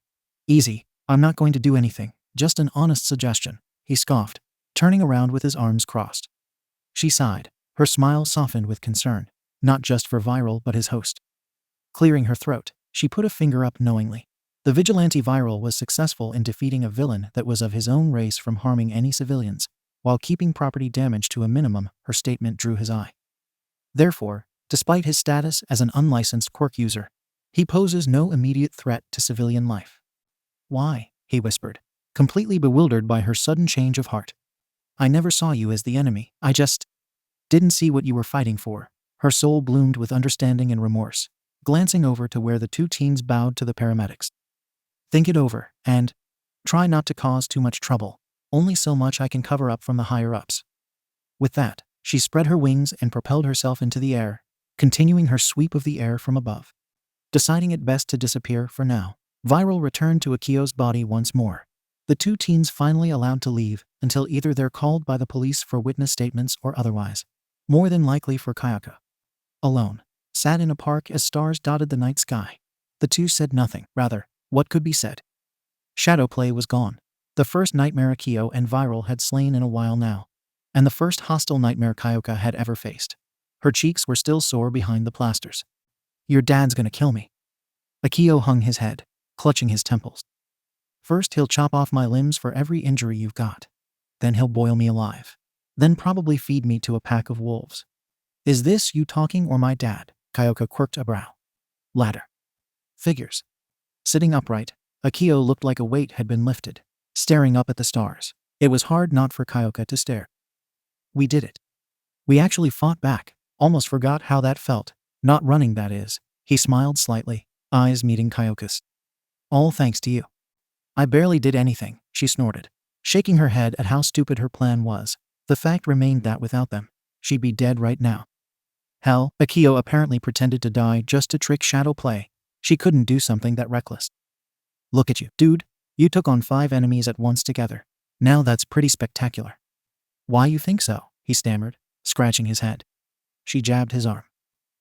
"Easy, I'm not going to do anything, just an honest suggestion," he scoffed, turning around with his arms crossed. She sighed, her smile softened with concern, not just for Viral but his host. Clearing her throat, she put a finger up knowingly. The vigilante Viral was successful in defeating a villain that was of his own race from harming any civilians, while keeping property damage to a minimum. Her statement drew his eye. Therefore, despite his status as an unlicensed quirk user, he poses no immediate threat to civilian life. "Why?" he whispered, completely bewildered by her sudden change of heart. "I never saw you as the enemy. I just didn't see what you were fighting for." Her soul bloomed with understanding and remorse, glancing over to where the two teens bowed to the paramedics. "Think it over, and try not to cause too much trouble. Only so much I can cover up from the higher-ups." With that, she spread her wings and propelled herself into the air, continuing her sweep of the air from above. Deciding it best to disappear for now, Viral returned to Akio's body once more. The two teens finally allowed to leave until either they're called by the police for witness statements or otherwise, more than likely for Kyoka. Alone, sat in a park as stars dotted the night sky. The two said nothing. Rather, what could be said? Shadowplay was gone. The first nightmare Akio and Viral had slain in a while now, and the first hostile nightmare Kyoka had ever faced. Her cheeks were still sore behind the plasters. "Your dad's gonna kill me." Akio hung his head, clutching his temples. "First he'll chop off my limbs for every injury you've got. Then he'll boil me alive. Then probably feed me to a pack of wolves." "Is this you talking or my dad?" Kyoka quirked a brow. "Latter." "Figures." Sitting upright, Akio looked like a weight had been lifted, staring up at the stars. It was hard not for Kyoka to stare. "We did it. We actually fought back. Almost forgot how that felt. Not running, that is." He smiled slightly, eyes meeting Kyoka's. "All thanks to you." "I barely did anything," she snorted, shaking her head at how stupid her plan was. The fact remained that without them, she'd be dead right now. Hell, Akio apparently pretended to die just to trick Shadowplay. She couldn't do something that reckless. "Look at you, dude. You took on 5 enemies at once together. Now that's pretty spectacular." "Why you think so?" he stammered, scratching his head. She jabbed his arm.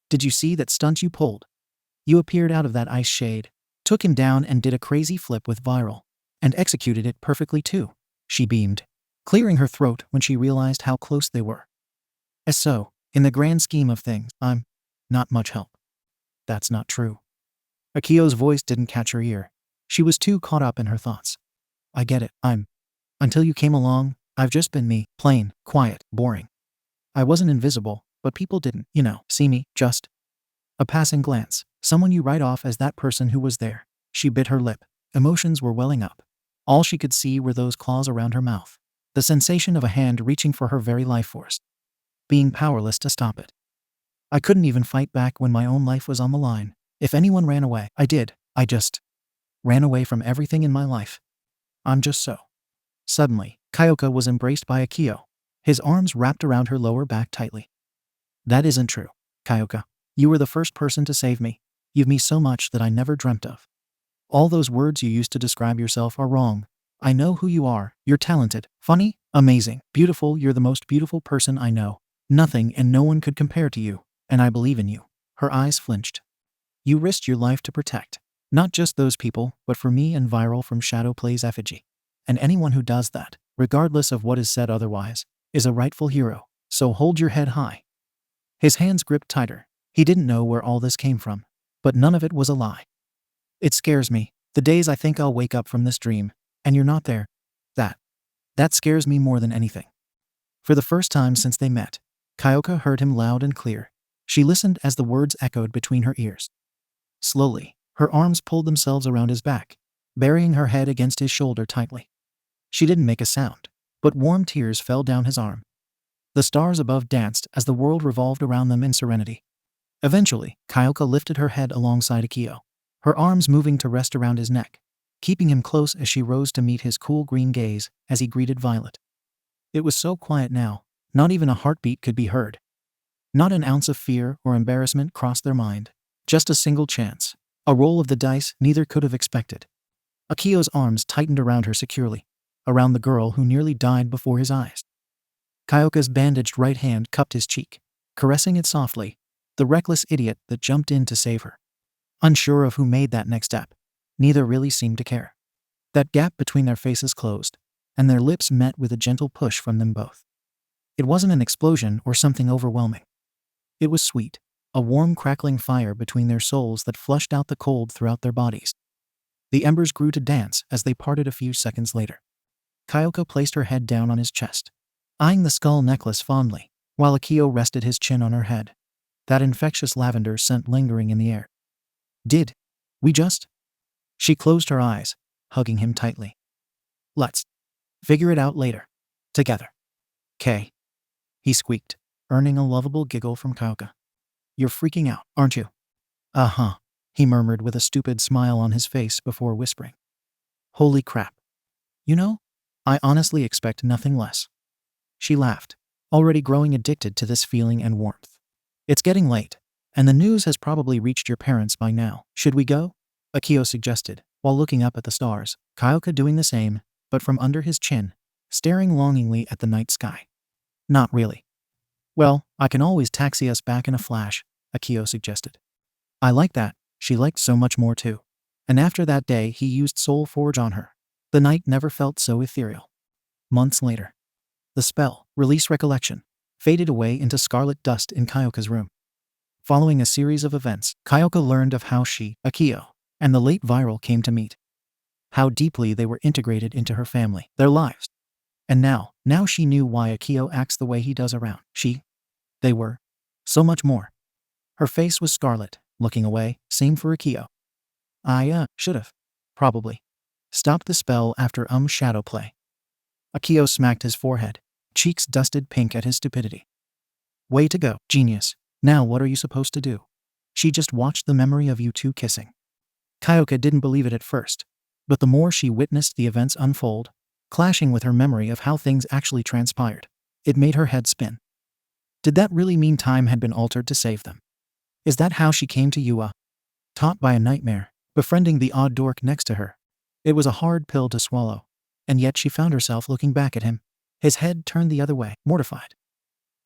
Did you see that stunt you pulled? You appeared out of that ice shade, took him down and did a crazy flip with viral. And executed it perfectly too. She beamed, clearing her throat when she realized how close they were. So, in the grand scheme of things, I'm not much help. That's not true. Akio's voice didn't catch her ear. She was too caught up in her thoughts. I get it. Until you came along, I've just been me, plain, quiet, boring. I wasn't invisible, but people didn't, see me, just a passing glance. Someone you write off as that person who was there. She bit her lip. Emotions were welling up. All she could see were those claws around her mouth. The sensation of a hand reaching for her very life force. Being powerless to stop it. I couldn't even fight back when my own life was on the line. If anyone ran away, I did. I just ran away from everything in my life. I'm just so. Suddenly, Kyoka was embraced by Akio, his arms wrapped around her lower back tightly. That isn't true, Kyoka. You were the first person to save me. You've me so much that I never dreamt of. All those words you used to describe yourself are wrong. I know who you are. You're talented, funny, amazing, beautiful. You're the most beautiful person I know. Nothing and no one could compare to you, and I believe in you. Her eyes flinched. You risked your life to protect, not just those people, but for me and Viral from Shadow Play's effigy. And anyone who does that, regardless of what is said otherwise, is a rightful hero. So hold your head high. His hands gripped tighter. He didn't know where all this came from, but none of it was a lie. It scares me. The days I think I'll wake up from this dream, and you're not there. That scares me more than anything. For the first time since they met, Kyoka heard him loud and clear. She listened as the words echoed between her ears. Slowly, her arms pulled themselves around his back, burying her head against his shoulder tightly. She didn't make a sound, but warm tears fell down his arm. The stars above danced as the world revolved around them in serenity. Eventually, Kyoka lifted her head alongside Akio, her arms moving to rest around his neck, keeping him close as she rose to meet his cool green gaze as he greeted Violet. It was so quiet now, not even a heartbeat could be heard. Not an ounce of fear or embarrassment crossed their mind, just a single chance, a roll of the dice neither could have expected. Akio's arms tightened around her securely, around the girl who nearly died before his eyes. Kyoka's bandaged right hand cupped his cheek, caressing it softly, the reckless idiot that jumped in to save her. Unsure of who made that next step, neither really seemed to care. That gap between their faces closed, and their lips met with a gentle push from them both. It wasn't an explosion or something overwhelming. It was sweet, a warm crackling fire between their souls that flushed out the cold throughout their bodies. The embers grew to dance as they parted a few seconds later. Kyoka placed her head down on his chest, eyeing the skull necklace fondly, while Akio rested his chin on her head, that infectious lavender scent lingering in the air. Did we just? She closed her eyes, hugging him tightly. Let's figure it out later. Together. "Kay," he squeaked, earning a lovable giggle from Kyoka. "You're freaking out, aren't you?" "Uh-huh," he murmured with a stupid smile on his face before whispering. "Holy crap. I honestly expect nothing less." She laughed, already growing addicted to this feeling and warmth. "It's getting late, and the news has probably reached your parents by now. Should we go?" Akio suggested, while looking up at the stars, Kyoka doing the same, but from under his chin, staring longingly at the night sky. "Not really." "Well, I can always taxi us back in a flash," Akio suggested. "I like that." She liked so much more too. And after that day he used Soul Forge on her, the night never felt so ethereal. Months later, the spell, release recollection, faded away into scarlet dust in Kyoka's room. Following a series of events, Kyoka learned of how she, Akio, and the late Viral came to meet. How deeply they were integrated into her family, their lives. And now she knew why Akio acts the way he does around. They were so much more. Her face was scarlet, looking away, same for Akio. "I should've, probably, stopped the spell after shadow play." Akio smacked his forehead, cheeks dusted pink at his stupidity. "Way to go, genius. Now what are you supposed to do?" She just watched the memory of you two kissing. Kyoka didn't believe it at first, but the more she witnessed the events unfold, clashing with her memory of how things actually transpired, it made her head spin. Did that really mean time had been altered to save them? Is that how she came to Yua? Taught by a nightmare, befriending the odd dork next to her. It was a hard pill to swallow, and yet she found herself looking back at him, his head turned the other way, mortified.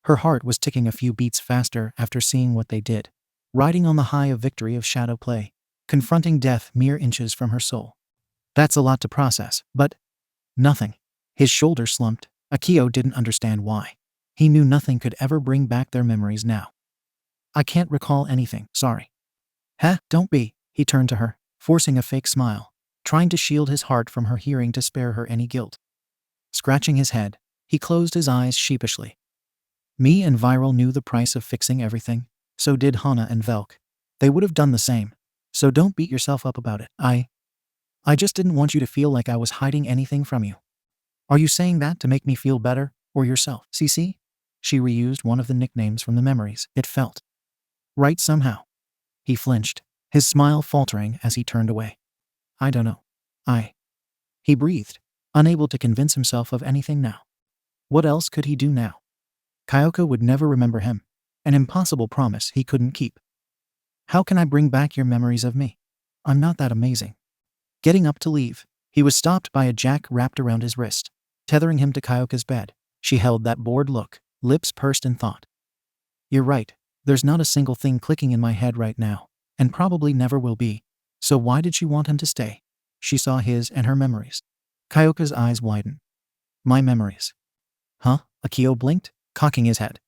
Her heart was ticking a few beats faster after seeing what they did, riding on the high of victory of shadow play, confronting death mere inches from her soul. That's a lot to process, but nothing. His shoulders slumped. Akio didn't understand why. He knew nothing could ever bring back their memories now. I can't recall anything, sorry. Huh, don't be. He turned to her, forcing a fake smile, trying to shield his heart from her hearing to spare her any guilt. Scratching his head, he closed his eyes sheepishly. Me and Viral knew the price of fixing everything, so did Hana and Velk. They would have done the same, so don't beat yourself up about it. I just didn't want you to feel like I was hiding anything from you. Are you saying that to make me feel better, or yourself? CC? She reused one of the nicknames from the memories, it felt. Right somehow. He flinched, his smile faltering as he turned away. I don't know. He breathed, unable to convince himself of anything now. What else could he do now? Kyoka would never remember him, an impossible promise he couldn't keep. How can I bring back your memories of me? I'm not that amazing. Getting up to leave, he was stopped by a jack wrapped around his wrist, tethering him to Kyoka's bed. She held that bored look, lips pursed in thought. You're right, there's not a single thing clicking in my head right now, and probably never will be. So why did she want him to stay? She saw his and her memories. Kyoka's eyes widened. My memories. Huh? Akio blinked, cocking his head.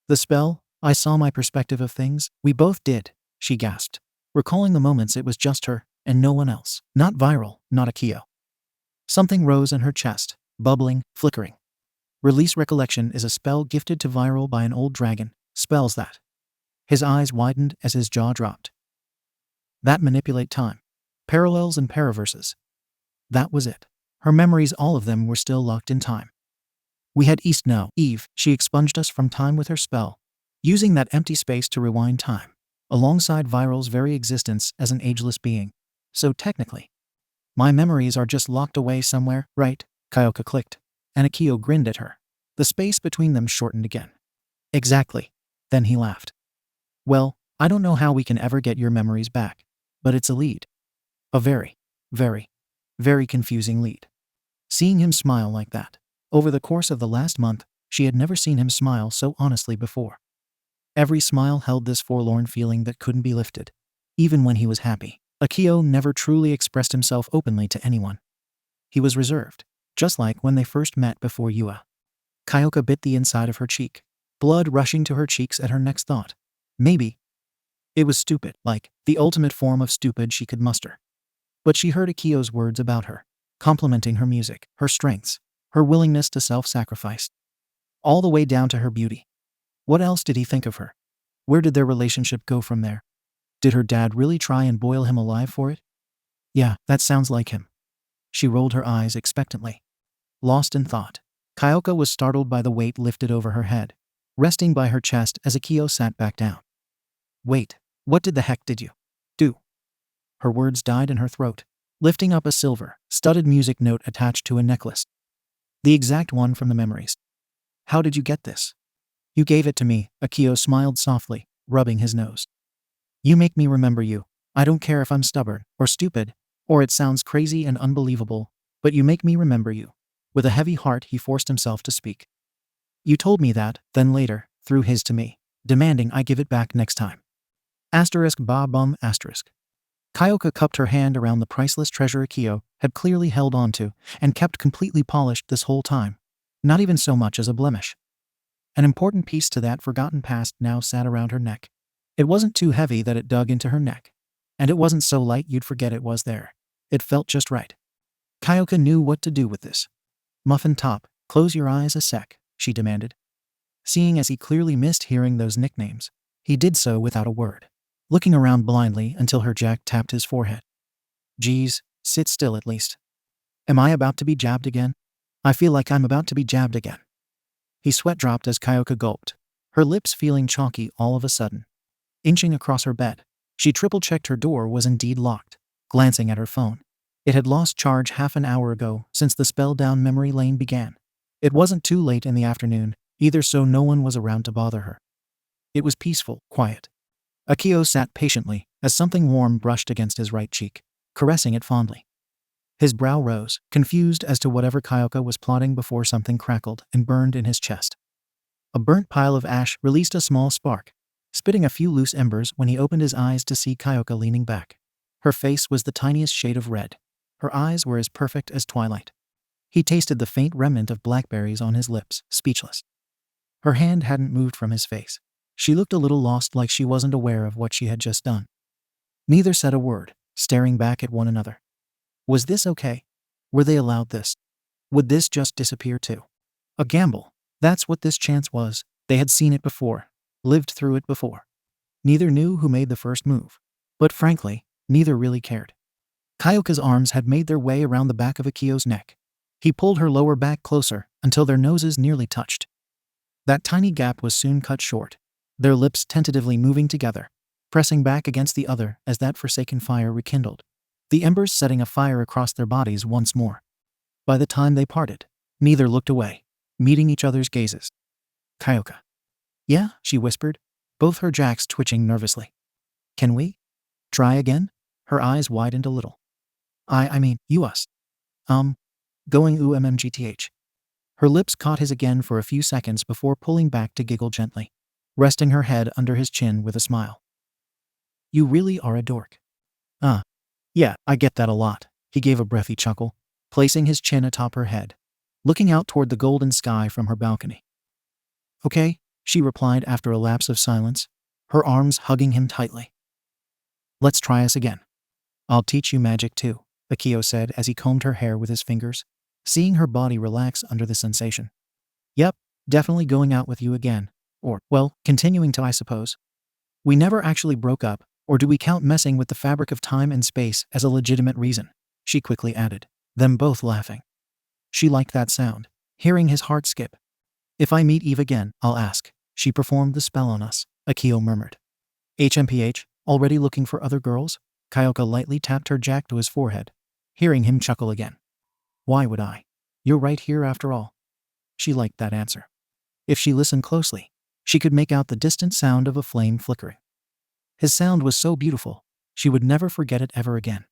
The spell, I saw my perspective of things. We both did, she gasped, recalling the moments it was just her, and no one else. Not Viral, not Akio. Something rose in her chest, bubbling, flickering. Release recollection is a spell gifted to Viral by an old dragon. Spells that. His eyes widened as his jaw dropped. That manipulate time. Parallels and paraverses. That was it. Her memories, all of them, were still locked in time. We had East no Eve, she expunged us from time with her spell, using that empty space to rewind time, alongside Viral's very existence as an ageless being. So technically, my memories are just locked away somewhere, right? Kyoka clicked, and Akio grinned at her. The space between them shortened again. Exactly. Then he laughed. Well, I don't know how we can ever get your memories back, but it's a lead. A very, very, very confusing lead. Seeing him smile like that, over the course of the last month, she had never seen him smile so honestly before. Every smile held this forlorn feeling that couldn't be lifted, even when he was happy. Akio never truly expressed himself openly to anyone. He was reserved, just like when they first met before Yua. Kyoka bit the inside of her cheek, blood rushing to her cheeks at her next thought. Maybe. It was stupid, like the ultimate form of stupid she could muster. But she heard Akio's words about her, complimenting her music, her strengths, her willingness to self-sacrifice. All the way down to her beauty. What else did he think of her? Where did their relationship go from there? Did her dad really try and boil him alive for it? Yeah, that sounds like him. She rolled her eyes expectantly. Lost in thought, Kyoka was startled by the weight lifted over her head, resting by her chest as Akio sat back down. Wait, what the heck did you do? Her words died in her throat, lifting up a silver, studded music note attached to a necklace. The exact one from the memories. How did you get this? You gave it to me, Akio smiled softly, rubbing his nose. You make me remember you. I don't care if I'm stubborn, or stupid, or it sounds crazy and unbelievable, but you make me remember you. With a heavy heart, he forced himself to speak. You told me that, then later, threw his to me, demanding I give it back next time. Asterisk ba bum asterisk. Kyoka cupped her hand around the priceless treasure Akio had clearly held on to and kept completely polished this whole time. Not even so much as a blemish. An important piece to that forgotten past now sat around her neck. It wasn't too heavy that it dug into her neck. And it wasn't so light you'd forget it was there. It felt just right. Kyoka knew what to do with this. Muffin Top, close your eyes a sec, she demanded. Seeing as he clearly missed hearing those nicknames, he did so without a word, looking around blindly until her jack tapped his forehead. Geez, sit still at least. Am I about to be jabbed again? I feel like I'm about to be jabbed again. He sweat dropped as Kyoka gulped, her lips feeling chalky all of a sudden. Inching across her bed, she triple-checked her door was indeed locked, glancing at her phone. It had lost charge half an hour ago since the spell down memory lane began. It wasn't too late in the afternoon, either, so no one was around to bother her. It was peaceful, quiet. Akio sat patiently as something warm brushed against his right cheek, caressing it fondly. His brow rose, confused as to whatever Kyoka was plotting before something crackled and burned in his chest. A burnt pile of ash released a small spark, spitting a few loose embers when he opened his eyes to see Kyoka leaning back. Her face was the tiniest shade of red. Her eyes were as perfect as twilight. He tasted the faint remnant of blackberries on his lips, speechless. Her hand hadn't moved from his face. She looked a little lost, like she wasn't aware of what she had just done. Neither said a word, staring back at one another. Was this okay? Were they allowed this? Would this just disappear too? A gamble. That's what this chance was. They had seen it before, lived through it before. Neither knew who made the first move. But frankly, neither really cared. Kyoka's arms had made their way around the back of Akio's neck. He pulled her lower back closer until their noses nearly touched. That tiny gap was soon cut short, their lips tentatively moving together, pressing back against the other as that forsaken fire rekindled, the embers setting a fire across their bodies once more. By the time they parted, neither looked away, meeting each other's gazes. Kyoka. Yeah, she whispered, both her jacks twitching nervously. Can we? Try again? Her eyes widened a little. I mean, you us. Going UMMGTH. Her lips caught his again for a few seconds before pulling back to giggle gently, resting her head under his chin with a smile. You really are a dork. Yeah, I get that a lot. He gave a breathy chuckle, placing his chin atop her head, looking out toward the golden sky from her balcony. Okay, she replied after a lapse of silence, her arms hugging him tightly. Let's try us again. I'll teach you magic too, Akio said as he combed her hair with his fingers, seeing her body relax under the sensation. Yep, definitely going out with you again. Or, well, continuing to, I suppose. We never actually broke up, or do we count messing with the fabric of time and space as a legitimate reason? She quickly added, them both laughing. She liked that sound, hearing his heart skip. If I meet Eve again, I'll ask. She performed the spell on us, Akio murmured. HMPH, already looking for other girls? Kyoka lightly tapped her jack to his forehead, hearing him chuckle again. Why would I? You're right here after all. She liked that answer. If she listened closely, she could make out the distant sound of a flame flickering. His sound was so beautiful, she would never forget it ever again.